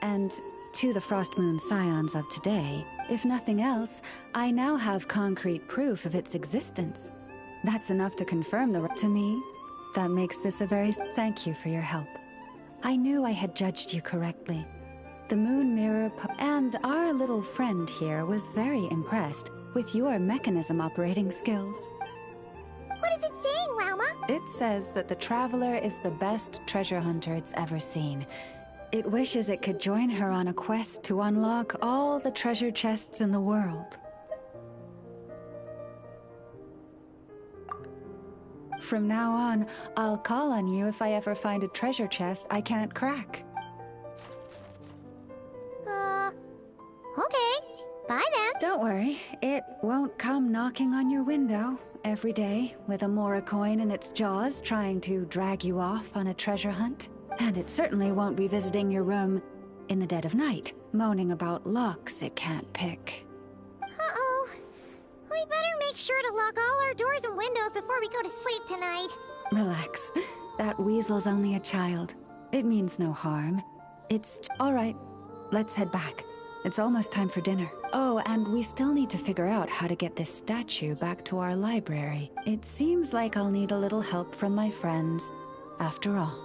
and to the Frost Moon scions of today, if nothing else, I now have concrete proof of its existence. That's enough to confirm to me. That makes this a very... Thank you for your help. I knew I had judged you correctly. The Moon Mirror and our little friend here was very impressed with your mechanism operating skills. What is it saying, Lalma? It says that the Traveler is the best treasure hunter it's ever seen. It wishes it could join her on a quest to unlock all the treasure chests in the world. From now on, I'll call on you if I ever find a treasure chest I can't crack. Okay. Bye then. Don't worry, it won't come knocking on your window every day with a Mora coin in its jaws trying to drag you off on a treasure hunt. And it certainly won't be visiting your room in the dead of night, moaning about locks it can't pick. Uh-oh. We better make sure to lock all our doors and windows before we go to sleep tonight. Relax. That weasel's only a child. It means no harm. It's... All right, let's head back. It's almost time for dinner. Oh, and we still need to figure out how to get this statue back to our library. It seems like I'll need a little help from my friends, after all.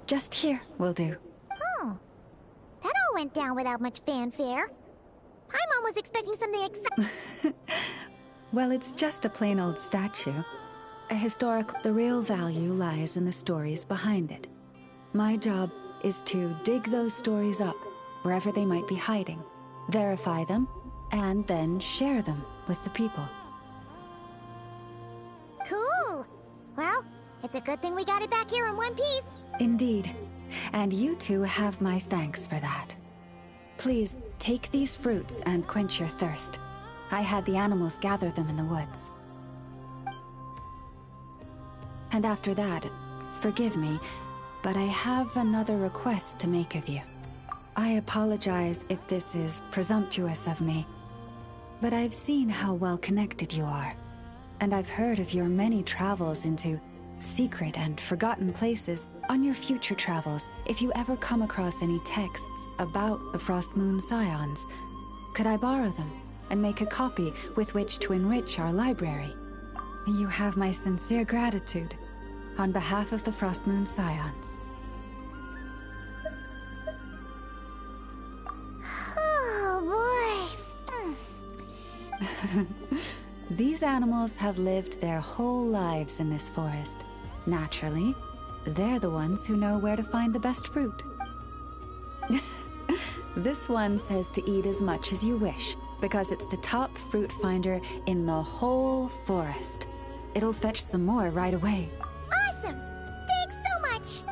Just here will do. Oh. That all went down without much fanfare. Paimon was expecting something exciting. Well, it's just a plain old statue. A historical... The real value lies in the stories behind it. My job is to dig those stories up, wherever they might be hiding, verify them, and then share them with the people. Cool. Well, it's a good thing we got it back here in one piece. Indeed. And you two have my thanks for that. Please, take these fruits and quench your thirst. I had the animals gather them in the woods. And after that, forgive me, but I have another request to make of you. I apologize if this is presumptuous of me, but I've seen how well connected you are, and I've heard of your many travels into secret and forgotten places. On your future travels, if you ever come across any texts about the Frost Moon Scions, could I borrow them and make a copy with which to enrich our library? You have my sincere gratitude on behalf of the Frost Moon Scions. Oh boy. These animals have lived their whole lives in this forest. Naturally, they're the ones who know where to find the best fruit. This one says to eat as much as you wish, because it's the top fruit finder in the whole forest. It'll fetch some more right away. Awesome! Thanks so much!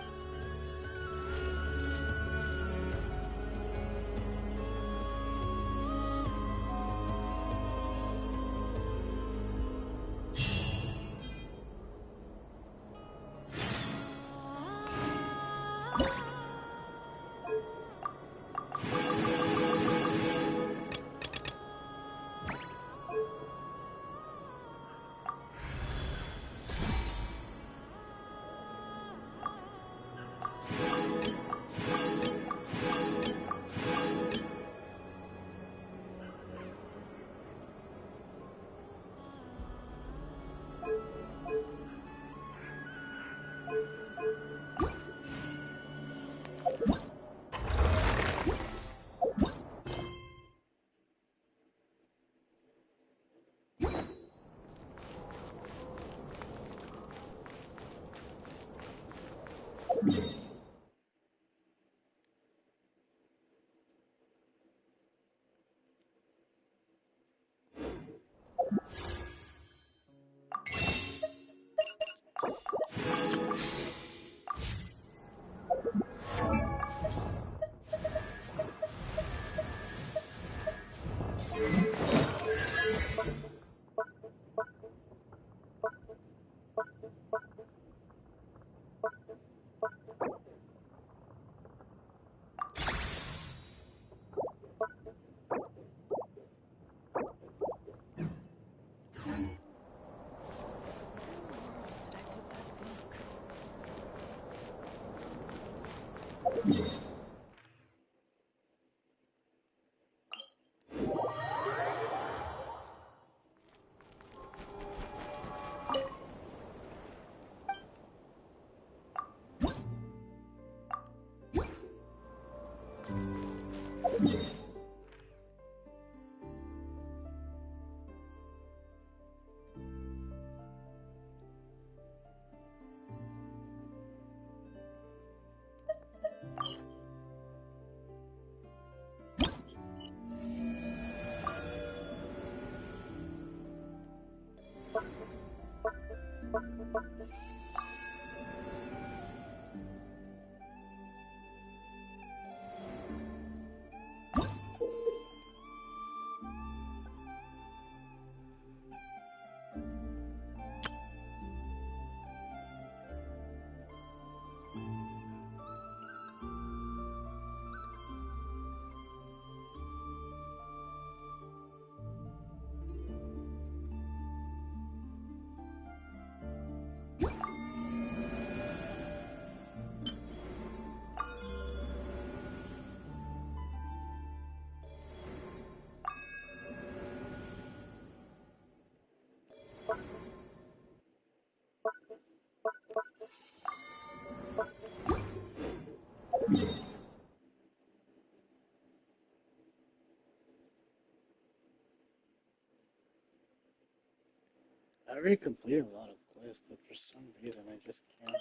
I already completed a lot of quests, but for some reason I just can't.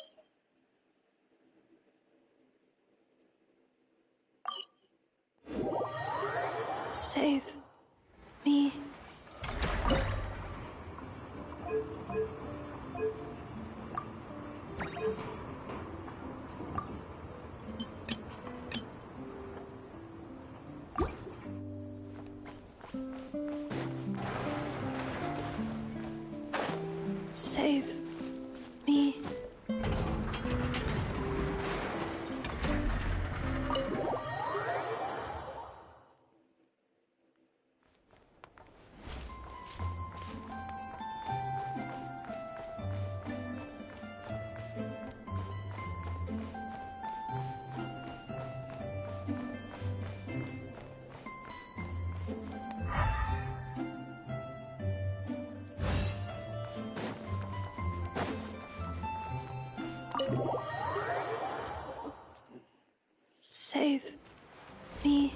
Save me. Save me. Save me.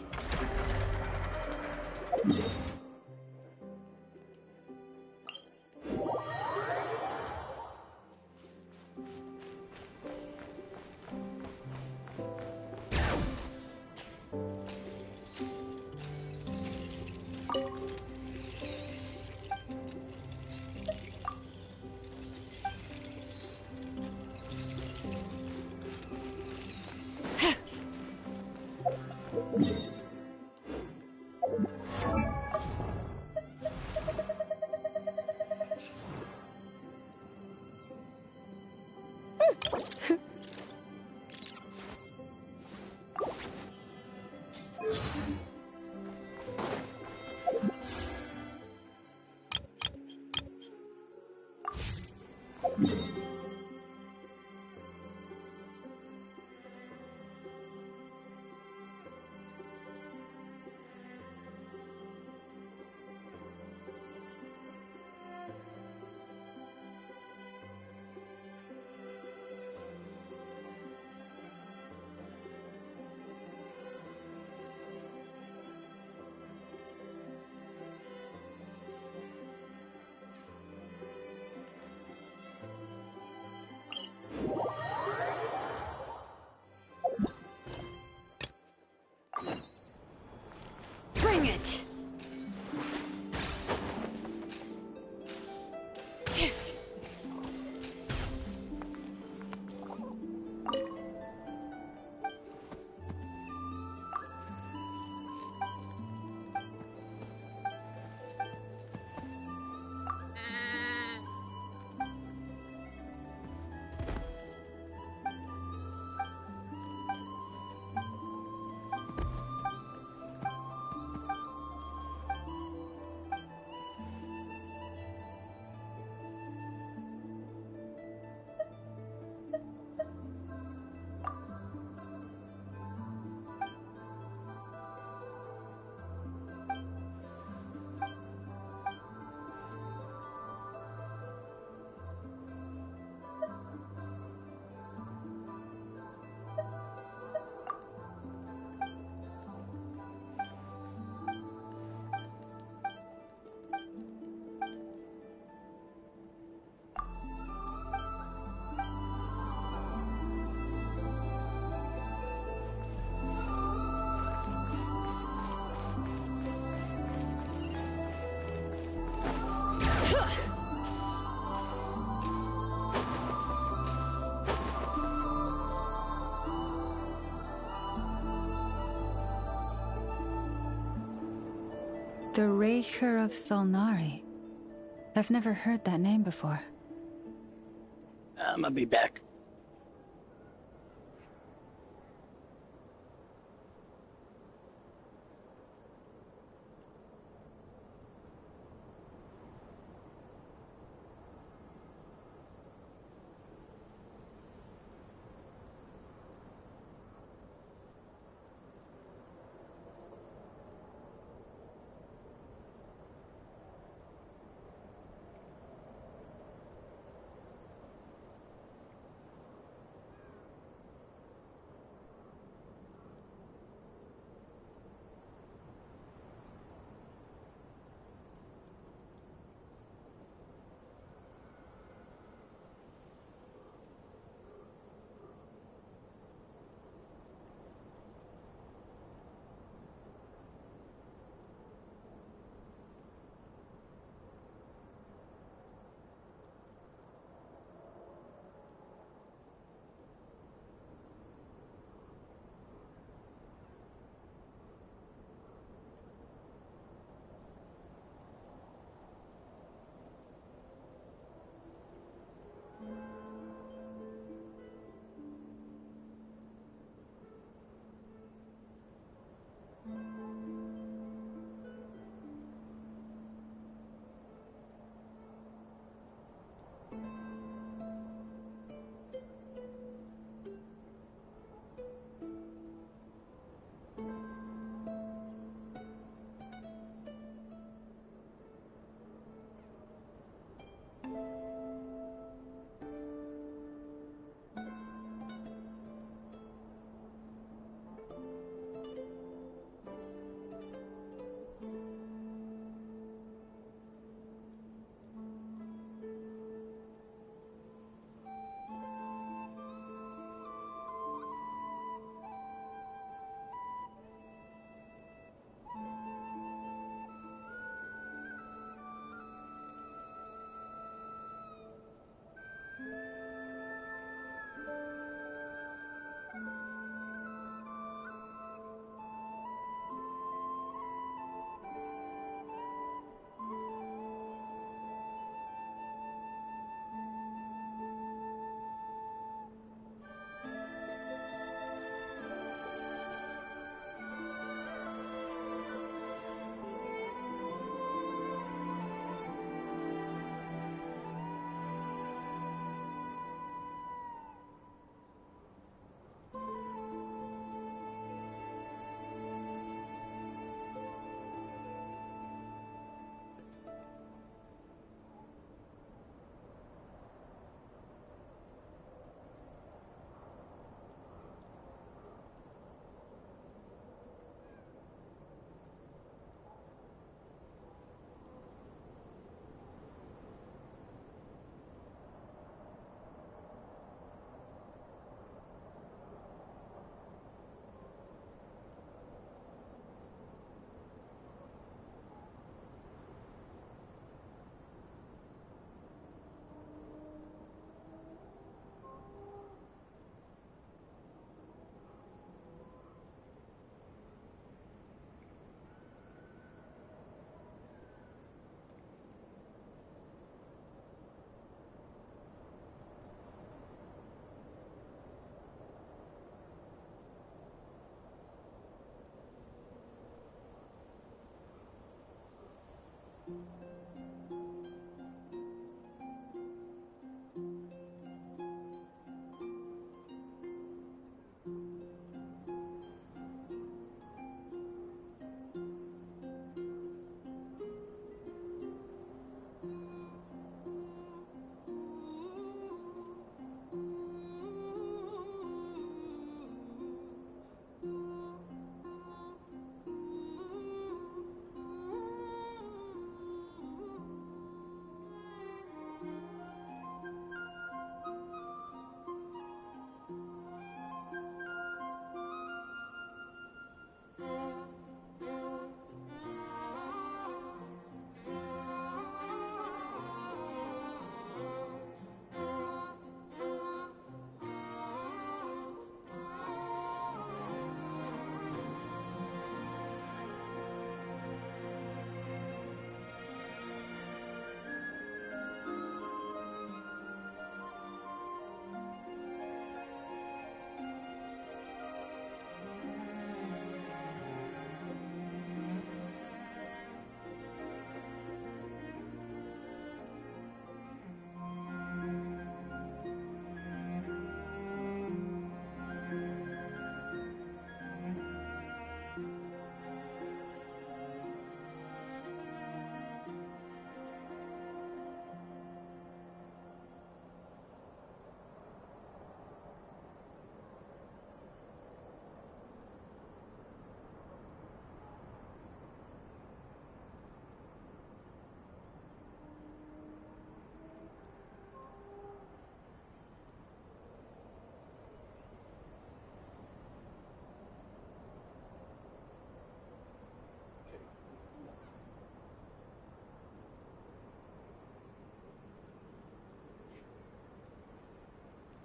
Bring it! The Raker of Solnari. I've never heard that name before. I'm gonna be back.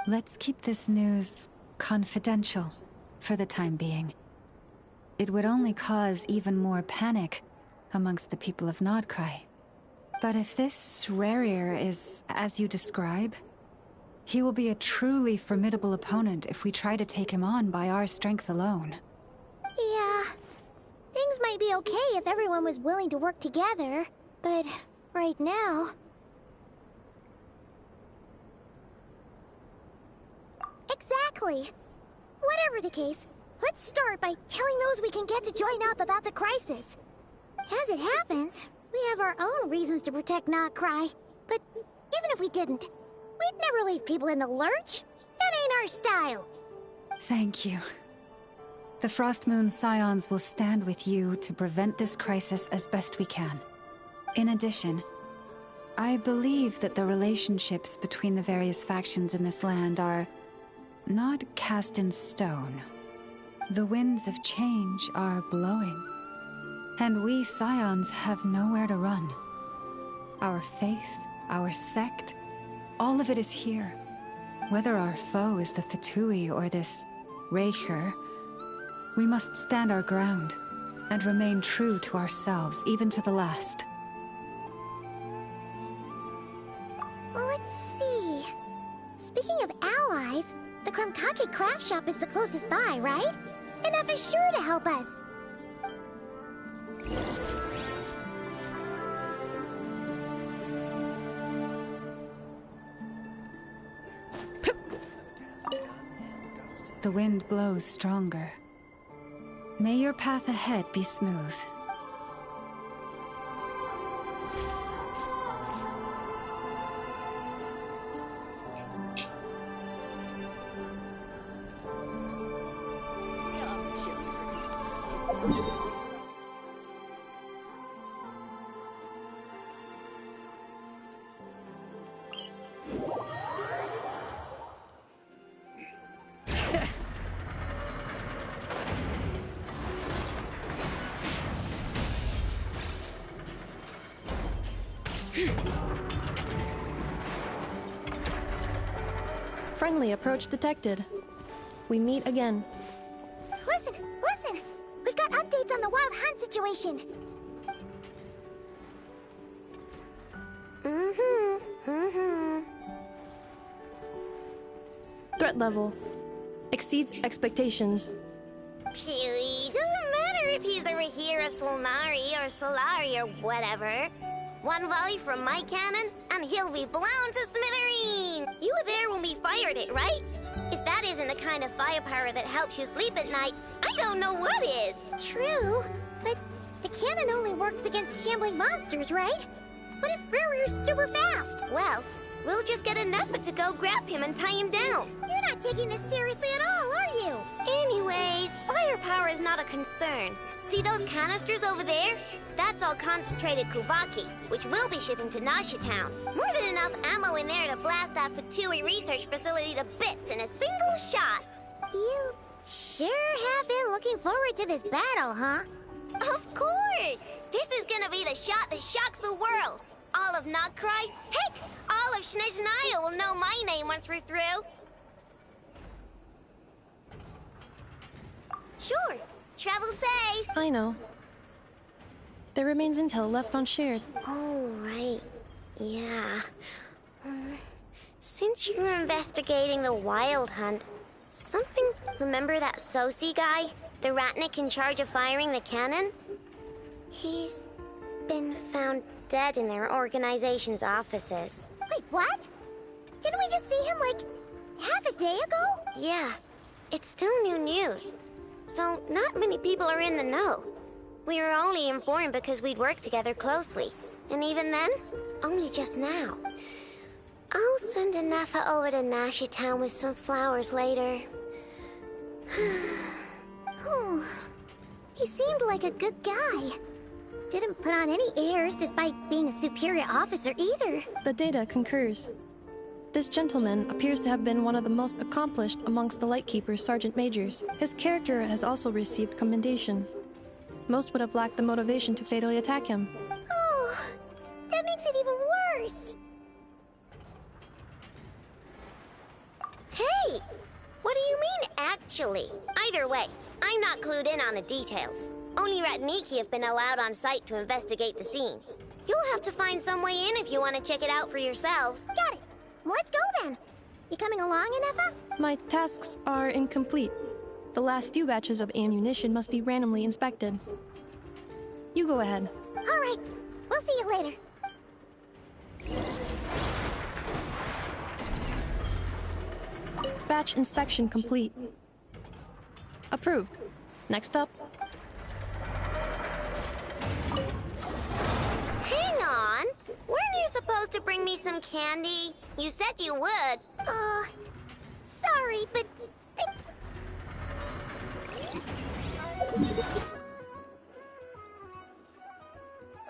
Let's keep this news confidential for the time being. It would only cause even more panic amongst the people of Nodcry. But if this Rarier is as you describe, he will be a truly formidable opponent if we try to take him on by our strength alone. Yeah. Things might be okay if everyone was willing to work together, but right now... Exactly. Whatever the case, let's start by telling those we can get to join up about the crisis. As it happens, we have our own reasons to protect Nodcry, but even if we didn't, we'd never leave people in the lurch. That ain't our style. Thank you. The Frostmoon Scions will stand with you to prevent this crisis as best we can. In addition, I believe that the relationships between the various factions in this land are not cast in stone. The winds of change are blowing, and we Scions have nowhere to run. Our faith, our sect, all of it is here. Whether our foe is the Fatui or this Raker, we must stand our ground and remain true to ourselves, even to the last. Well, let's see. Speaking of allies, the Krumkake craft shop is the closest by, right? Enough is sure to help us. The wind blows stronger. May your path ahead be smooth. Friendly approach detected. We meet again. Listen! We've got updates on the Wild Hunt situation. Threat level exceeds expectations. Phew, doesn't matter if he's the Rahira Solnari or Solari or whatever. One volley from my cannon, and he'll be blown to smithereens! You were there when we fired it, right? If that isn't the kind of firepower that helps you sleep at night, I don't know what is! True, but the cannon only works against shambling monsters, right? What if Rarior's super fast? Well, we'll just get an effort to go grab him and tie him down. You're not taking this seriously at all, are you? Anyways, firepower is not a concern. See those canisters over there? That's all concentrated Kubaki, which we'll be shipping to Nashi Town. More than enough ammo in there to blast that Fatui research facility to bits in a single shot. You sure have been looking forward to this battle, huh? Of course! This is gonna be the shot that shocks the world. All of Nodcry, heck, all of Snezhnaya will know my name once we're through. Sure. Travel safe. I know. There remains intel left unshared. Oh, right. Yeah. Since you're investigating the Wild Hunt, something... Remember that Sosi guy? The Ratnik in charge of firing the cannon? He's been found dead in their organization's offices. Wait, what? Didn't we just see him, like, half a day ago? Yeah. It's still new news. So, not many people are in the know. We were only informed because we'd worked together closely. And even then, only just now. I'll send Anafa over to Nashi Town with some flowers later. Oh, he seemed like a good guy. Didn't put on any airs despite being a superior officer either. The data concurs. This gentleman appears to have been one of the most accomplished amongst the Lightkeeper's Sergeant Majors. His character has also received commendation. Most would have lacked the motivation to fatally attack him. Oh, that makes it even worse. Hey! What do you mean, actually? Either way, I'm not clued in on the details. Only Ratniki have been allowed on site to investigate the scene. You'll have to find some way in if you want to check it out for yourselves. Got it. Let's go then. You coming along, Inefa? My tasks are incomplete. The last few batches of ammunition must be randomly inspected. You go ahead. All right. We'll see you later. Batch inspection complete. Approved. Next up. Hang on. Weren't you supposed to bring me some candy? You said you would. Sorry, but...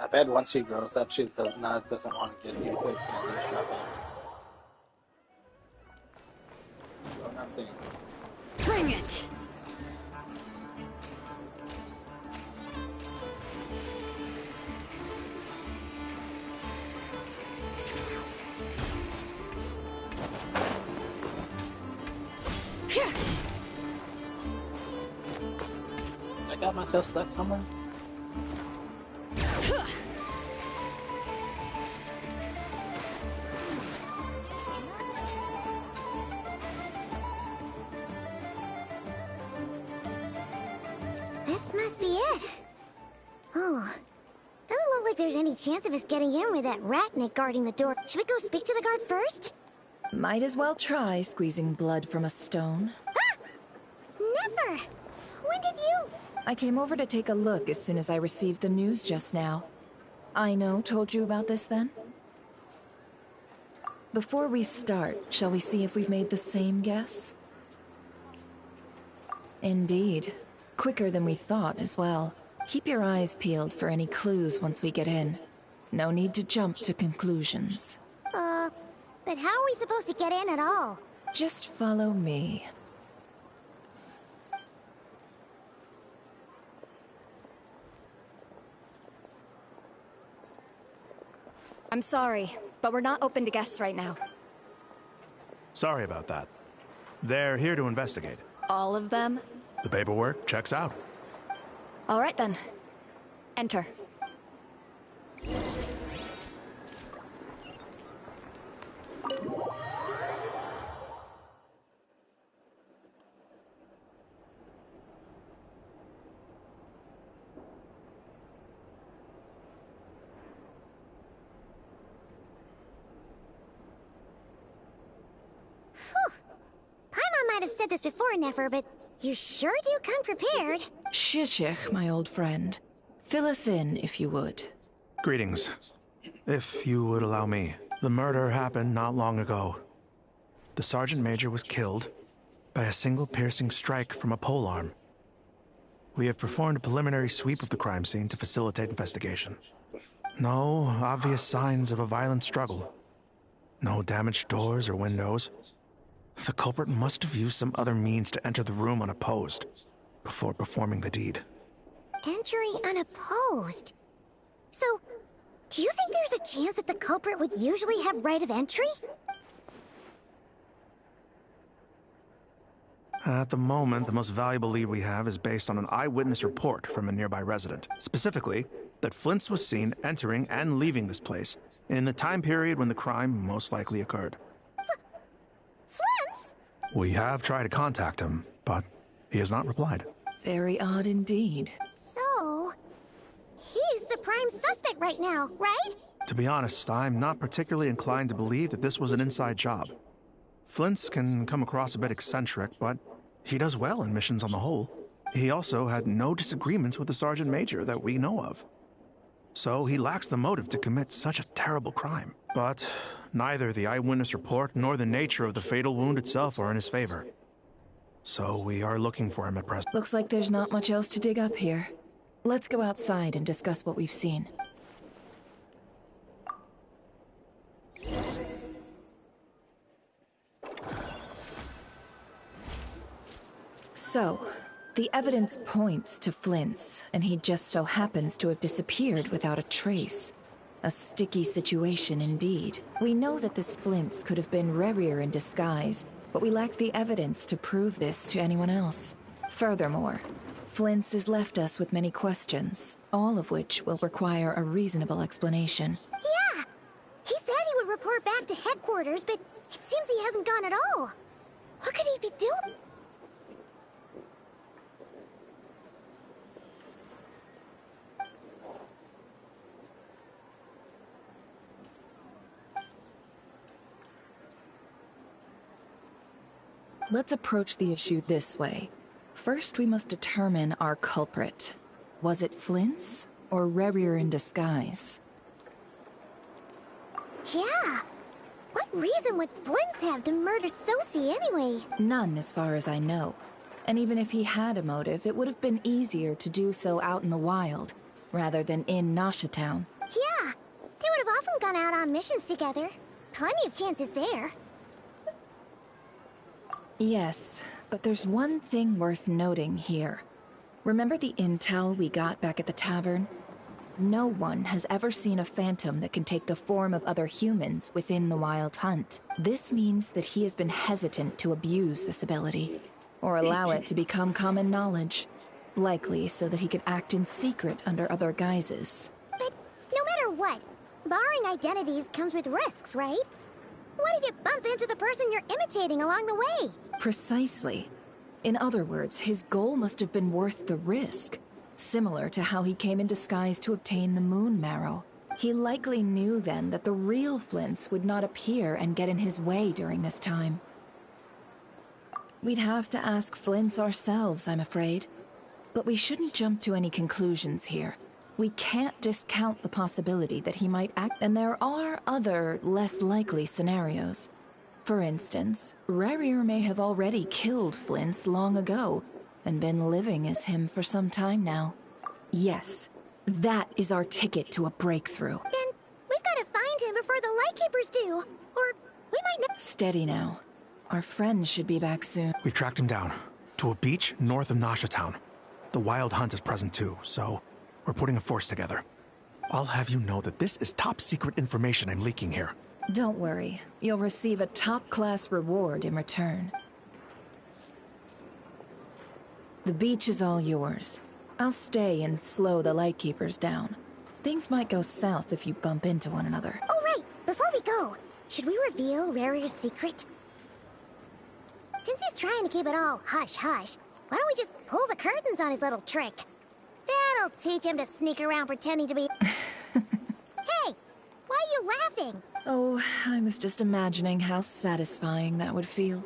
I bet once she grows up, she doesn't want to get into candy shopping. Grown-up things. Bring it! I got myself stuck somewhere. This must be it. Oh. Doesn't look like there's any chance of us getting in with that Ratnik guarding the door. Should we go speak to the guard first? Might as well try squeezing blood from a stone. Never! When did you... I came over to take a look as soon as I received the news just now. Aino told you about this then? Before we start, shall we see if we've made the same guess? Indeed. Quicker than we thought as well. Keep your eyes peeled for any clues once we get in. No need to jump to conclusions. But how are we supposed to get in at all? Just follow me. I'm sorry, but we're not open to guests right now. Sorry about that. They're here to investigate. All of them? The paperwork checks out. All right then. Enter. Paimon might have said this before, Nefer, but you sure do come prepared. Shishich, my old friend. Fill us in, if you would. Greetings. If you would allow me. The murder happened not long ago. The Sergeant Major was killed by a single piercing strike from a polearm. We have performed a preliminary sweep of the crime scene to facilitate investigation. No obvious signs of a violent struggle. No damaged doors or windows. The culprit must have used some other means to enter the room unopposed before performing the deed. Entry unopposed? So, do you think there's a chance that the culprit would usually have right of entry? At the moment, the most valuable lead we have is based on an eyewitness report from a nearby resident. Specifically, that Flint's was seen entering and leaving this place in the time period when the crime most likely occurred. Flint's? We have tried to contact him, but he has not replied. Very odd indeed. So, he's the prime suspect right now, right? To be honest, I'm not particularly inclined to believe that this was an inside job. Flint's can come across a bit eccentric, but he does well in missions on the whole. He also had no disagreements with the Sergeant Major that we know of. So he lacks the motive to commit such a terrible crime. But neither the eyewitness report nor the nature of the fatal wound itself are in his favor. So we are looking for him at present. Looks like there's not much else to dig up here. Let's go outside and discuss what we've seen. So, the evidence points to Flint's, and he just so happens to have disappeared without a trace. A sticky situation indeed. We know that this Flint's could have been Rerir in disguise, but we lack the evidence to prove this to anyone else. Furthermore, Flint's has left us with many questions, all of which will require a reasonable explanation. Yeah! He said he would report back to headquarters, but it seems he hasn't gone at all. What could he be doing? Let's approach the issue this way. First, we must determine our culprit. Was it Flint's or Rerir in disguise? Yeah! What reason would Flint's have to murder Sosie anyway? None, as far as I know. And even if he had a motive, it would have been easier to do so out in the wild, rather than in Nasha Town. Yeah! They would have often gone out on missions together. Plenty of chances there. Yes, but there's one thing worth noting here. Remember the intel we got back at the tavern? No one has ever seen a phantom that can take the form of other humans within the Wild Hunt. This means that he has been hesitant to abuse this ability, or allow it to become common knowledge. Likely so that he could act in secret under other guises. But no matter what, borrowing identities comes with risks, right? What if you bump into the person you're imitating along the way? Precisely. In other words, his goal must have been worth the risk. Similar to how he came in disguise to obtain the moon marrow. He likely knew then that the real Flint's would not appear and get in his way during this time. We'd have to ask Flint's ourselves, I'm afraid. But we shouldn't jump to any conclusions here. We can't discount the possibility that he might act, and there are other, less likely scenarios. For instance, Rerir may have already killed Flint's long ago, and been living as him for some time now. Yes, that is our ticket to a breakthrough. Then we've got to find him before the Lightkeepers do, or we might not— Steady now. Our friend should be back soon. We've tracked him down, to a beach north of Nasha Town. The Wild Hunt is present too, so we're putting a force together. I'll have you know that this is top secret information I'm leaking here. Don't worry, you'll receive a top-class reward in return. The beach is all yours. I'll stay and slow the Lightkeepers down. Things might go south if you bump into one another. Oh right, before we go, should we reveal Rerir's secret? Since he's trying to keep it all hush-hush, why don't we just pull the curtains on his little trick? That'll teach him to sneak around pretending to be— Hey! Why are you laughing? Oh, I was just imagining how satisfying that would feel.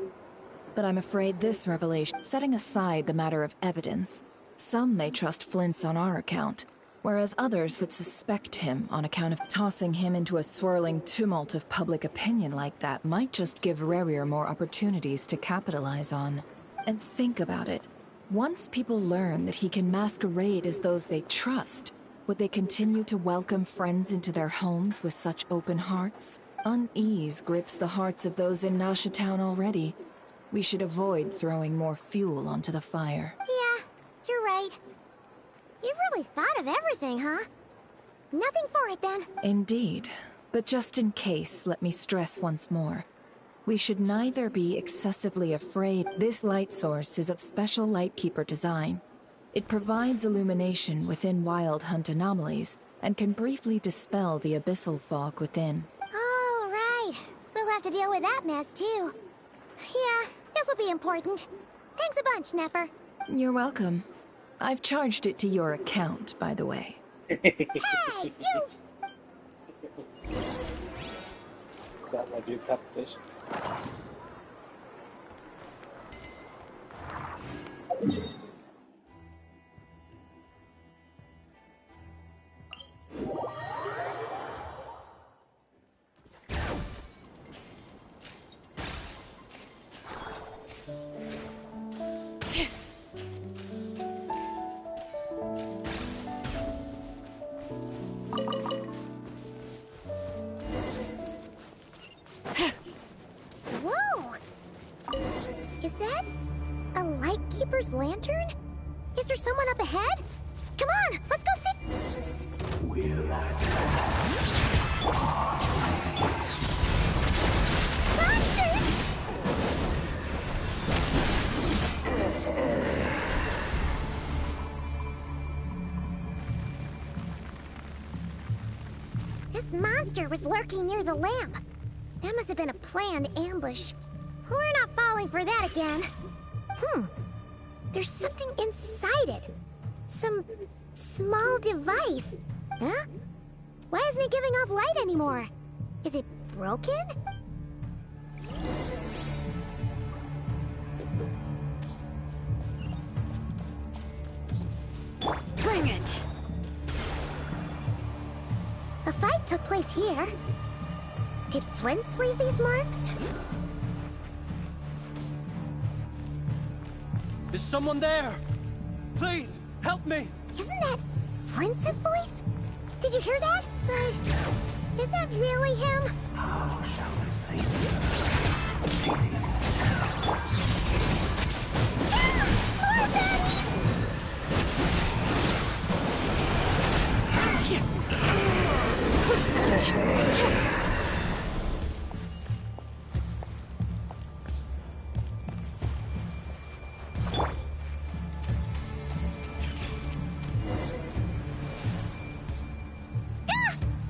But I'm afraid this revelation, setting aside the matter of evidence, some may trust Flint's on our account, whereas others would suspect him on account of tossing him into a swirling tumult of public opinion like that might just give Rerir more opportunities to capitalize on. And think about it. Once people learn that he can masquerade as those they trust, would they continue to welcome friends into their homes with such open hearts? Unease grips the hearts of those in Nasha Town already. We should avoid throwing more fuel onto the fire. Yeah, you're right. You've really thought of everything, huh? Nothing for it, then. Indeed. But just in case, let me stress once more. We should neither be excessively afraid. This light source is of special Lightkeeper design. It provides illumination within Wild Hunt anomalies, and can briefly dispel the abyssal fog within. Oh, right. We'll have to deal with that mess, too. Yeah, this'll be important. Thanks a bunch, Nefer. You're welcome. I've charged it to your account, by the way. Hey, you! Is that like your competition? Whoa! Is that a Lightkeeper's lantern? Is there someone up ahead? Come on, let's go see— Monsters! This monster was lurking near the lamp. That must have been a planned ambush. We're not falling for that again. There's something inside it. Some small device. Huh? Why isn't it giving off light anymore? Is it broken? Bring it! A fight took place here. Did Flint's leave these marks? Is someone there? Please, help me! Isn't that Flint's voice? Did you hear that? But is that really him? How shall we save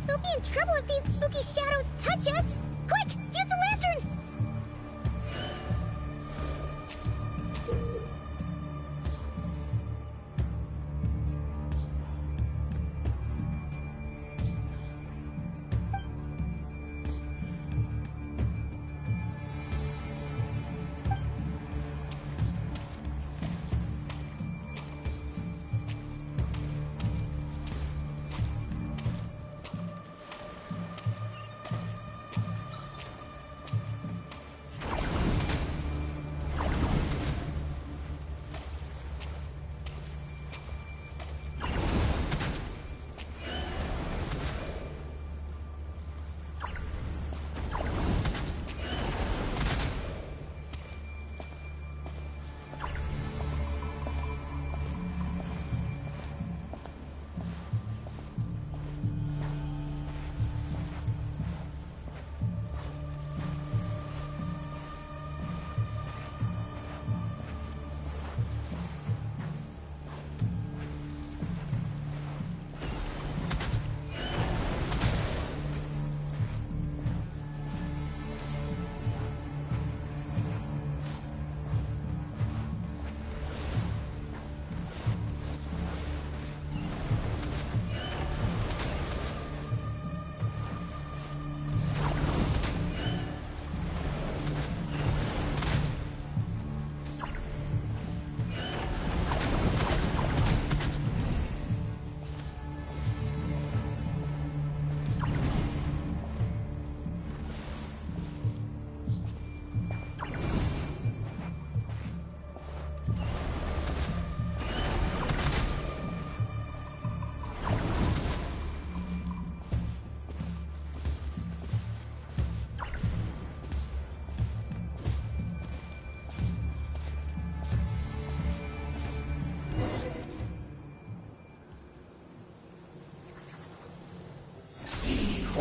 We'll be in trouble if these spooky shadows touch us! Quick, use the lantern!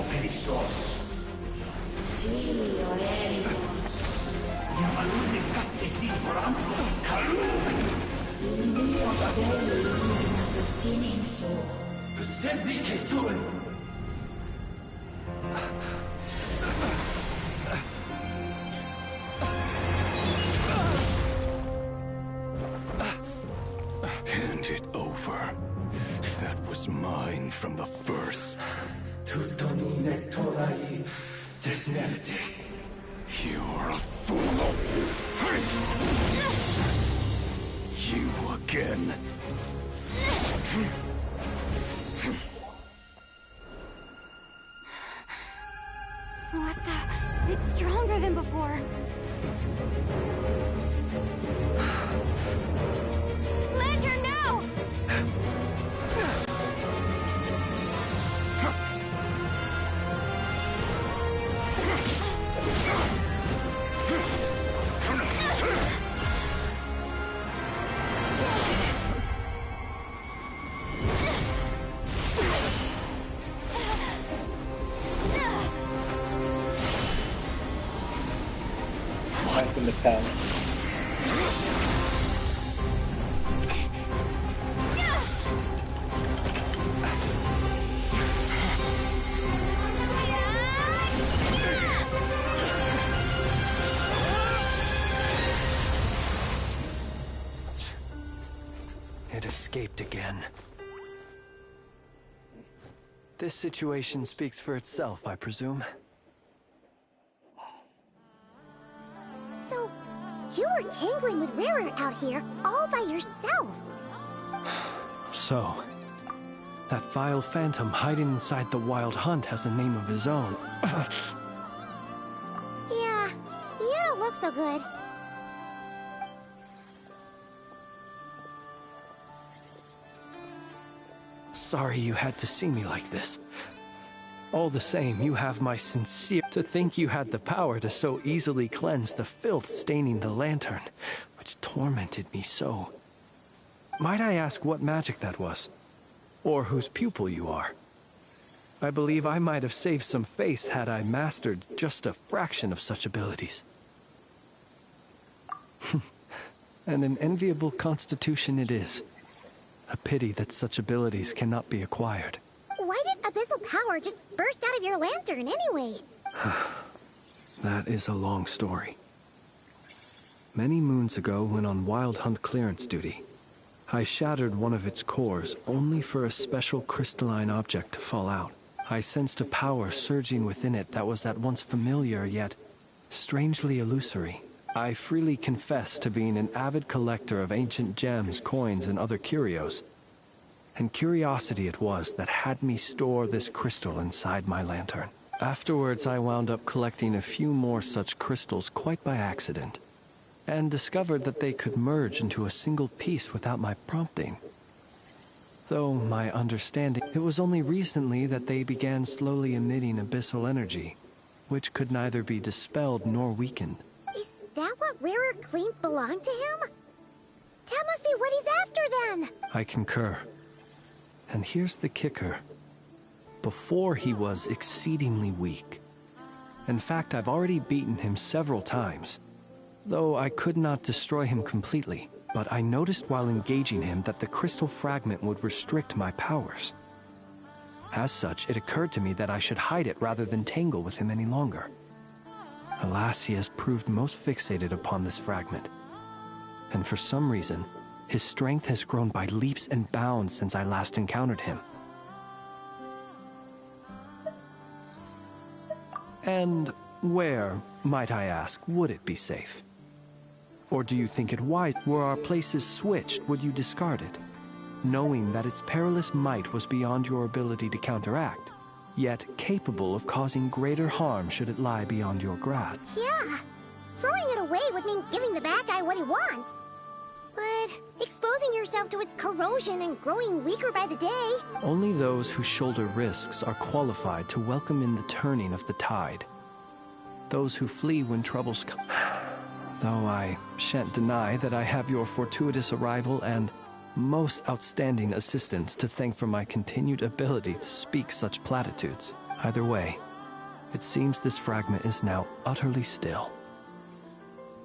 Perissos. Sì, Oericos. Yamalune Satsesi Forampo Kalu. Il mio sei illuminato sinenso. Sempre che sto. Hand it over. That was mine from the first. Tutto mi nettorai desnerte. You're a fool. You again. What the? It's stronger than before. Lantern, no! Nice in the town. escaped again. This situation speaks for itself, I presume. So, you were tangling with Rarer out here all by yourself. So, that vile phantom hiding inside the Wild Hunt has a name of his own. Yeah, you don't look so good. Sorry you had to see me like this. All the same, you have my sincere... To think you had the power to so easily cleanse the filth staining the lantern, which tormented me so. Might I ask what magic that was? Or whose pupil you are? I believe I might have saved some face had I mastered just a fraction of such abilities. And an enviable constitution it is. A pity that such abilities cannot be acquired. Why did abyssal power just burst out of your lantern anyway? That is a long story. Many moons ago, when on Wild Hunt clearance duty, I shattered one of its cores only for a special crystalline object to fall out. I sensed a power surging within it that was at once familiar yet strangely illusory. I freely confess to being an avid collector of ancient gems, coins, and other curios. And curiosity it was that had me store this crystal inside my lantern. Afterwards, I wound up collecting a few more such crystals quite by accident, and discovered that they could merge into a single piece without my prompting. Though my understanding, it was only recently that they began slowly emitting abyssal energy, which could neither be dispelled nor weakened. Is that what Rarer claimed belonged to him? That must be what he's after then! I concur. And here's the kicker. Before he was exceedingly weak. In fact, I've already beaten him several times, though I could not destroy him completely. But I noticed while engaging him that the crystal fragment would restrict my powers. As such, it occurred to me that I should hide it rather than tangle with him any longer. Alas, he has proved most fixated upon this fragment. And for some reason, his strength has grown by leaps and bounds since I last encountered him. And where, might I ask, would it be safe? Or do you think it wise, were our places switched, would you discard it, knowing that its perilous might was beyond your ability to counteract, yet capable of causing greater harm should it lie beyond your grasp? Yeah, throwing it away would mean giving the bad guy what he wants. But exposing yourself to its corrosion and growing weaker by the day... Only those who shoulder risks are qualified to welcome in the turning of the tide. Those who flee when troubles come... Though I shan't deny that I have your fortuitous arrival and most outstanding assistance to thank for my continued ability to speak such platitudes. Either way, it seems this fragment is now utterly still.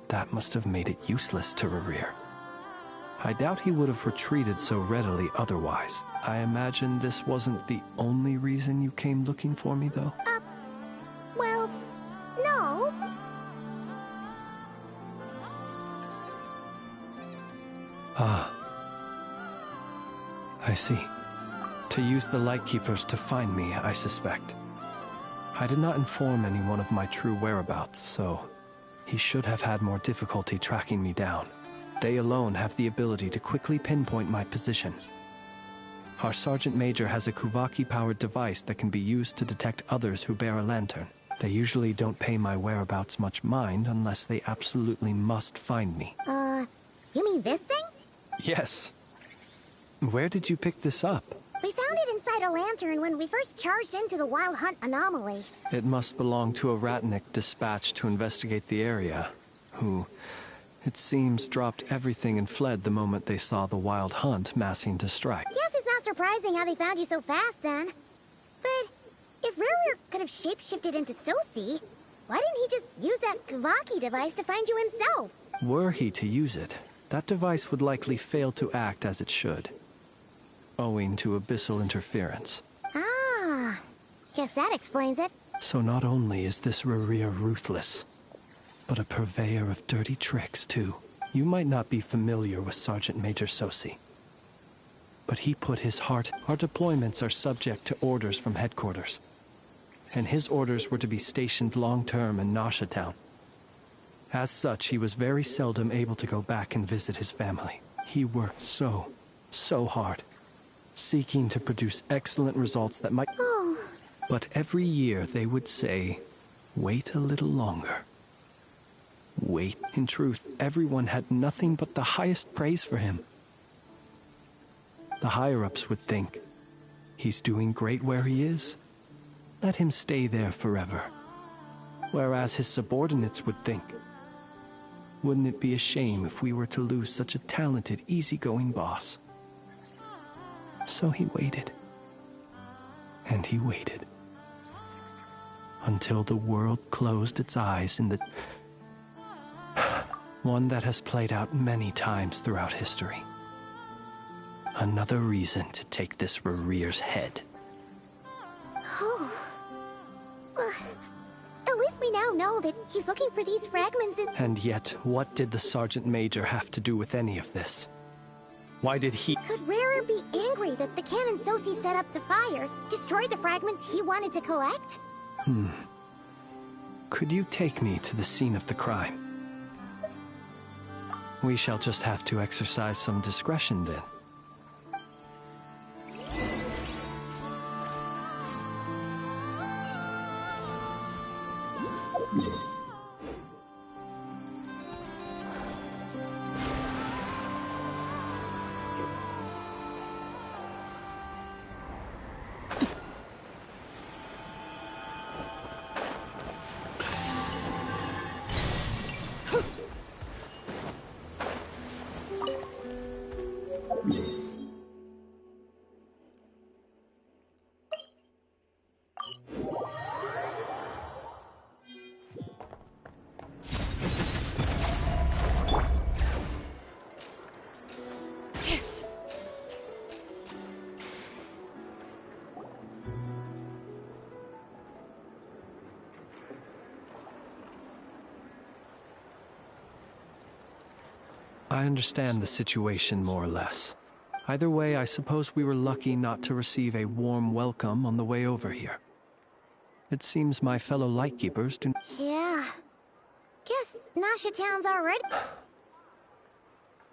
That must have made it useless to Rarer. I doubt he would have retreated so readily otherwise. I imagine this wasn't the only reason you came looking for me, though? Well, no. Ah. I see. To use the Lightkeepers to find me, I suspect. I did not inform anyone of my true whereabouts, so he should have had more difficulty tracking me down. They alone have the ability to quickly pinpoint my position. Our Sergeant Major has a Kuvaki-powered device that can be used to detect others who bear a lantern. They usually don't pay my whereabouts much mind unless they absolutely must find me. You mean this thing? Yes. Where did you pick this up? We found it inside a lantern when we first charged into the Wild Hunt anomaly. It must belong to a Ratnik dispatched to investigate the area, who, it seems, dropped everything and fled the moment they saw the Wild Hunt massing to strike. Guess it's not surprising how they found you so fast, then. But if Rarer could have shapeshifted into Sosi, why didn't he just use that Kuvaki device to find you himself? Were he to use it, that device would likely fail to act as it should, owing to abyssal interference. Ah, guess that explains it. So not only is this Rarer ruthless, but a purveyor of dirty tricks, too. You might not be familiar with Sergeant Major Sosi. But he put his heart. Our deployments are subject to orders from headquarters. And his orders were to be stationed long-term in Nasha Town. As such, he was very seldom able to go back and visit his family. He worked so hard, seeking to produce excellent results that might... Oh. But every year they would say, wait a little longer. Wait. In truth, everyone had nothing but the highest praise for him. The higher-ups would think, he's doing great where he is. Let him stay there forever. Whereas his subordinates would think, wouldn't it be a shame if we were to lose such a talented, easygoing boss? So he waited. And he waited. Until the world closed its eyes in the... one that has played out many times throughout history. Another reason to take this Rerere's head. Oh. At least we now know that he's looking for these fragments in... And yet, what did the Sergeant Major have to do with any of this? Why did he... Could Rerer be angry that the cannon Sosi set up to fire destroyed the fragments he wanted to collect? Could you take me to the scene of the crime? We shall just have to exercise some discretion then. I understand the situation more or less. Either way, I suppose we were lucky not to receive a warm welcome on the way over here. It seems my fellow Lightkeepers do... Yeah. Guess Nasha Town's already...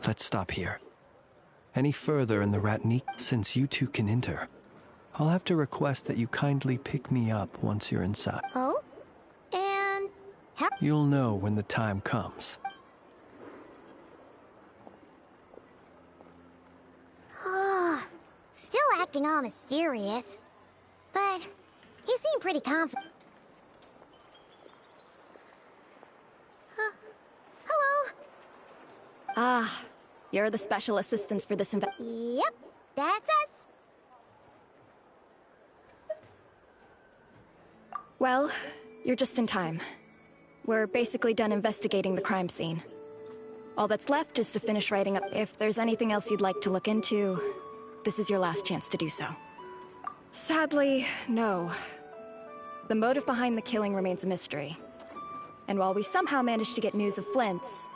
Let's stop here. Any further in the Ratnik, since you two can enter, I'll have to request that you kindly pick me up once you're inside. Oh? And... how... You'll know when the time comes. Still acting all mysterious. But he seemed pretty confident. Hello? Ah, you're the special assistants for this event. Yep, that's us. Well, you're just in time. We're basically done investigating the crime scene. All that's left is to finish writing up. If there's anything else you'd like to look into, this is your last chance to do so. Sadly, no. The motive behind the killing remains a mystery. And while we somehow managed to get news of Flint's,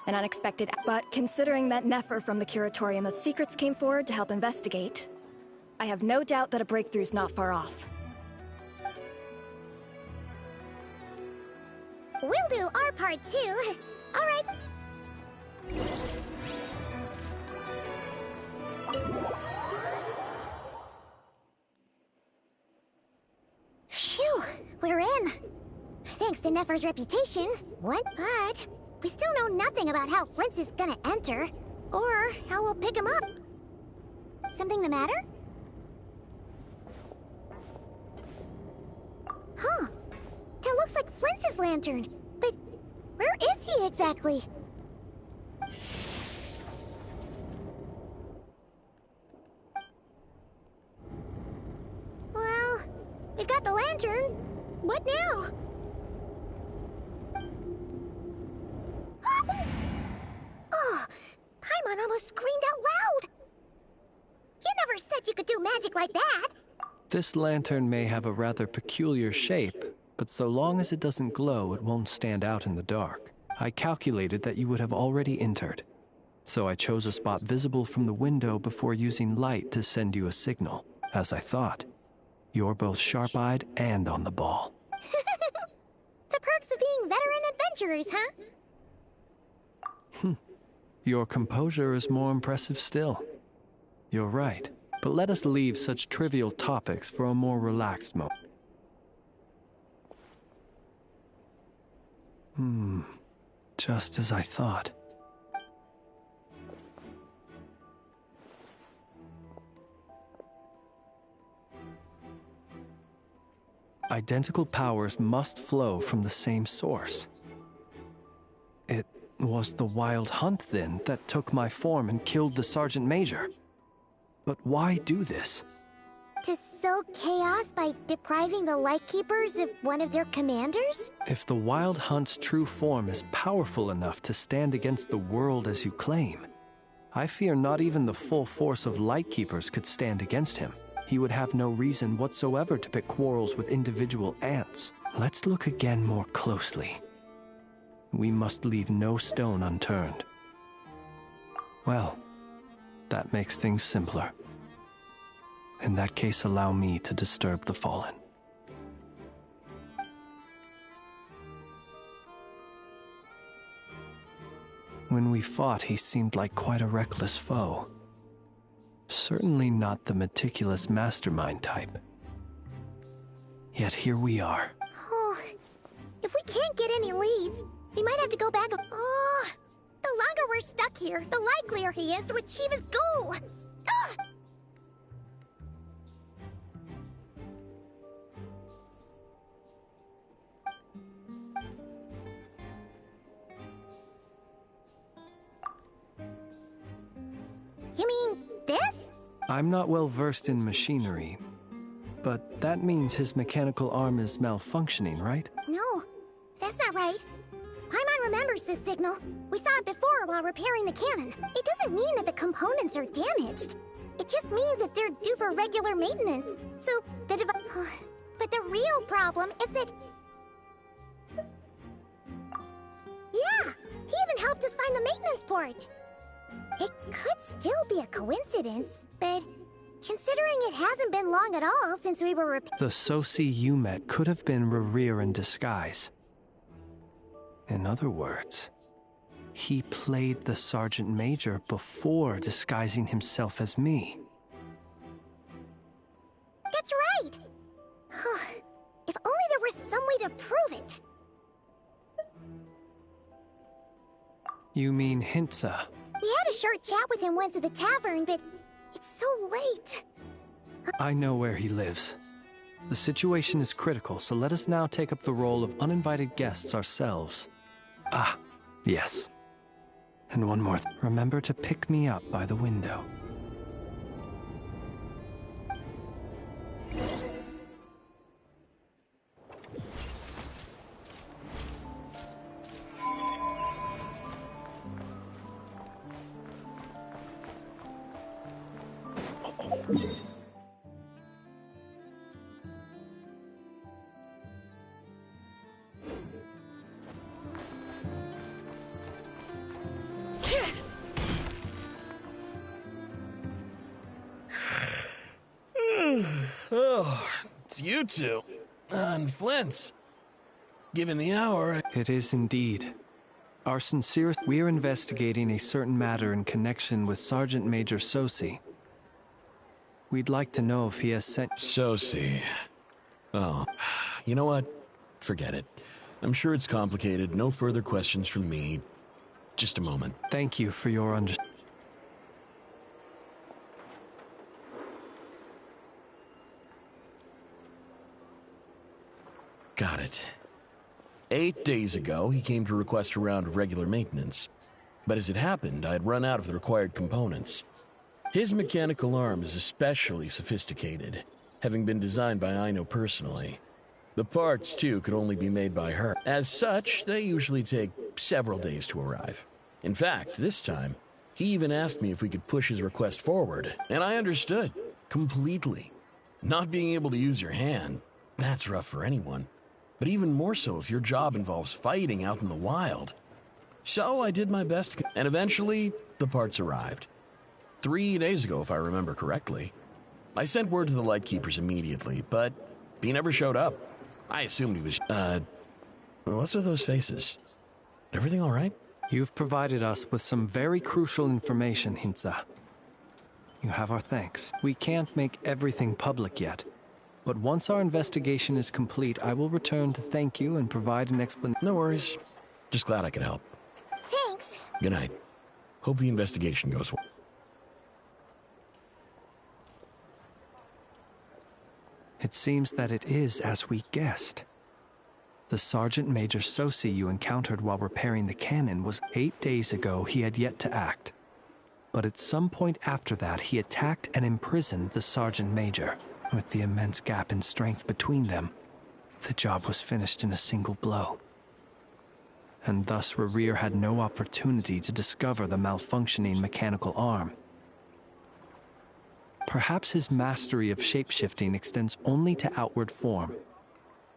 an unexpected... But considering that Nefer from the Curatorium of Secrets came forward to help investigate, I have no doubt that a breakthrough's not far off. We'll do our part too. All right. Phew, we're in. Thanks to Nefer's reputation. What? But we still know nothing about how Flint's is gonna enter, or how we'll pick him up. Something the matter? Huh. That looks like Flint's lantern. But where is he exactly? Well, we've got the lantern. What now? Oh, Paimon almost screamed out loud. You never said you could do magic like that. This lantern may have a rather peculiar shape, but so long as it doesn't glow, it won't stand out in the dark. I calculated that you would have already entered. So I chose a spot visible from the window before using light to send you a signal. As I thought, you're both sharp-eyed and on the ball. The perks of being veteran adventurers, huh? Your composure is more impressive still. You're right, but let us leave such trivial topics for a more relaxed moment. Just as I thought. Identical powers must flow from the same source. It was the Wild Hunt, then, that took my form and killed the Sergeant Major. But why do this? To sow chaos by depriving the Lightkeepers of one of their commanders? If the Wild Hunt's true form is powerful enough to stand against the world as you claim, I fear not even the full force of Lightkeepers could stand against him. He would have no reason whatsoever to pick quarrels with individual ants. Let's look again more closely. We must leave no stone unturned. Well, that makes things simpler. In that case, allow me to disturb the fallen. When we fought, he seemed like quite a reckless foe. Certainly not the meticulous mastermind type. Yet here we are. Oh, if we can't get any leads, we might have to go back. Oh, the longer we're stuck here, the likelier he is to achieve his goal. Ah! You mean this? I'm not well versed in machinery, but that means his mechanical arm is malfunctioning, right? No, that's not right. Paimon remembers this signal. We saw it before while repairing the cannon. It doesn't mean that the components are damaged. It just means that they're due for regular maintenance. So, the but the real problem is that... Yeah, he even helped us find the maintenance port. It could still be a coincidence, but considering it hasn't been long at all since we were The Sosi you met could have been Rerir in disguise. In other words, he played the Sergeant Major before disguising himself as me. That's right! If only there were some way to prove it. You mean Hintsa? We had a short chat with him once at the tavern, but it's so late. I know where he lives. The situation is critical, so let us now take up the role of uninvited guests ourselves. Ah, yes. And one more thing. Remember to pick me up by the window. Oh, it's you two. And Flint's. Given the hour... It is indeed. Our sincerest... We are investigating a certain matter in connection with Sergeant Major Sosi. We'd like to know if he has sent... Sosi. Oh, you know what? Forget it. I'm sure it's complicated. No further questions from me. Just a moment. Thank you for your understanding. Got it. 8 days ago, he came to request a round of regular maintenance. But as it happened, I had run out of the required components. His mechanical arm is especially sophisticated, having been designed by Aino personally. The parts, too, could only be made by her. As such, they usually take several days to arrive. In fact, this time, he even asked me if we could push his request forward, and I understood. Completely. Not being able to use your hand, that's rough for anyone. But even more so if your job involves fighting out in the wild. So I did my best, and eventually the parts arrived. 3 days ago, if I remember correctly. I sent word to the Lightkeepers immediately, but he never showed up. I assumed he was, what's with those faces? Everything all right? You've provided us with some very crucial information, Hintsa. You have our thanks. We can't make everything public yet, but once our investigation is complete, I will return to thank you and provide an explanation. No worries. Just glad I could help. Thanks. Good night. Hope the investigation goes well. It seems that it is as we guessed. The Sergeant Major Sosi you encountered while repairing the cannon was 8 days ago. He had yet to act. But at some point after that, he attacked and imprisoned the Sergeant Major. With the immense gap in strength between them, the job was finished in a single blow. And thus Rerir had no opportunity to discover the malfunctioning mechanical arm. Perhaps his mastery of shapeshifting extends only to outward form,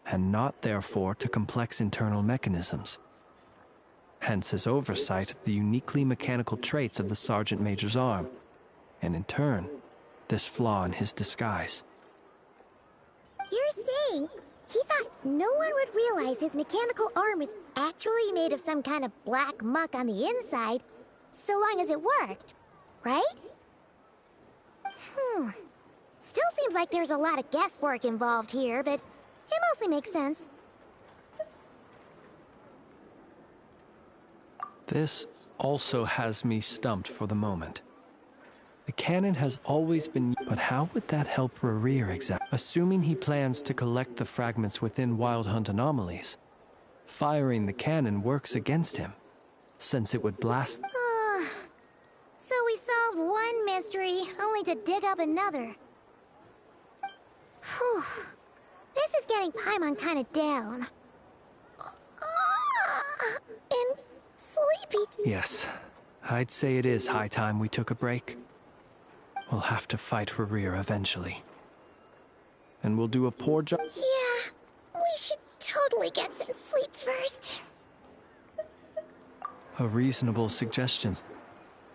and not therefore to complex internal mechanisms. Hence his oversight of the uniquely mechanical traits of the Sergeant Major's arm, and in turn, this flaw in his disguise. You're saying he thought no one would realize his mechanical arm was actually made of some kind of black muck on the inside, so long as it worked, right? Still seems like there's a lot of guesswork involved here, but it mostly makes sense. This also has me stumped for the moment. The cannon has always been, but how would that help Rerir exactly? Assuming he plans to collect the fragments within Wild Hunt anomalies, firing the cannon works against him, since it would blast. So we solved one mystery, only to dig up another. Whew. This is getting Paimon kind of down. And sleepy. Yes, I'd say it is high time we took a break. We'll have to fight Rerir eventually. And we'll do a poor job. Yeah, we should totally get some sleep first. A reasonable suggestion.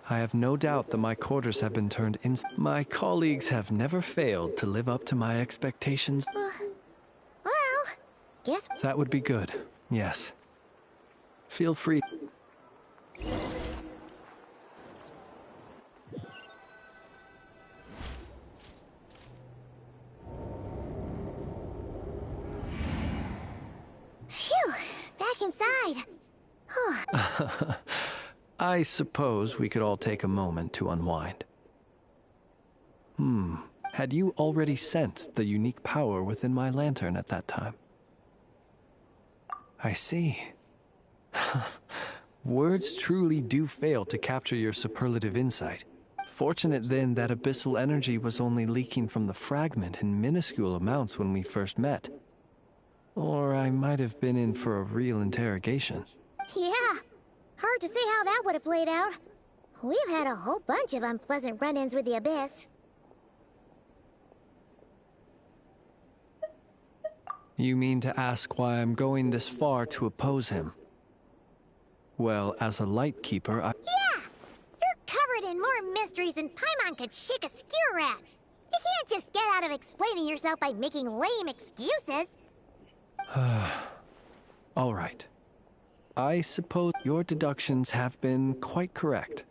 I have no doubt that my quarters have been turned in. My colleagues have never failed to live up to my expectations. Well, guess... That would be good, yes. Feel free. Phew, back inside. I suppose we could all take a moment to unwind. Had you already sensed the unique power within my lantern at that time? I see. Words truly do fail to capture your superlative insight. Fortunate then that abyssal energy was only leaking from the fragment in minuscule amounts when we first met. Or I might have been in for a real interrogation. Yeah, hard to say how that would have played out. We've had a whole bunch of unpleasant run-ins with the Abyss. You mean to ask why I'm going this far to oppose him? Well, as a Lightkeeper, I... Yeah! You're covered in more mysteries than Paimon could shake a skewer at. You can't just get out of explaining yourself by making lame excuses. All right. I suppose your deductions have been quite correct.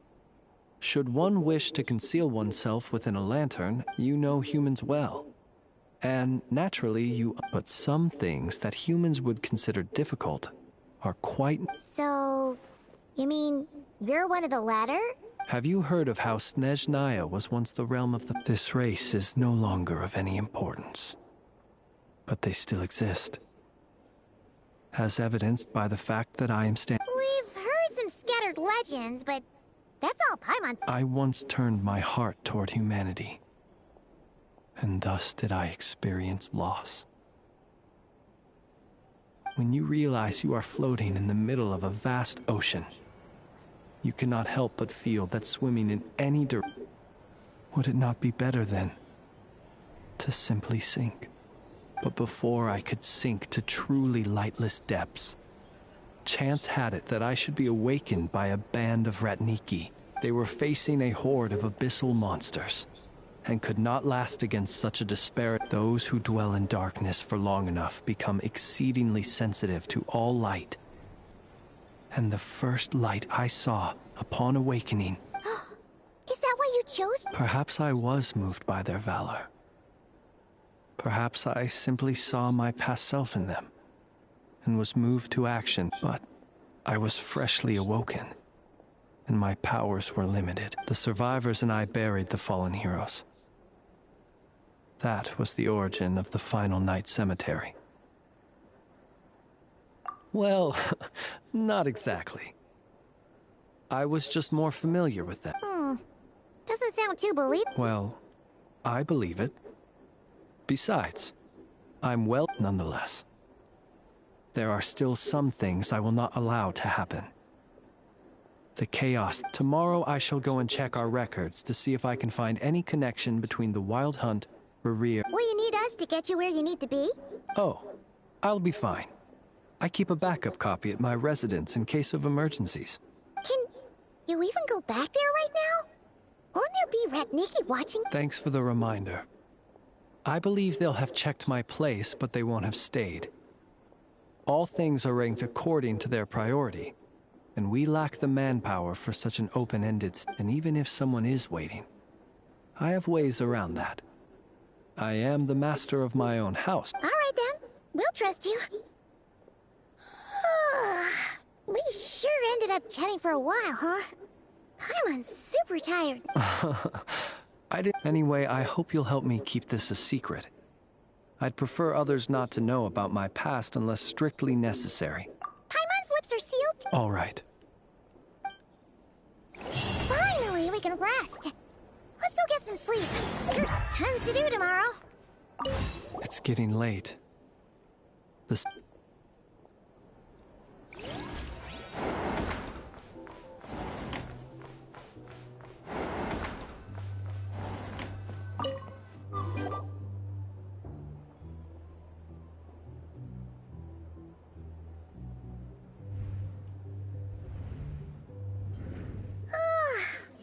Should one wish to conceal oneself within a lantern, you know humans well. And naturally you... But some things that humans would consider difficult are quite... So, you mean you're one of the latter? Have you heard of how Snezhnaya was once the realm of the... This race is no longer of any importance. But they still exist. As evidenced by the fact that I am We've heard some scattered legends, but that's all Paimon... I once turned my heart toward humanity. And thus did I experience loss. When you realize you are floating in the middle of a vast ocean, you cannot help but feel that swimming in any direction... Would it not be better then to simply sink? But before I could sink to truly lightless depths, Chance had it that I should be awakened by a band of Ratniki. They were facing a horde of abyssal monsters, and could not last against such a disparate. Those who dwell in darkness for long enough become exceedingly sensitive to all light. And the first light I saw upon awakening. Is that why you chose? Perhaps I was moved by their valor. Perhaps I simply saw my past self in them, and was moved to action, but I was freshly awoken, and my powers were limited. The survivors and I buried the fallen heroes. That was the origin of the Final Night Cemetery. Well, not exactly. I was just more familiar with them. Doesn't sound too believable. Well, I believe it. Besides, I'm well nonetheless. There are still some things I will not allow to happen. The chaos. Tomorrow I shall go and check our records to see if I can find any connection between the Wild Hunt, Rerir. Will you need us to get you where you need to be? Oh, I'll be fine. I keep a backup copy at my residence in case of emergencies. Can you even go back there right now? Won't there be Ratniki watching? Thanks for the reminder. I believe they'll have checked my place, but they won't have stayed. All things are ranked according to their priority, and we lack the manpower for such an open-ended and even if someone is waiting, I have ways around that. I am the master of my own house. All right then, we'll trust you. We sure ended up chatting for a while, huh? I'm super tired. I did. Anyway, I hope you'll help me keep this a secret. I'd prefer others not to know about my past unless strictly necessary. Paimon's lips are sealed. All right. Finally, we can rest. Let's go get some sleep. There's tons to do tomorrow. It's getting late. The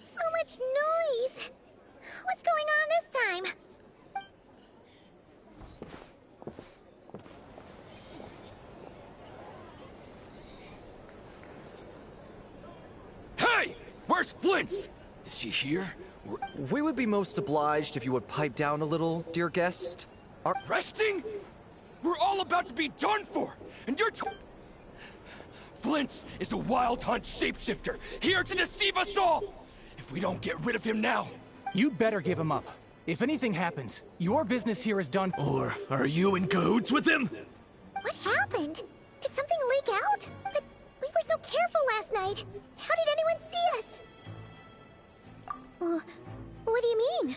So much noise. What's going on this time? Hey! Where's Flint's? Is he here? We would be most obliged if you would pipe down a little, dear guest. Resting? We're all about to be done for, and you're Flint's is a Wild Hunt shapeshifter, here to deceive us all! If we don't get rid of him now... You'd better give him up. If anything happens, your business here is done. Or are you in cahoots with him? What happened? Did something leak out? But we were so careful last night. How did anyone see us? What do you mean?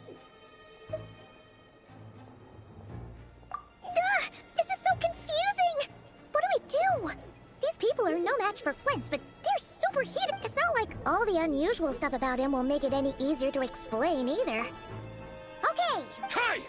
This is so confusing! What do we do? These people are no match for Flint's, but they're super heated. It's not like all the unusual stuff about him will make it any easier to explain either. Okay! Hey!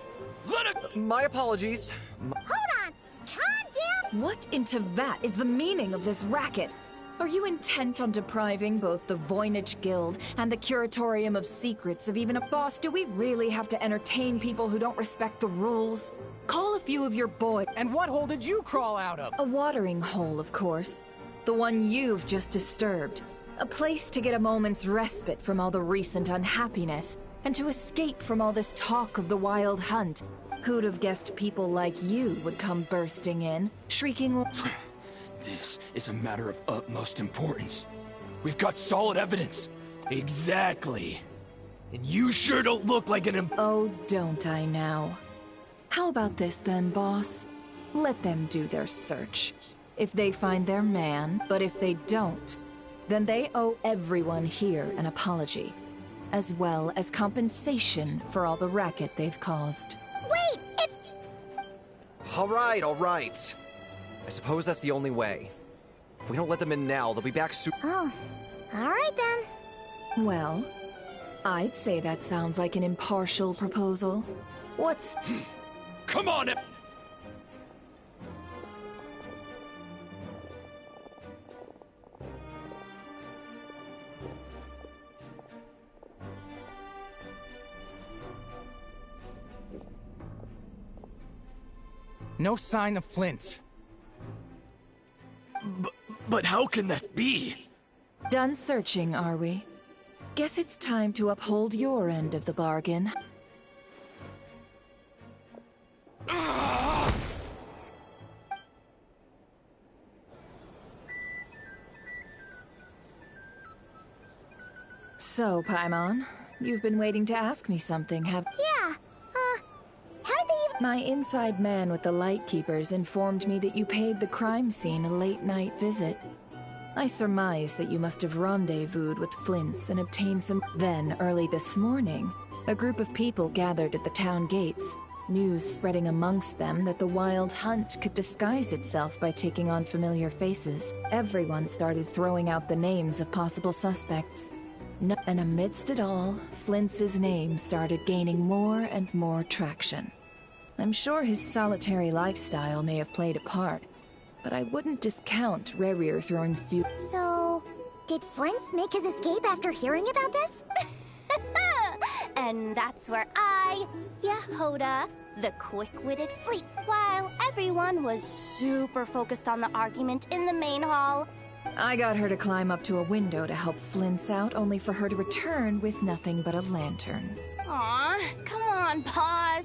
Let us... My apologies. Hold on! Calm down! What in Teyvat is the meaning of this racket? Are you intent on depriving both the Voynich Guild and the Curatorium of Secrets of even a boss? Do we really have to entertain people who don't respect the rules? Call a few of your boys. And what hole did you crawl out of? A watering hole, of course. The one you've just disturbed. A place to get a moment's respite from all the recent unhappiness, and to escape from all this talk of the Wild Hunt. Who'd have guessed people like you would come bursting in, shrieking... This is a matter of utmost importance. We've got solid evidence. Exactly. And you sure don't look like an Oh, don't I now? How about this then, boss? Let them do their search. If they find their man, but if they don't, then they owe everyone here an apology, as well as compensation for all the racket they've caused. Wait, it's... All right. I suppose that's the only way. If we don't let them in now, they'll be back soon. Oh, all right then. Well, I'd say that sounds like an impartial proposal. What's... Come on! No sign of Flint's. But how can that be? Done searching, are we? Guess it's time to uphold your end of the bargain. So, Paimon, you've been waiting to ask me something, have— Yeah, how did they even— My inside man with the Lightkeepers informed me that you paid the crime scene a late-night visit. I surmise that you must have rendezvoused with Flint's and obtained some— Then, early this morning, a group of people gathered at the town gates, news spreading amongst them that the Wild Hunt could disguise itself by taking on familiar faces. Everyone started throwing out the names of possible suspects. And amidst it all, Flint's name started gaining more and more traction. I'm sure his solitary lifestyle may have played a part, but I wouldn't discount Rerir throwing few— So, did Flint's make his escape after hearing about this? And that's where I, Yehoda, the quick-witted fleet, while everyone was super focused on the argument in the main hall. I got her to climb up to a window to help Flint's out, only for her to return with nothing but a lantern. Aw, come on, boss.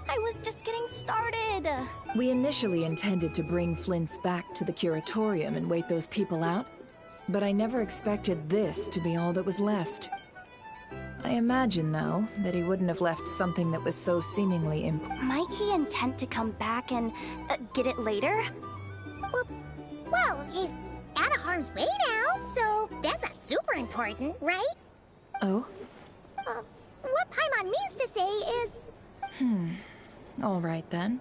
I was just getting started. We initially intended to bring Flint's back to the Curatorium and wait those people out, but I never expected this to be all that was left. I imagine, though, that he wouldn't have left something that was so seemingly Might he intend to come back and get it later? Well, he's out of harm's way now, so that's not super important, right? Oh? What Paimon means to say is... All right, then.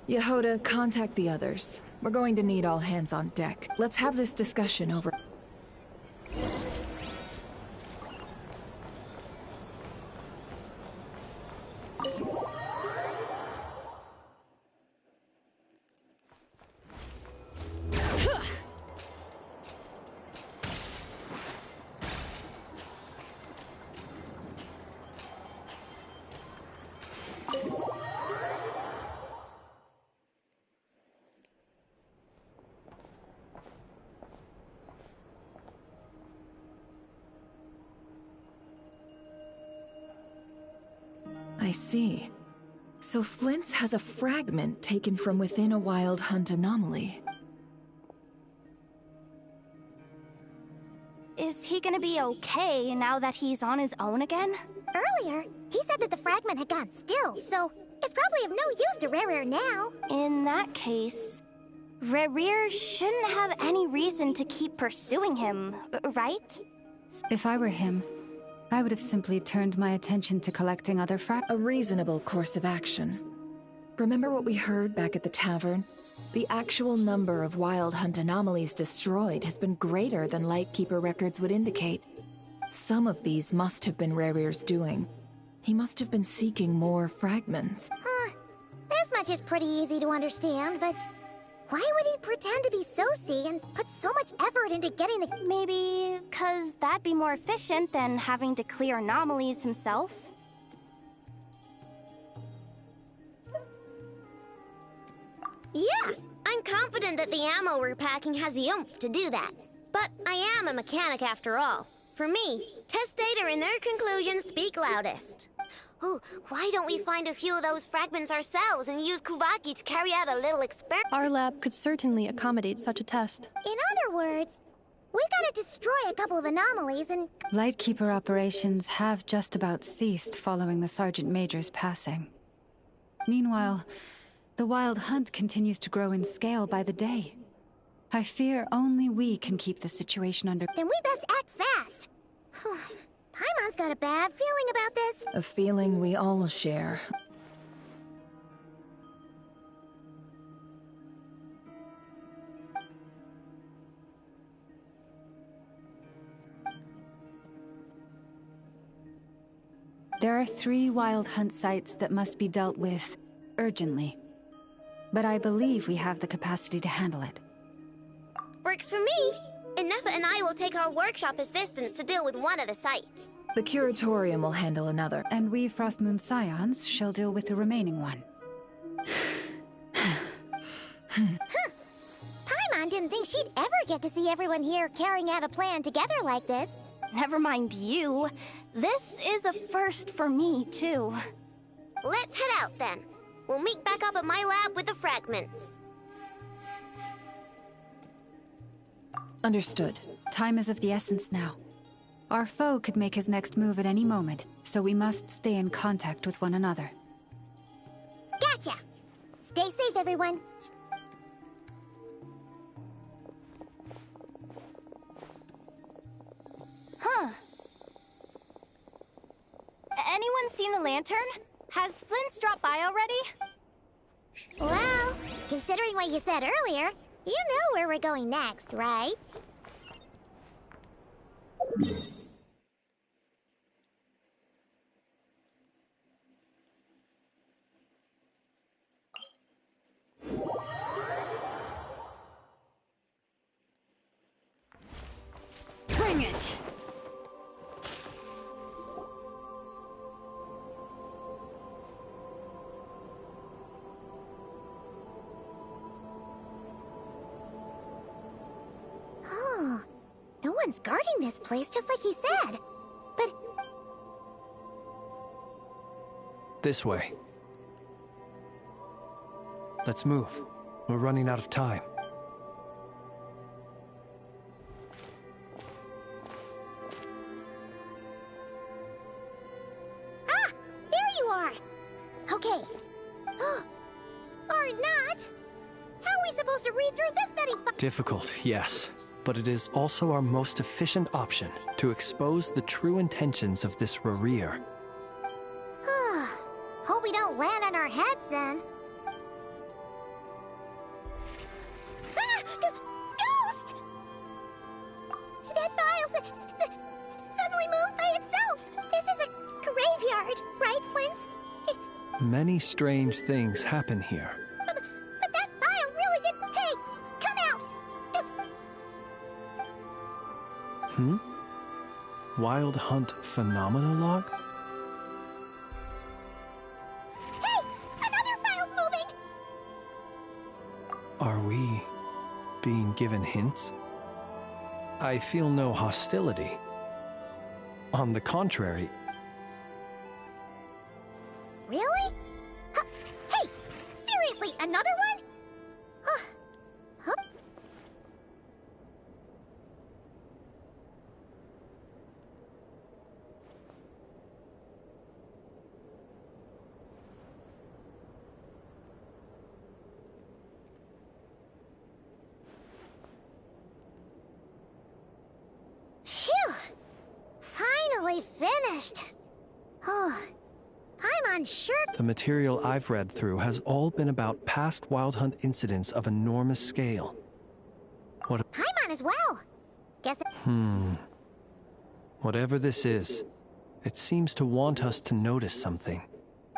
Yehoda, contact the others. We're going to need all hands on deck. Let's have this discussion over... I see. So Flint's has a fragment taken from within a Wild Hunt anomaly. Is he gonna be okay now that he's on his own again? Earlier, he said that the fragment had gone still, so it's probably of no use to Rerir now. In that case, Rerir shouldn't have any reason to keep pursuing him, right? If I were him, I would have simply turned my attention to collecting other A reasonable course of action. Remember what we heard back at the tavern? The actual number of Wild Hunt anomalies destroyed has been greater than Lightkeeper records would indicate. Some of these must have been Rerir's doing. He must have been seeking more fragments. This much is pretty easy to understand, but why would he pretend to be Soci and put so much effort into getting the— Maybe 'cause that'd be more efficient than having to clear anomalies himself? Yeah, I'm confident that the ammo we're packing has the oomph to do that. But I am a mechanic after all. For me, test data and their conclusions speak loudest. Oh, why don't we find a few of those fragments ourselves and use Kuvaki to carry out a little experiment? Our lab could certainly accommodate such a test. In other words, we gotta destroy a couple of anomalies and— Lightkeeper operations have just about ceased following the Sergeant Major's passing. Meanwhile, the Wild Hunt continues to grow in scale by the day. I fear only we can keep the situation under— Then we best act fast. Paimon's got a bad feeling about this. A feeling we all share. There are 3 Wild Hunt sites that must be dealt with urgently. But I believe we have the capacity to handle it. Works for me. Nefa and I will take our workshop assistants to deal with one of the sites. The Curatorium will handle another. And we Frostmoon Scions shall deal with the remaining one. Paimon didn't think she'd ever get to see everyone here carrying out a plan together like this. Never mind you. This is a first for me, too. Let's head out then. We'll meet back up at my lab with the fragments. Understood. Time is of the essence now. Our foe could make his next move at any moment, so we must stay in contact with one another. Gotcha! Stay safe, everyone. Huh. Anyone seen the lantern? Has Flynn's dropped by already? Well, considering what you said earlier, you know where we're going next, right? Bring it! Oh, no one's guarding this place, just like he said. But This way. Let's move. We're running out of time. there you are! Okay. Or not! How are we supposed to read through this many Difficult, yes. But it is also our most efficient option to expose the true intentions of this Rerir. Hope we don't land on our heads then. Ghost! That file suddenly moved by itself! This is a graveyard, right, Flint? Many strange things happen here. But that file really did... Hey! Come out! Wild Hunt Phenomenologue? Hey! Another file's moving! Are we being given hints? I feel no hostility. On the contrary, Really? Hey! Seriously, another one? Huh? Phew! Finally finished. Oh, I'm unsure. the material I've read through has all been about past Wild Hunt incidents of enormous scale. What? Paimon as well. Guess. Whatever this is, it seems to want us to notice something.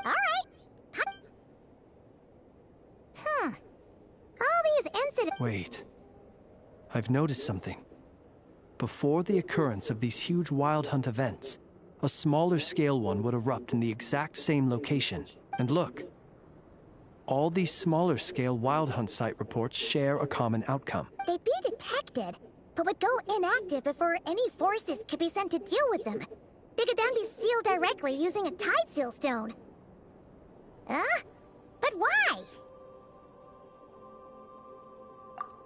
All right. All these incidents. Wait. I've noticed something. Before the occurrence of these huge Wild Hunt events, a smaller scale one would erupt in the exact same location. And look. All these smaller scale Wild Hunt site reports share a common outcome. They'd be detected, but would go inactive before any forces could be sent to deal with them. They could then be sealed directly using a tide seal stone. Huh? But why?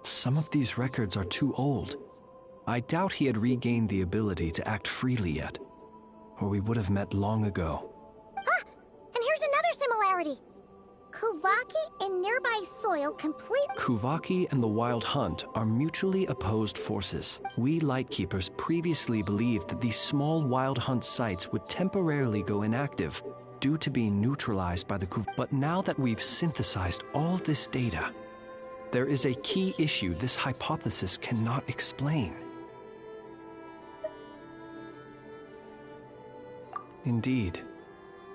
Some of these records are too old. I doubt he had regained the ability to act freely yet, or we would have met long ago. And here's another similarity. Kuvaki and nearby soil complete. Kuvaki and the Wild Hunt are mutually opposed forces. We Lightkeepers previously believed that these small Wild Hunt sites would temporarily go inactive due to being neutralized by the But now that we've synthesized all this data, there is a key issue this hypothesis cannot explain. Indeed.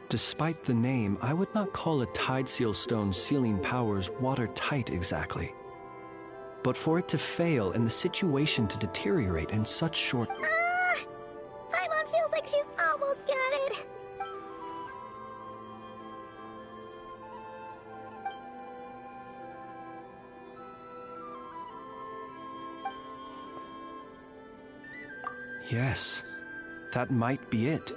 Despite the name, I would not call a Tide Seal Stone's sealing powers watertight exactly. But for it to fail and the situation to deteriorate in such short... Paimon feels like she's almost got it. Yes, that might be it.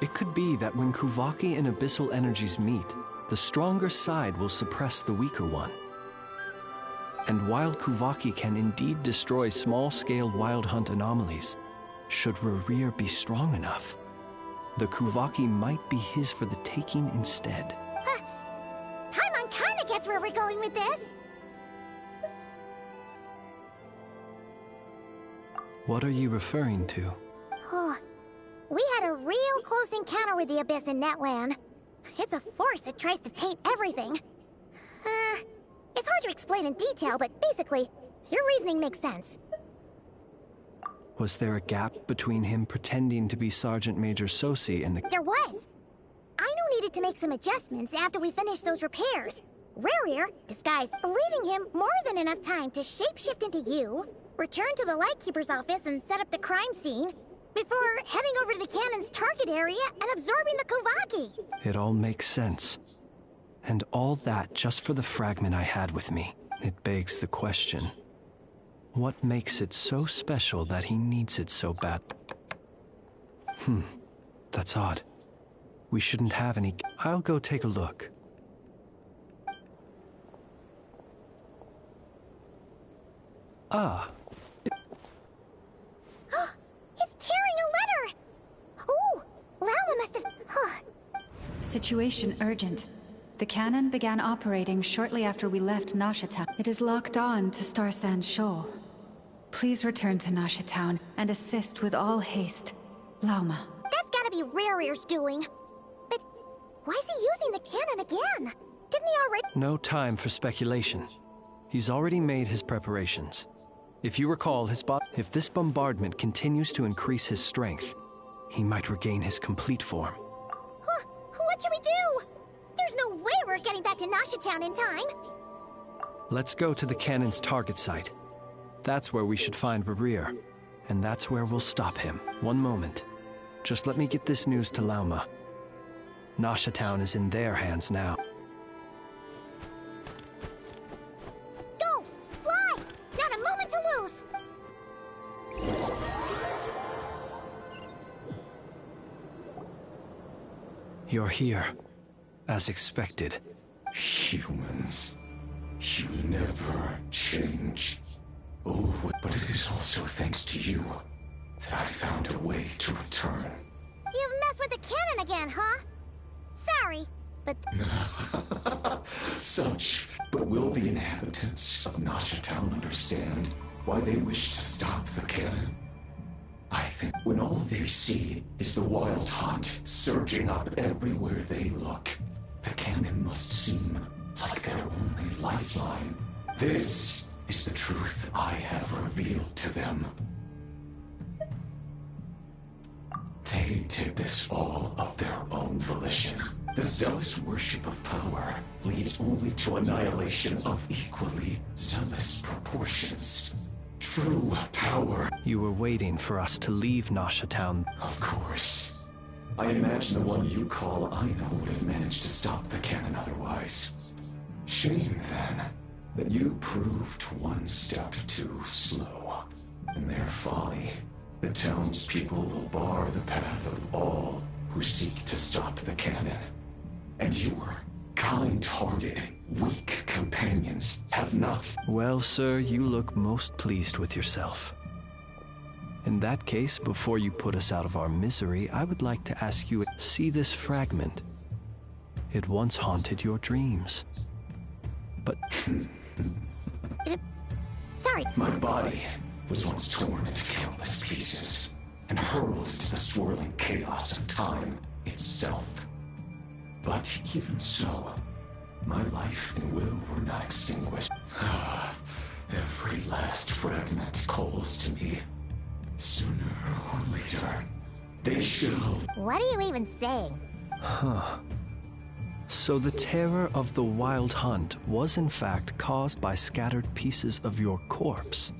It could be that when Kuvaki and abyssal energies meet, the stronger side will suppress the weaker one. And while Kuvaki can indeed destroy small-scale Wild Hunt anomalies, should Rerir be strong enough, the Kuvaki might be his for the taking instead. Paimon kinda gets where we're going with this. What are you referring to? We had a real close encounter with the Abyss in Netland. It's a force that tries to taint everything. It's hard to explain in detail, but basically, your reasoning makes sense. Was there a gap between him pretending to be Sergeant Major Sosi and the— There was! Aino needed to make some adjustments after we finished those repairs. Rerir, disguised, leaving him more than enough time to shapeshift into you, return to the Lightkeeper's office and set up the crime scene, before heading over to the cannon's target area and absorbing the Kuvaki. It all makes sense. And all that just for the fragment I had with me. It begs the question, what makes it so special that he needs it so bad? That's odd. We shouldn't have any— I'll go take a look. Ah. It's carrying a letter! Ooh, Lauma must have— Situation urgent. The cannon began operating shortly after we left Nasha Town. It is locked on to Star Sand Shoal. Please return to Nasha Town and assist with all haste. Lauma. That's gotta be Rerir's doing. But why is he using the cannon again? Didn't he already— No time for speculation. He's already made his preparations. If you recall, if this bombardment continues to increase his strength, he might regain his complete form. What should we do? There's no way we're getting back to Nasha Town in time. Let's go to the cannon's target site. That's where we should find Rerir, and that's where we'll stop him. One moment. Just let me get this news to Lauma. Nasha Town is in their hands now. Go! Fly! Not a moment to lose! You're here, as expected. Humans, you never change. Oh, but it is also thanks to you that I found a way to return. You've messed with the cannon again, huh? Sorry, but... Such. But will the inhabitants of Nasha Town understand why they wish to stop the cannon? I think when all they see is the Wild Hunt surging up everywhere they look, the cannon must seem like their only lifeline. This is the truth I have revealed to them. They did this all of their own volition. The zealous worship of power leads only to annihilation of equally zealous proportions. True power. You were waiting for us to leave Nasha Town. Of course. I imagine the one you call Aino would have managed to stop the cannon otherwise. Shame, then, that you proved one step too slow. In their folly, the townspeople will bar the path of all who seek to stop the cannon. And your kind-hearted, weak companions have not— Well, sir, you look most pleased with yourself. In that case, before you put us out of our misery, I would like to ask you— See this fragment? It once haunted your dreams. But... Sorry. My body was once torn into countless pieces and hurled into the swirling chaos of time itself. But even so, my life and will were not extinguished. Every last fragment calls to me. Sooner or later, they shall— What are you even saying? Huh. So the terror of the Wild Hunt was in fact caused by scattered pieces of your corpse.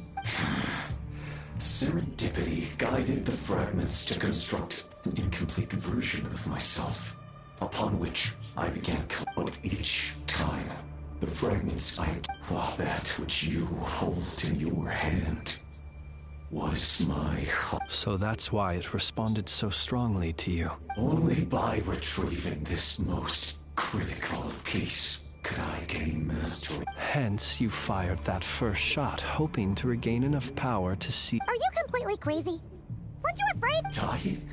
Serendipity guided the fragments to construct an incomplete version of myself, upon which I began each time. The fragments while that which you hold in your hand was my heart. So that's why it responded so strongly to you. Only by retrieving this most critical piece could I gain mastery. Hence, you fired that first shot, hoping to regain enough power to see. Are you completely crazy? Weren't you afraid? Dying?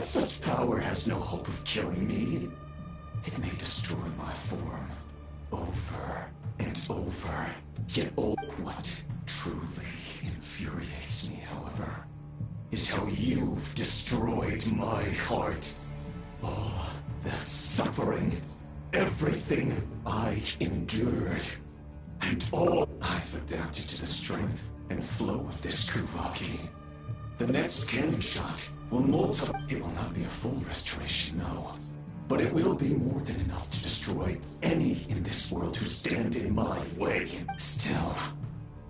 Such power has no hope of killing me. It may destroy my form over and over. Yet what truly infuriates me, however, is how you've destroyed my heart. All that suffering, everything I endured, and all I've adapted to the strength and flow of this Kuvaki. The next cannon shot will multiply. It will not be a full restoration, no. But it will be more than enough to destroy any in this world who stand in my way. Still,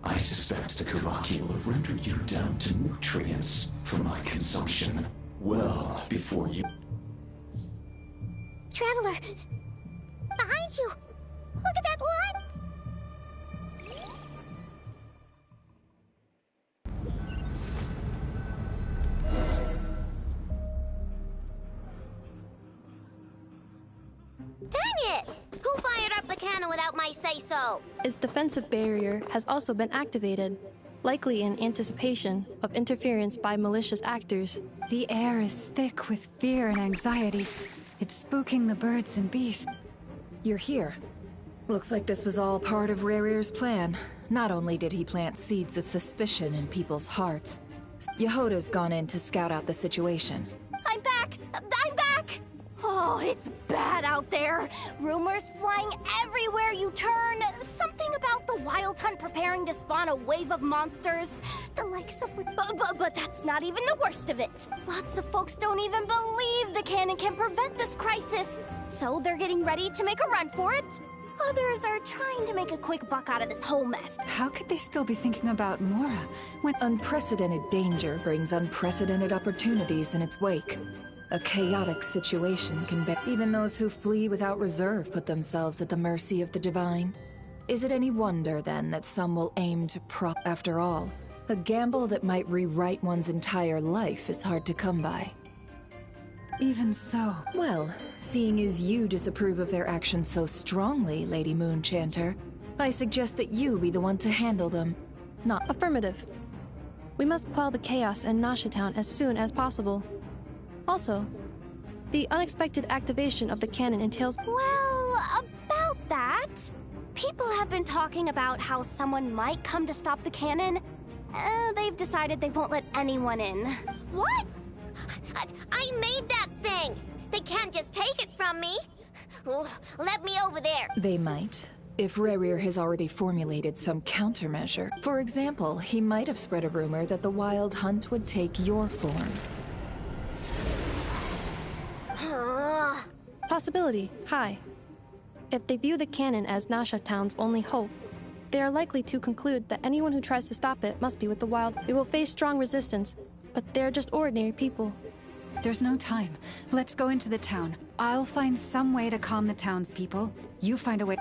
I suspect the Kuvaki will have rendered you down to nutrients for my consumption well before you... Traveler! Behind you! Look at that line! Dang it! Who fired up the cannon without my say-so? Its defensive barrier has also been activated, likely in anticipation of interference by malicious actors. The air is thick with fear and anxiety. It's spooking the birds and beasts. You're here. Looks like this was all part of Rarir's plan. Not only did he plant seeds of suspicion in people's hearts, Yehoda's gone in to scout out the situation. I'm back! I'm back! Oh, it's bad out there. Rumors flying everywhere you turn. Something about the Wild Hunt preparing to spawn a wave of monsters. The likes of... But that's not even the worst of it. Lots of folks don't even believe the cannon can prevent this crisis. So they're getting ready to make a run for it. Others are trying to make a quick buck out of this whole mess. How could they still be thinking about Mora when... Unprecedented danger brings unprecedented opportunities in its wake. A chaotic situation can be... Even those who flee without reserve put themselves at the mercy of the divine. Is it any wonder, then, that some will aim to prop... After all, a gamble that might rewrite one's entire life is hard to come by. Even so... Well, seeing as you disapprove of their actions so strongly, Lady Moonchanter, I suggest that you be the one to handle them, not... Affirmative. We must quell the chaos in Nasha Town as soon as possible. Also, the unexpected activation of the cannon entails... Well, about that... People have been talking about how someone might come to stop the cannon. They've decided they won't let anyone in. What? I made that thing! They can't just take it from me! Let me over there! They might. If Rarir has already formulated some countermeasure. For example, he might have spread a rumor that the Wild Hunt would take your form. Possibility high. If they view the cannon as Nasha Town's only hope, they are likely to conclude that anyone who tries to stop it must be with the Wild. We will face strong resistance, but they're just ordinary people. There's no time. Let's go into the town. I'll find some way to calm the townspeople. You find a way...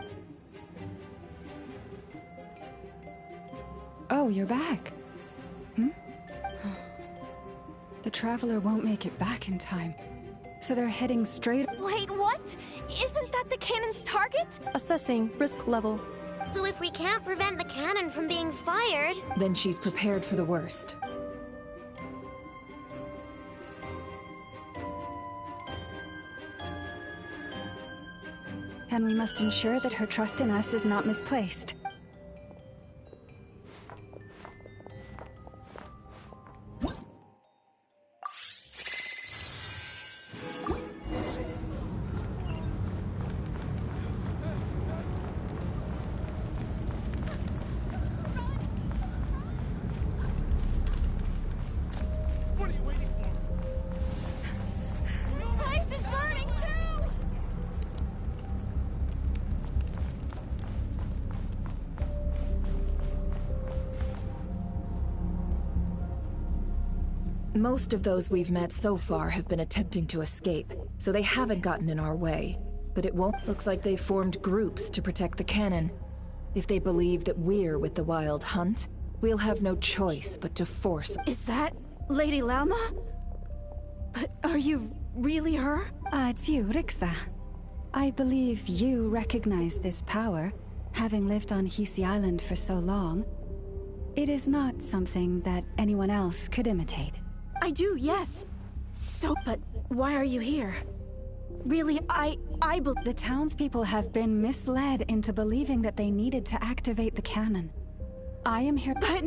Oh, you're back. The Traveler won't make it back in time. So they're heading straight... Wait, what? Isn't that the cannon's target? Assessing risk level. So if we can't prevent the cannon from being fired... Then she's prepared for the worst. And we must ensure that her trust in us is not misplaced. Most of those we've met so far have been attempting to escape, so they haven't gotten in our way. But it won't. Looks like they've formed groups to protect the cannon. If they believe that we're with the Wild Hunt, we'll have no choice but to force. Is that Lady Lauma? But are you really her? It's you, Rixa. I believe you recognize this power, having lived on Hisi Island for so long. It is not something that anyone else could imitate. I do, yes. But why are you here? Really, The townspeople have been misled into believing that they needed to activate the cannon. I am here, but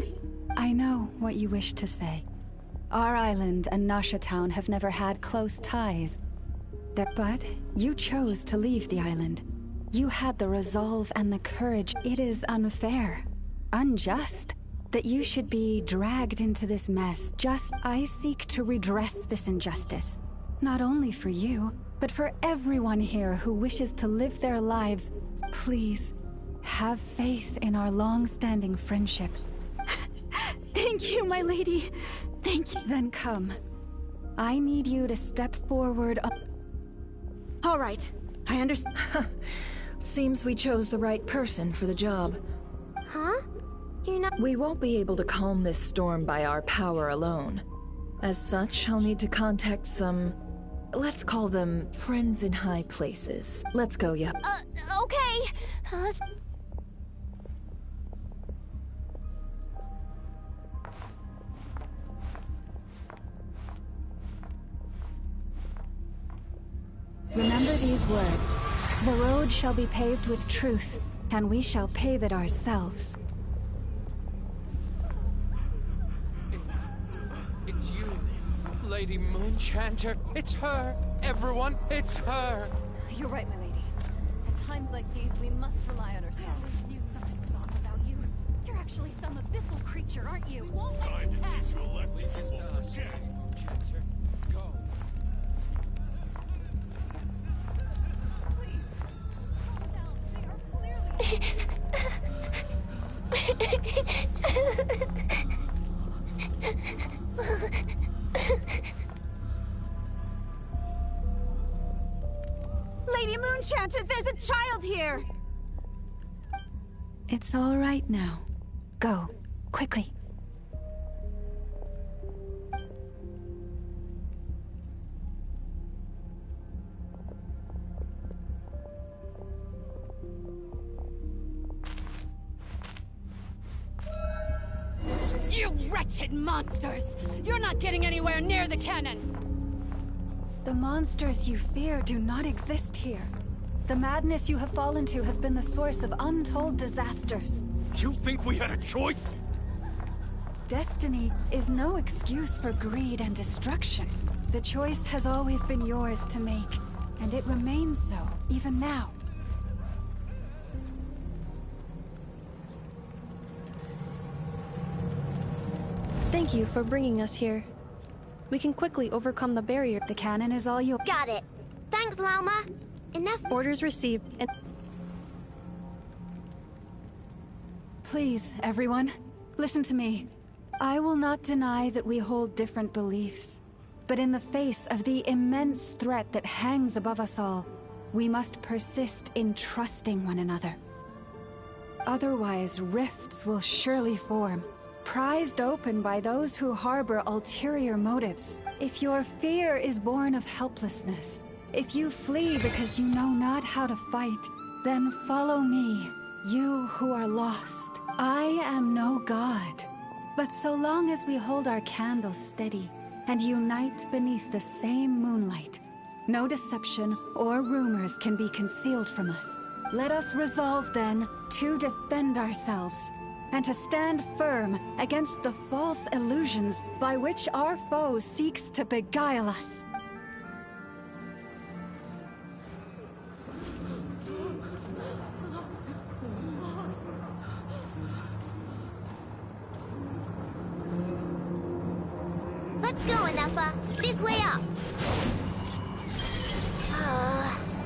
I know what you wish to say. Our island and Nasha Town have never had close ties. But you chose to leave the island. You had the resolve and the courage. It is unfair, unjust, that you should be dragged into this mess. I seek to redress this injustice. Not only for you, but for everyone here who wishes to live their lives. Please, have faith in our long-standing friendship. Thank you, my lady. Thank you. Then come. I need you to step forward. All right, I understand. Seems we chose the right person for the job. Huh? You're not— We won't be able to calm this storm by our power alone. As such, I'll need to contact some— let's call them friends in high places. Let's go, yeah. Okay. Remember these words. The road shall be paved with truth, and we shall pave it ourselves. It's you, Lady Moonchanter. It's her. Everyone, it's her. You're right, my lady. At times like these, we must rely on ourselves. I knew something was off about you. You're actually some abyssal creature, aren't you? Time to teach you a lesson. This does. Moonchanter, go. Lady Moonchanter, there's a child here! It's all right now. Go, quickly. You wretched monsters! You're not getting anywhere near the cannon! The monsters you fear do not exist here. The madness you have fallen to has been the source of untold disasters. You think we had a choice? Destiny is no excuse for greed and destruction. The choice has always been yours to make, and it remains so, even now. Thank you for bringing us here. We can quickly overcome the barrier. The cannon is all you— Got it. Thanks, Lauma. Enough— Orders received and— Please, everyone, listen to me. I will not deny that we hold different beliefs. But in the face of the immense threat that hangs above us all, we must persist in trusting one another. Otherwise, rifts will surely form, prized open by those who harbor ulterior motives. If your fear is born of helplessness, if you flee because you know not how to fight, then follow me, you who are lost. I am no god, but so long as we hold our candles steady and unite beneath the same moonlight, no deception or rumors can be concealed from us. Let us resolve then to defend ourselves and to stand firm against the false illusions by which our foe seeks to beguile us. Let's go, Anafa. This way up.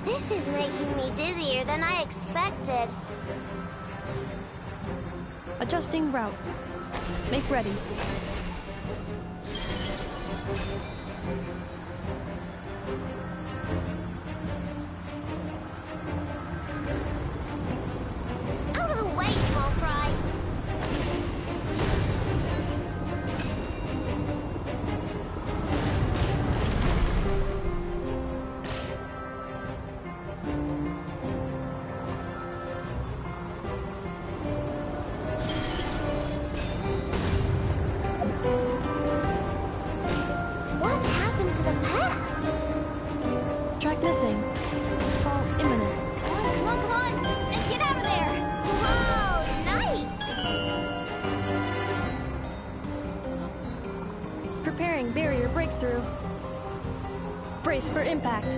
This is making me dizzier than I expected. Adjusting route. Make ready. Out of the way, small fry. through. Brace for impact.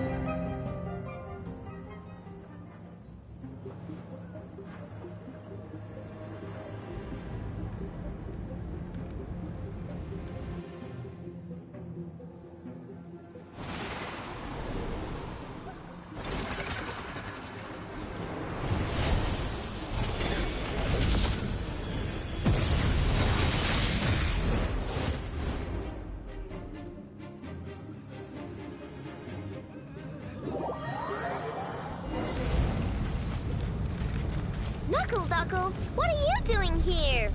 Knuckle Duckle, what are you doing here?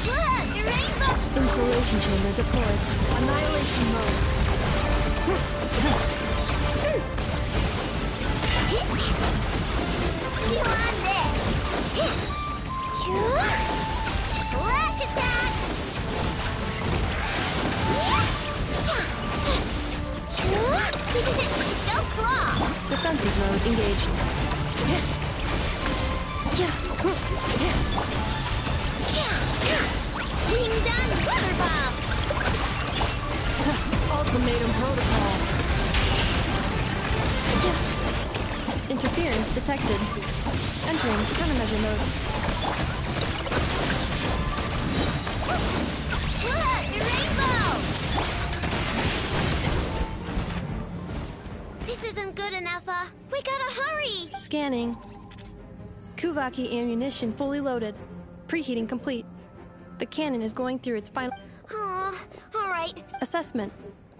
Look, a rainbow! Insulation chamber deployed. Annihilation mode. You on this? Flash attack! Go claw! Defensive mode engaged. Wing down water bomb! Ultimatum protocol. Interference detected. Entering countermeasure mode. Look, a rainbow! This isn't good enough, we gotta hurry! Scanning. Kuvaki ammunition fully loaded. Preheating complete. The cannon is going through its final... Aw, alright. Assessment.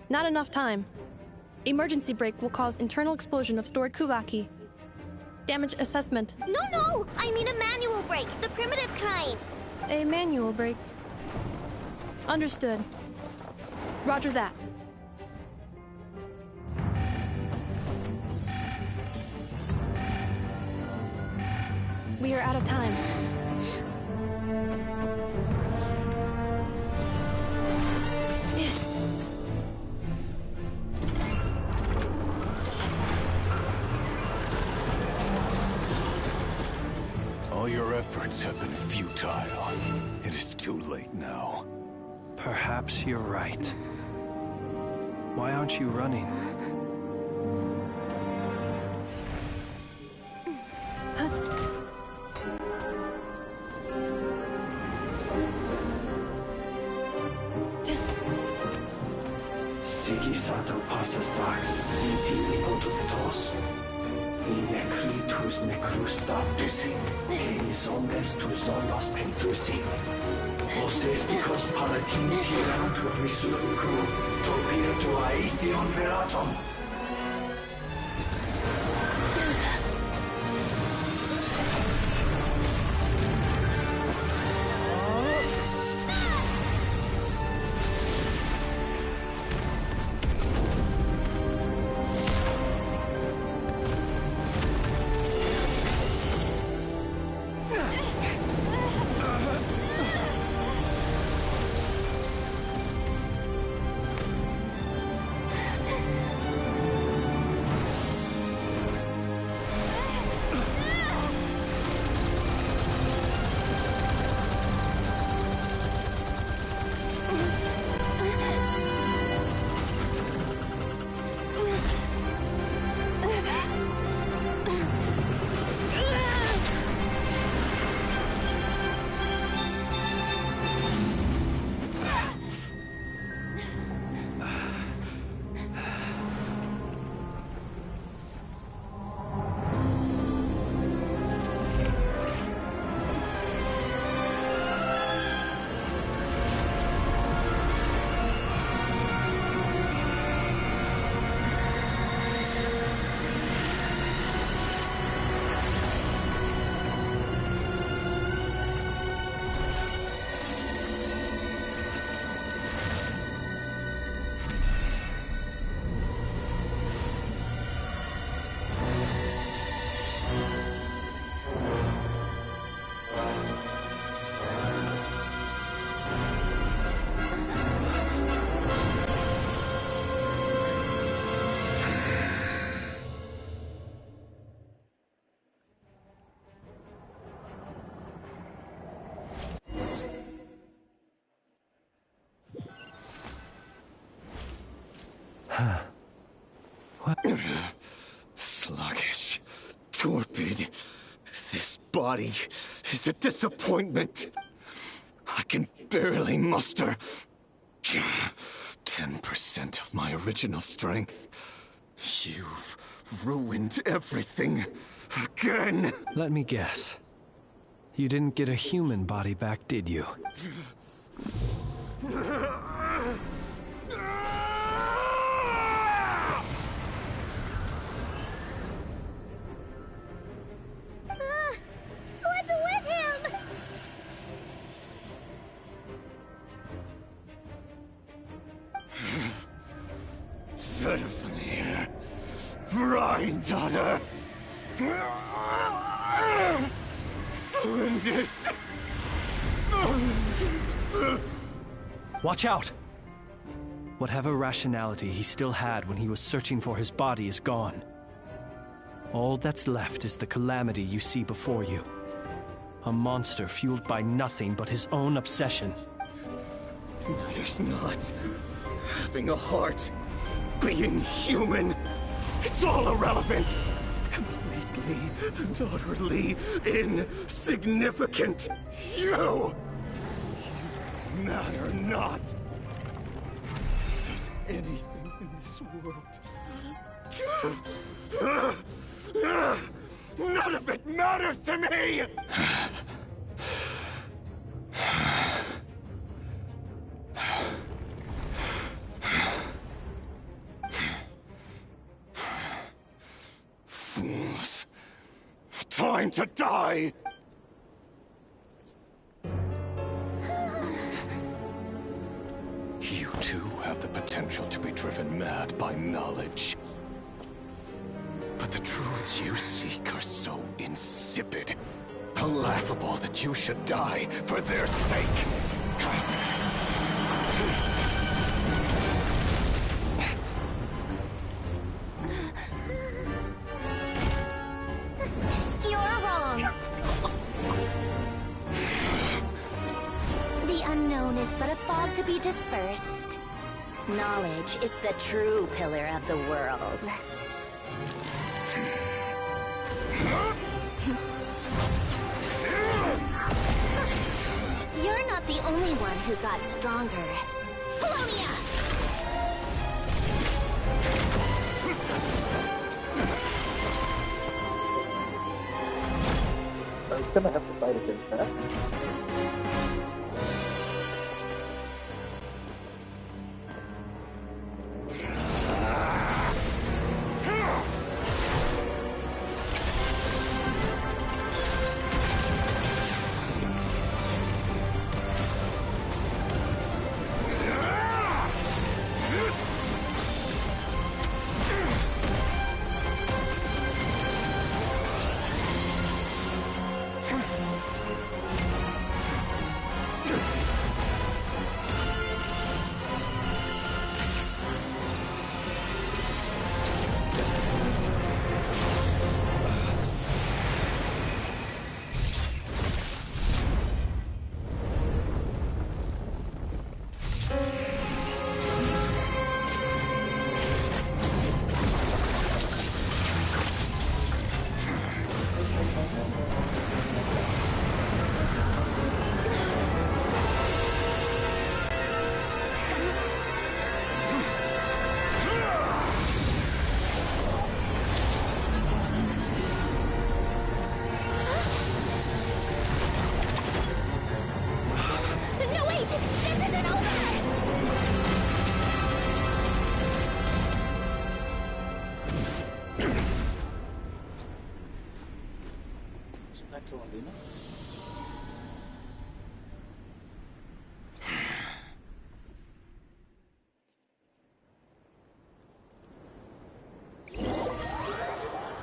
Not enough time. Emergency brake will cause internal explosion of stored Kuvaki. Damage assessment. No! I mean a manual brake, the primitive kind. A manual brake. Understood. Roger that. We are out of time. All your efforts have been futile. It is too late now. Perhaps you're right. Why aren't you running? Sigisato passa sax, inti ipotuthos. In necritus necrus baptisi, eis ondes tu zolos pentusi. Osesticos palatini piratur resurcu, topirtu aetion feratum. torpid. This body is a disappointment. I can barely muster 10% of my original strength. You've ruined everything again. Let me guess. You didn't get a human body back, did you? What's with him? Verfnir, Rheindaughter, Flinders. Watch out! Whatever rationality he still had when he was searching for his body is gone. All that's left is the calamity you see before you. A monster fueled by nothing but his own obsession. Matters not. Having a heart, being human, it's all irrelevant. Completely and utterly insignificant. You matter not. Does anything in this world... None of it matters to me! Fools. Time to die! You too have the potential to be driven mad by knowledge. But the truths you seek are so insipid, how laughable that you should die for their sake. You're wrong. The unknown is but a fog to be dispersed. Knowledge is the true pillar of the world. You're not the only one who got stronger. Polonia! I'm gonna have to fight against that.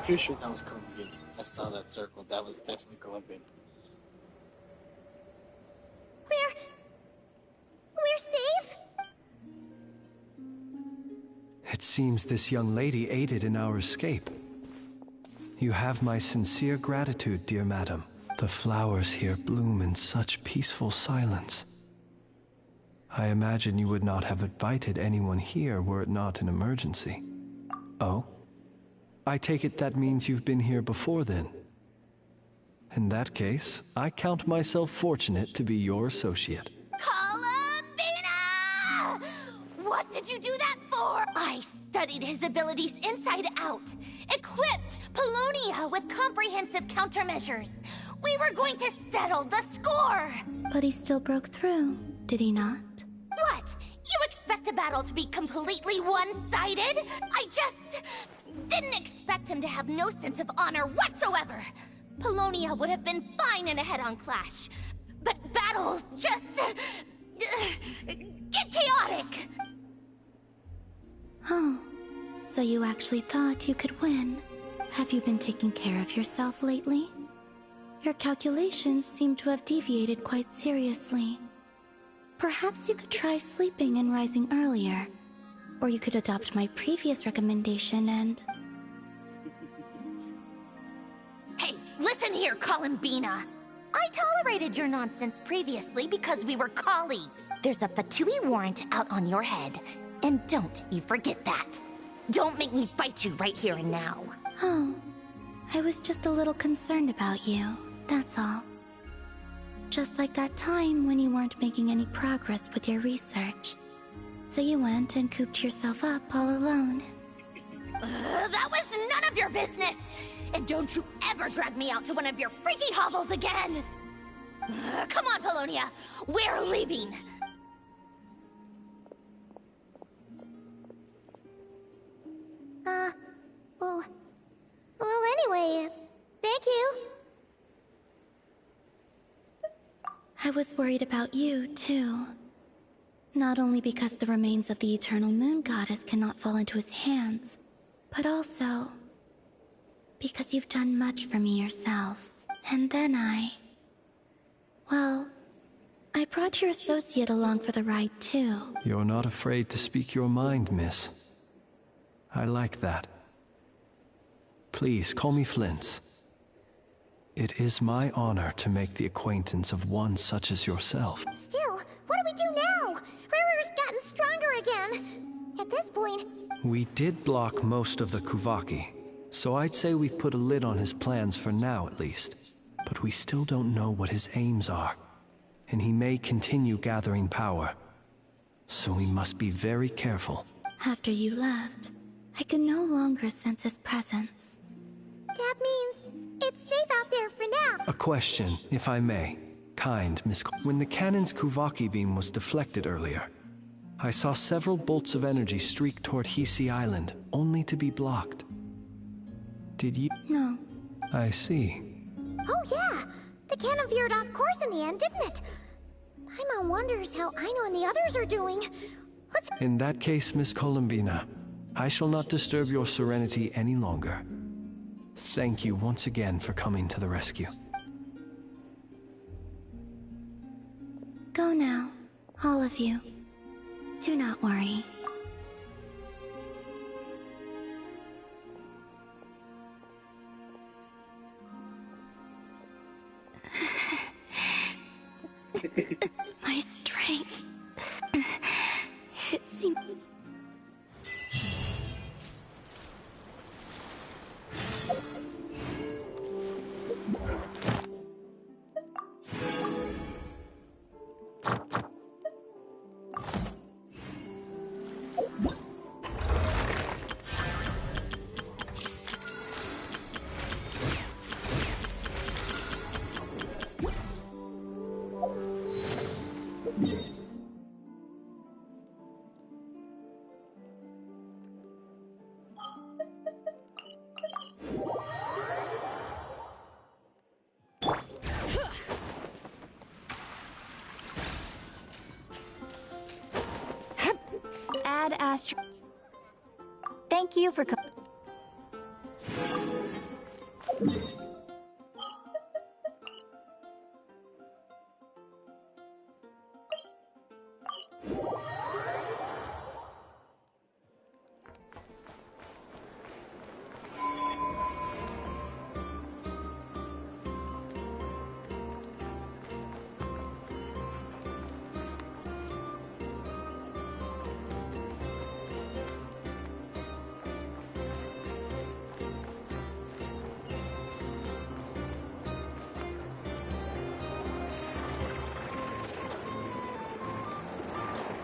Pretty sure that was Colombian. I saw that circle. That was definitely Colombian. We're safe? It seems this young lady aided in our escape. You have my sincere gratitude, dear madam. The flowers here bloom in such peaceful silence. I imagine you would not have invited anyone here were it not an emergency. Oh? I take it that means you've been here before then. In that case, I count myself fortunate to be your associate. Columbina! What did you do that for? I studied his abilities inside out, equipped Paulownia with comprehensive countermeasures. We were going to settle the score! But he still broke through, did he not? What? You expect a battle to be completely one-sided? I just didn't expect him to have no sense of honor whatsoever. Paulownia would have been fine in a head-on clash, but battles just get chaotic. Oh, so you actually thought you could win. Have you been taking care of yourself lately? Your calculations seem to have deviated quite seriously. Perhaps you could try sleeping and rising earlier. Or you could adopt my previous recommendation and... Hey, listen here, Columbina. I tolerated your nonsense previously because we were colleagues. There's a Fatui warrant out on your head. And don't you forget that. Don't make me fight you right here and now. Oh, I was just a little concerned about you, that's all. Just like that time when you weren't making any progress with your research. So you went and cooped yourself up all alone. That was none of your business! And don't you ever drag me out to one of your freaky hovels again! Come on, Paulownia! We're leaving! Well, anyway, thank you. I was worried about you, too. Not only because the remains of the Eternal Moon Goddess cannot fall into his hands, but also because you've done much for me yourselves. And then well, I brought your associate along for the ride, too. You're not afraid to speak your mind, miss. I like that. Please, call me Flintz. It is my honor to make the acquaintance of one such as yourself. Still, what do we do now? Rurer's gotten stronger again. At this point... We did block most of the Kuvaki, so I'd say we've put a lid on his plans for now at least. But we still don't know what his aims are, and he may continue gathering power. So we must be very careful. After you left, I could no longer sense his presence. That means it's safe out there for now. A question, if I may. Kind Miss... When the cannon's Kuvaki beam was deflected earlier, I saw several bolts of energy streak toward Hisi Island, only to be blocked. Did you... No. I see. Oh yeah! The cannon veered off course in the end, didn't it? Paimon wonders how Aino and the others are doing. Let's... In that case, Miss Columbina, I shall not disturb your serenity any longer. Thank you once again for coming to the rescue. Go now, all of you. Do not worry. My strength. It seems... Ad Astra. Thank you for coming.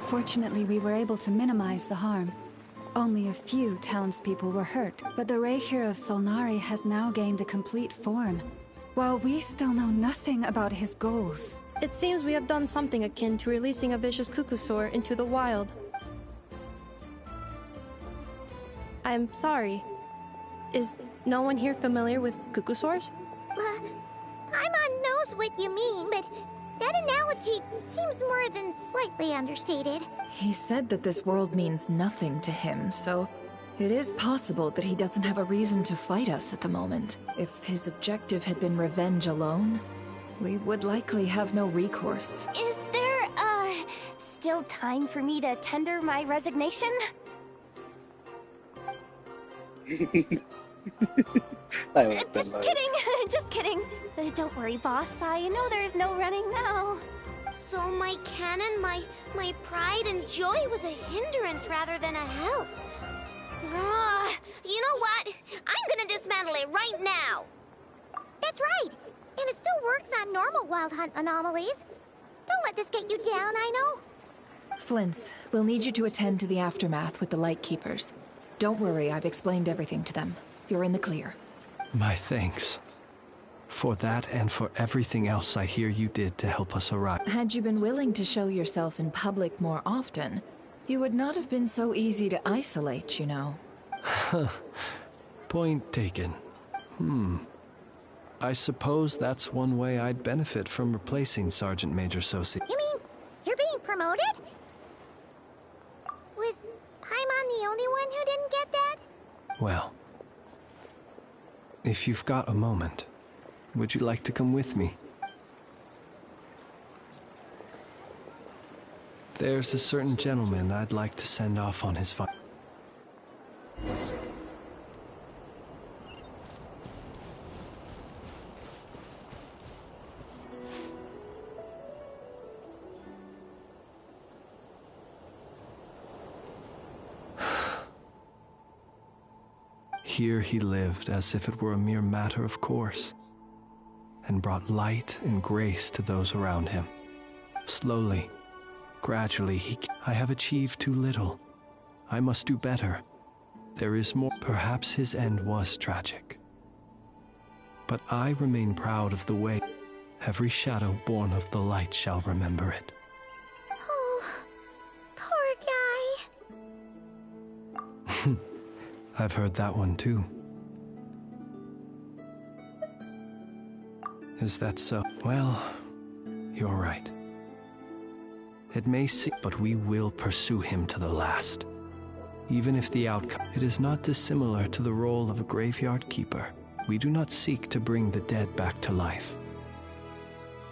Fortunately, we were able to minimize the harm. Only a few townspeople were hurt, but the Reikir of Solnari has now gained a complete form, while we still know nothing about his goals. It seems we have done something akin to releasing a vicious Kukusaur into the wild. I'm sorry. Is no one here familiar with Kukusaurs? Paimon knows what you mean, but that analogy seems more than slightly understated. He said that this world means nothing to him, so it is possible that he doesn't have a reason to fight us at the moment. If his objective had been revenge alone, we would likely have no recourse. Is there, still time for me to tender my resignation? I like that Just line. kidding, just kidding. Don't worry, boss. I know there's no running now. So my cannon, my pride and joy was a hindrance rather than a help. You know what? I'm gonna dismantle it right now. That's right. And it still works on normal Wild Hunt anomalies. Don't let this get you down, I know. Flints, we'll need you to attend to the aftermath with the Lightkeepers. Don't worry, I've explained everything to them. You're in the clear. My thanks. For that and for everything else I hear you did to help us arrive. Had you been willing to show yourself in public more often, you would not have been so easy to isolate, you know. Point taken. I suppose that's one way I'd benefit from replacing Sergeant Major Sosi. You mean you're being promoted? Was Paimon the only one who didn't get that? Well, if you've got a moment, would you like to come with me? There's a certain gentleman I'd like to send off on his fun. Here he lived as if it were a mere matter of course, and brought light and grace to those around him. Slowly, gradually, I have achieved too little. I must do better. There is more. Perhaps his end was tragic. But I remain proud of the way every shadow born of the light shall remember it. Oh, poor guy. I've heard that one too. Is that so? Well, you're right. It may seem, but we will pursue him to the last. Even if the outcome, it is not dissimilar to the role of a graveyard keeper. We do not seek to bring the dead back to life,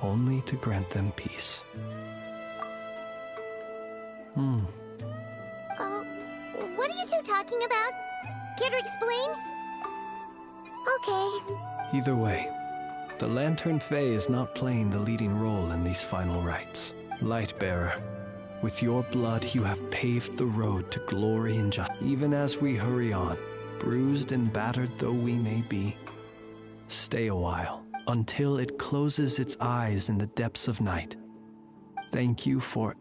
only to grant them peace. What are you two talking about? Care to explain? Okay. Either way, the Lantern Fae is not playing the leading role in these final rites. Lightbearer, with your blood you have paved the road to glory and justice. Even as we hurry on, bruised and battered though we may be, stay a while, until it closes its eyes in the depths of night. Thank you for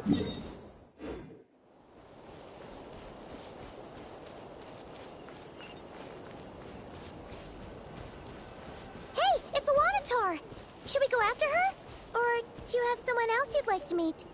Hey, it's the Wanatar! Should we go after her? Or do you have someone else you'd like to meet?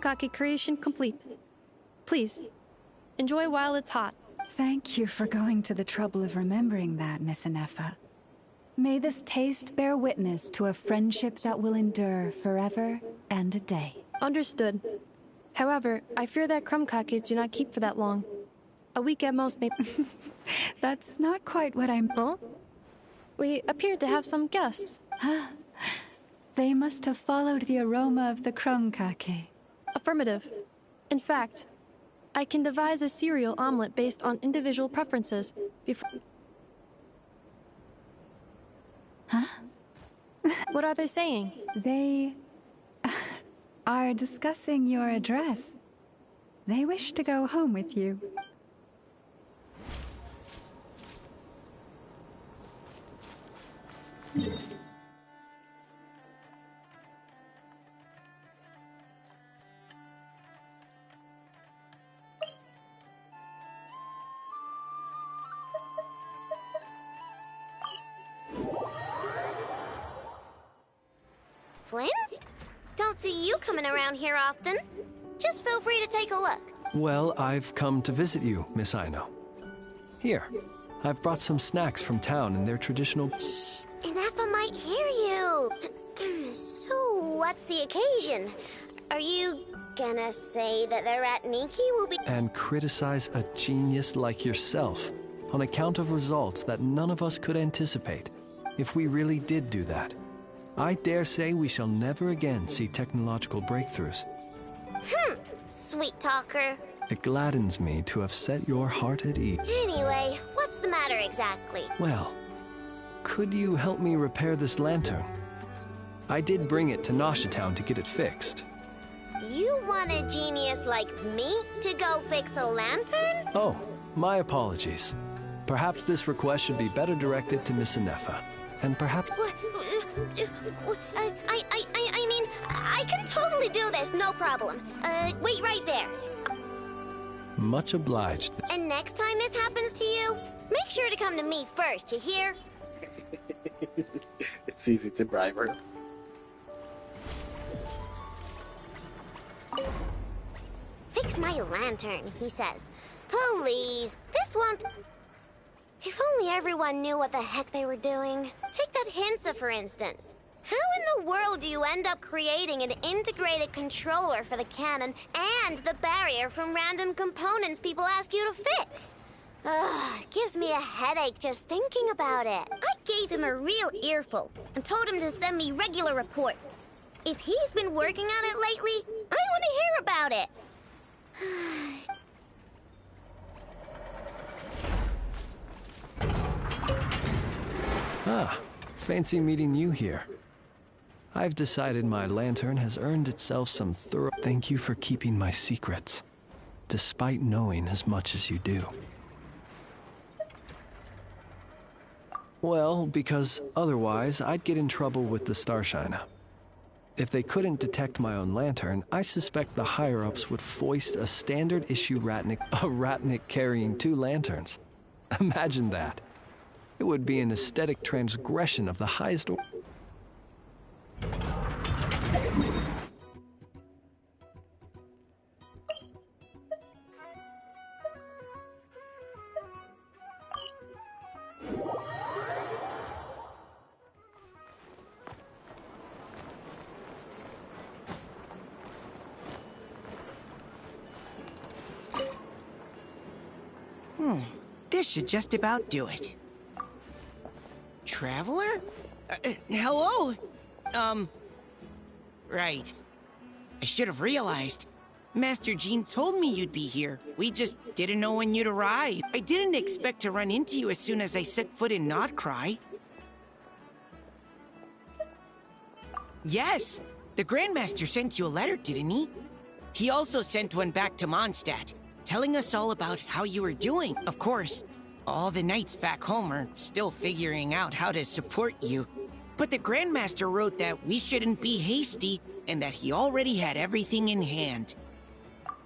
Krumkake creation complete. Please, enjoy while it's hot. Thank you for going to the trouble of remembering that, Miss Anefa. May this taste bear witness to a friendship that will endure forever and a day. Understood. However, I fear that Krumkakes do not keep for that long. A week at most, maybe. That's not quite what I'm... Huh? We appeared to have some guests. They must have followed the aroma of the Krumkake. Affirmative. In fact, I can devise a cereal omelet based on individual preferences before... Huh? What are they saying? They... are discussing your address. They wish to go home with you. Flins? Don't see you coming around here often. Just feel free to take a look. Well, I've come to visit you, Miss Aino. Here, I've brought some snacks from town and their traditional... Shh! Anefa might hear you. So, what's the occasion? Are you gonna say that the Rat Nikki will be... And criticize a genius like yourself on account of results that none of us could anticipate if we really did do that. I dare say we shall never again see technological breakthroughs. Sweet talker. It gladdens me to have set your heart at ease. Anyway, what's the matter exactly? Well, could you help me repair this lantern? I did bring it to Nashatown to get it fixed. You want a genius like me to go fix a lantern? Oh, my apologies. Perhaps this request should be better directed to Miss Anefa. And perhaps... I mean, I can totally do this, no problem. Wait right there. Much obliged. And next time this happens to you, make sure to come to me first, you hear? It's easy to bribe her. Fix my lantern, he says. Please, this won't... If only everyone knew what the heck they were doing. Take that Hinsa, for instance. How in the world do you end up creating an integrated controller for the cannon and the barrier from random components people ask you to fix? Ugh, gives me a headache just thinking about it. I gave him a real earful and told him to send me regular reports. If he's been working on it lately, I want to hear about it. Ah, fancy meeting you here. I've decided my lantern has earned itself some thorough... Thank you for keeping my secrets, despite knowing as much as you do. Well, because otherwise I'd get in trouble with the Starshiner. If they couldn't detect my own lantern, I suspect the higher-ups would foist a standard-issue Ratnik... A Ratnik carrying 2 lanterns. Imagine that. It would be an aesthetic transgression of the highest order. This should just about do it. Traveler? Hello? Right. I should have realized. Master Jean told me you'd be here. We just didn't know when you'd arrive. I didn't expect to run into you as soon as I set foot in Notcry. Yes, the Grandmaster sent you a letter, didn't he? He also sent one back to Mondstadt, telling us all about how you were doing. Of course, all the knights back home are still figuring out how to support you. But the Grandmaster wrote that we shouldn't be hasty and that he already had everything in hand.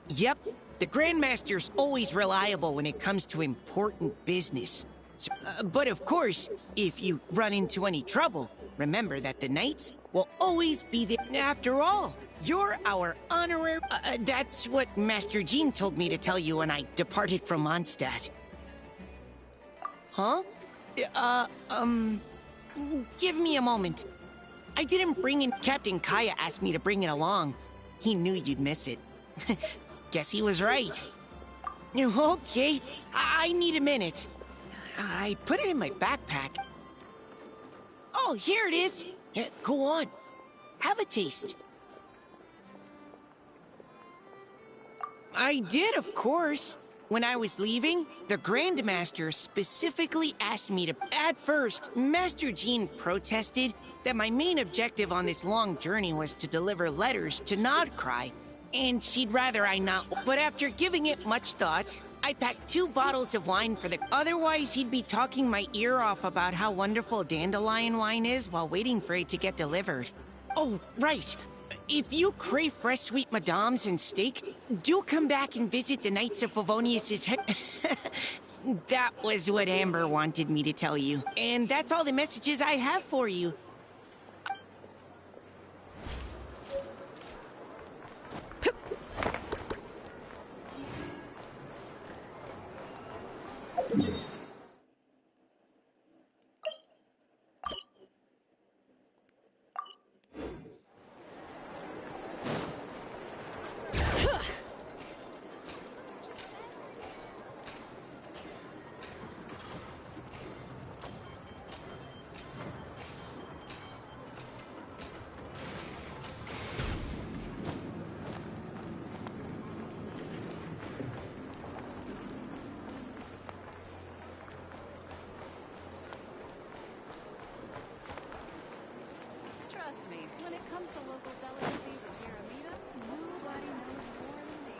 Yep, the Grandmaster's always reliable when it comes to important business. So, but of course, if you run into any trouble, remember that the knights will always be there. After all, You're our honorary... that's what Master Jean told me to tell you when I departed from Mondstadt. Huh? Give me a moment. I didn't bring in... Captain Kaya asked me to bring it along. He knew you'd miss it. Guess he was right. Okay, I need a minute. I put it in my backpack. Oh, here it is. Go on. Have a taste. I did, of course. When I was leaving, the Grandmaster specifically asked me to... At first, Master Jean protested that my main objective on this long journey was to deliver letters to Nodcry, and she'd rather I not... But after giving it much thought, I packed 2 bottles of wine for the... Otherwise, he'd be talking my ear off about how wonderful dandelion wine is while waiting for it to get delivered. Oh, right. If you crave fresh sweet madams and steak, do come back and visit the Knights of Favonius's head... That was what Amber wanted me to tell you. And that's all the messages I have for you. Trust me, when it comes to local delicacies in Pyramida, nobody knows more than me.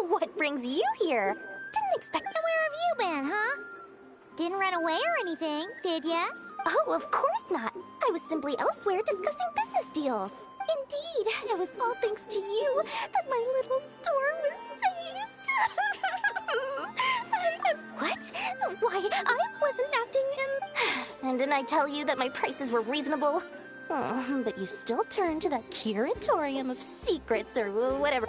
What brings you here? Didn't expect... Where have you been, huh? Didn't run away or anything, did ya? Oh, of course not. I was simply elsewhere discussing business deals. Indeed, it was all thanks to you that my little store was saved. What? Why, I wasn't acting And didn't I tell you that my prices were reasonable? Oh, but you still turn to that curatorium of secrets or whatever.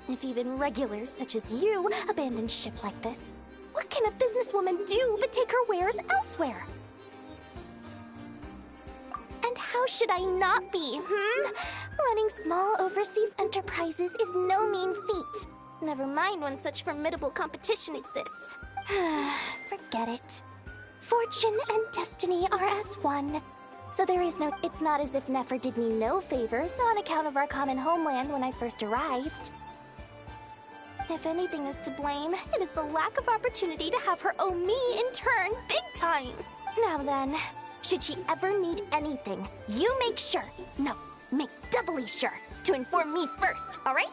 If even regulars such as you abandon ship like this, what can a businesswoman do but take her wares elsewhere? And how should I not be, Running small overseas enterprises is no mean feat. Never mind when such formidable competition exists. Forget it. Fortune and destiny are as one. So there is no... It's not as if Nefer did me no favors on account of our common homeland when I first arrived. If anything is to blame, it is the lack of opportunity to have her owe me in turn big time. Now then, should she ever need anything, you make sure, no, make doubly sure, to inform me first, all right?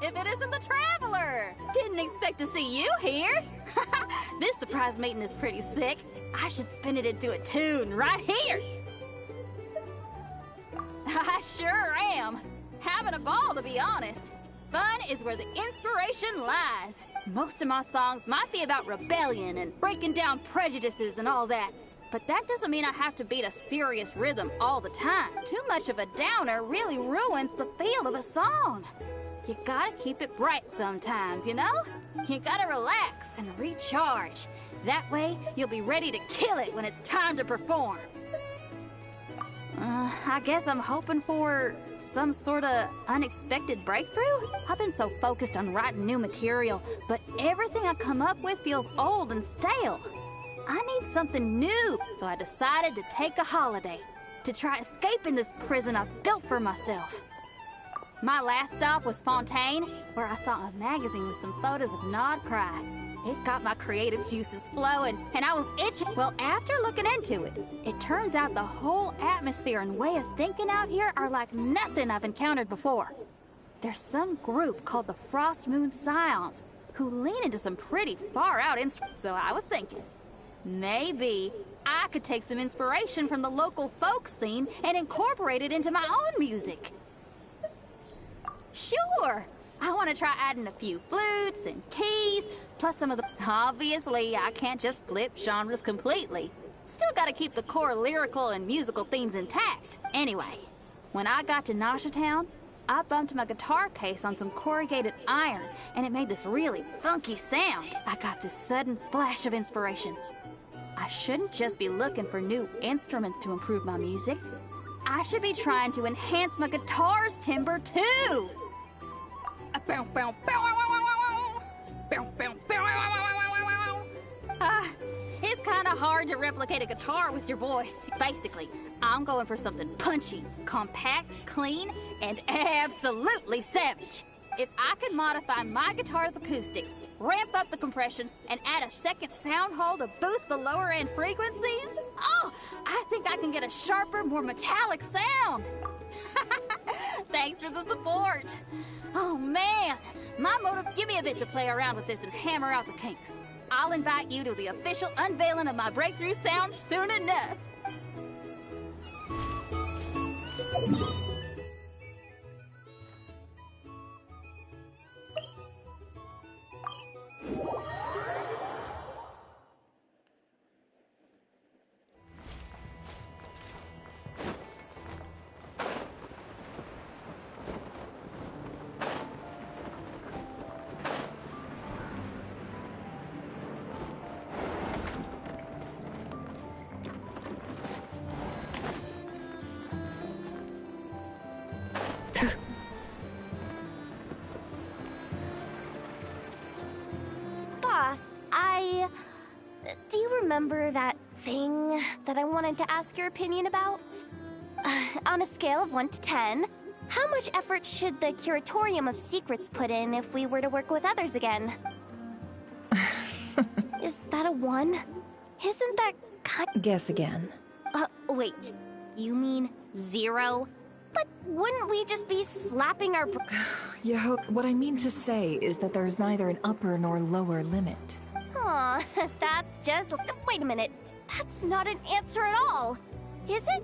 If it isn't the Traveler! Didn't expect to see you here! This surprise meeting is pretty sick. I should spin it into a tune right here! I sure am! Having a ball, to be honest. Fun is where the inspiration lies. Most of my songs might be about rebellion and breaking down prejudices and all that. But that doesn't mean I have to beat a serious rhythm all the time. Too much of a downer really ruins the feel of a song. You gotta keep it bright sometimes, you know? You gotta relax and recharge. That way, you'll be ready to kill it when it's time to perform. I guess I'm hoping for some sort of unexpected breakthrough. I've been so focused on writing new material, but everything I come up with feels old and stale. I need something new, so I decided to take a holiday to try escaping this prison I've built for myself. My last stop was Fontaine, where I saw a magazine with some photos of Nodcry. It got my creative juices flowing, and I was itching. Well, after looking into it, it turns out the whole atmosphere and way of thinking out here are like nothing I've encountered before. There's some group called the Frost Moon Scions who lean into some pretty far-out instruments. So I was thinking, maybe I could take some inspiration from the local folk scene and incorporate it into my own music. Sure! I want to try adding a few flutes and keys, plus some of the... Obviously, I can't just flip genres completely. Still gotta keep the core lyrical and musical themes intact. Anyway, when I got to Nasha Town, I bumped my guitar case on some corrugated iron, and it made this really funky sound. I got this sudden flash of inspiration. I shouldn't just be looking for new instruments to improve my music. I should be trying to enhance my guitar's timbre, too! It's kind of hard to replicate a guitar with your voice. Basically, I'm going for something punchy, compact, clean, and absolutely savage. If I could modify my guitar's acoustics, ramp up the compression, and add a second sound hole to boost the lower end frequencies, oh, I think I can get a sharper, more metallic sound. Thanks for the support. Oh man, my motive, give me a bit to play around with this and hammer out the kinks. I'll invite you to the official unveiling of my breakthrough sound soon enough. Do you remember that thing that I wanted to ask your opinion about? On a scale of 1 to 10, how much effort should the Curatorium of Secrets put in if we were to work with others again? Is that a 1? Isn't that kind... Guess again. Wait. You mean 0? But wouldn't we just be slapping our... You hope... What I mean to say is that there's neither an upper nor lower limit. Aw, that's just... Wait a minute. That's not an answer at all. Is it?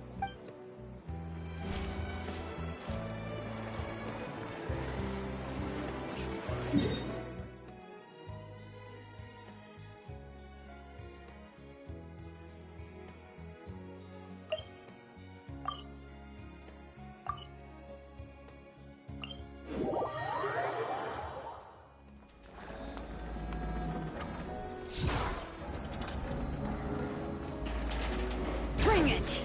Bring it!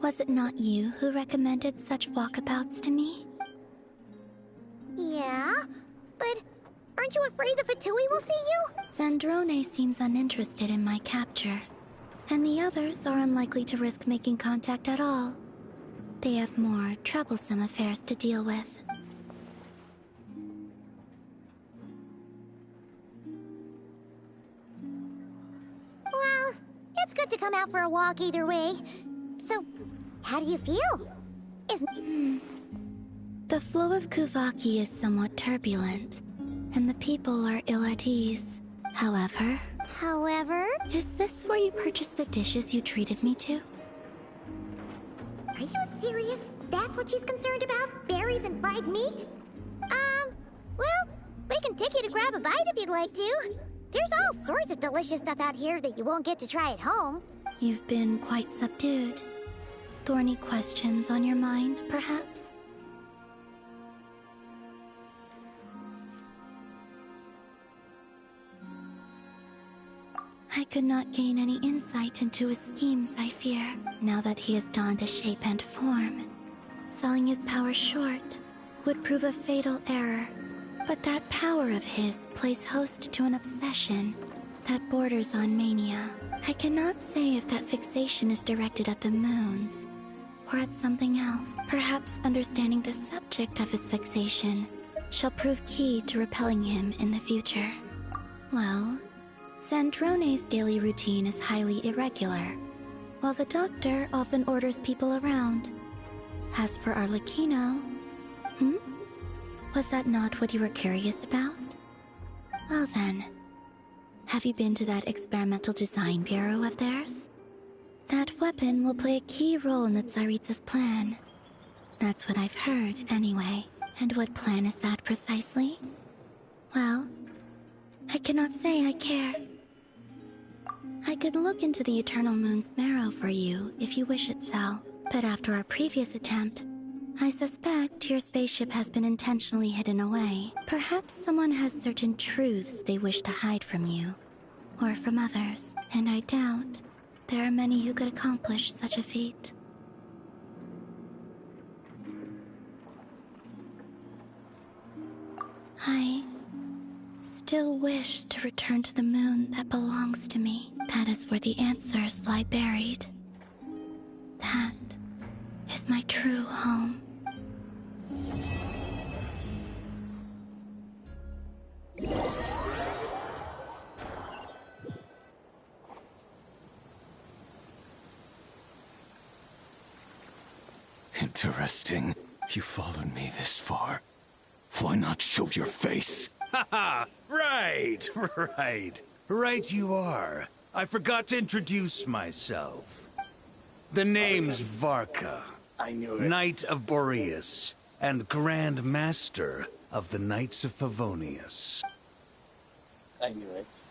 Was it not you who recommended such walkabouts to me? Yeah, but aren't you afraid the Fatui will see you? Zandrone seems uninterested in my capture, and the others are unlikely to risk making contact at all. They have more troublesome affairs to deal with. Well, it's good to come out for a walk either way. So, how do you feel? The flow of Kuvaki is somewhat turbulent, and the people are ill at ease. However... Is this where you purchased the dishes you treated me to? Are you serious? That's what she's concerned about? Berries and fried meat? Well, we can take you to grab a bite if you'd like to. There's all sorts of delicious stuff out here that you won't get to try at home. You've been quite subdued. Thorny questions on your mind, perhaps? I could not gain any insight into his schemes, I fear, now that he has donned a shape and form. Selling his power short would prove a fatal error, but that power of his plays host to an obsession that borders on mania. I cannot say if that fixation is directed at the moons, or at something else. Perhaps understanding the subject of his fixation shall prove key to repelling him in the future. Well, Zandrone's daily routine is highly irregular, while the doctor often orders people around. As for Arlecchino... Was that not what you were curious about? Well then, have you been to that experimental design bureau of theirs? That weapon will play a key role in the Tsaritsa's plan. That's what I've heard, anyway. And what plan is that precisely? Well, I cannot say I care. I could look into the Eternal Moon's marrow for you if you wish it so, but after our previous attempt, I suspect your spaceship has been intentionally hidden away. Perhaps someone has certain truths they wish to hide from you, or from others, and I doubt there are many who could accomplish such a feat. I still wish to return to the moon that belongs to me. That is where the answers lie buried. That is my true home. Interesting. You followed me this far. Why not show your face? Haha! Right! Right you are. I forgot to introduce myself. The name's Varka. I knew it. Knight of Boreas, and Grand Master of the Knights of Favonius. I knew it.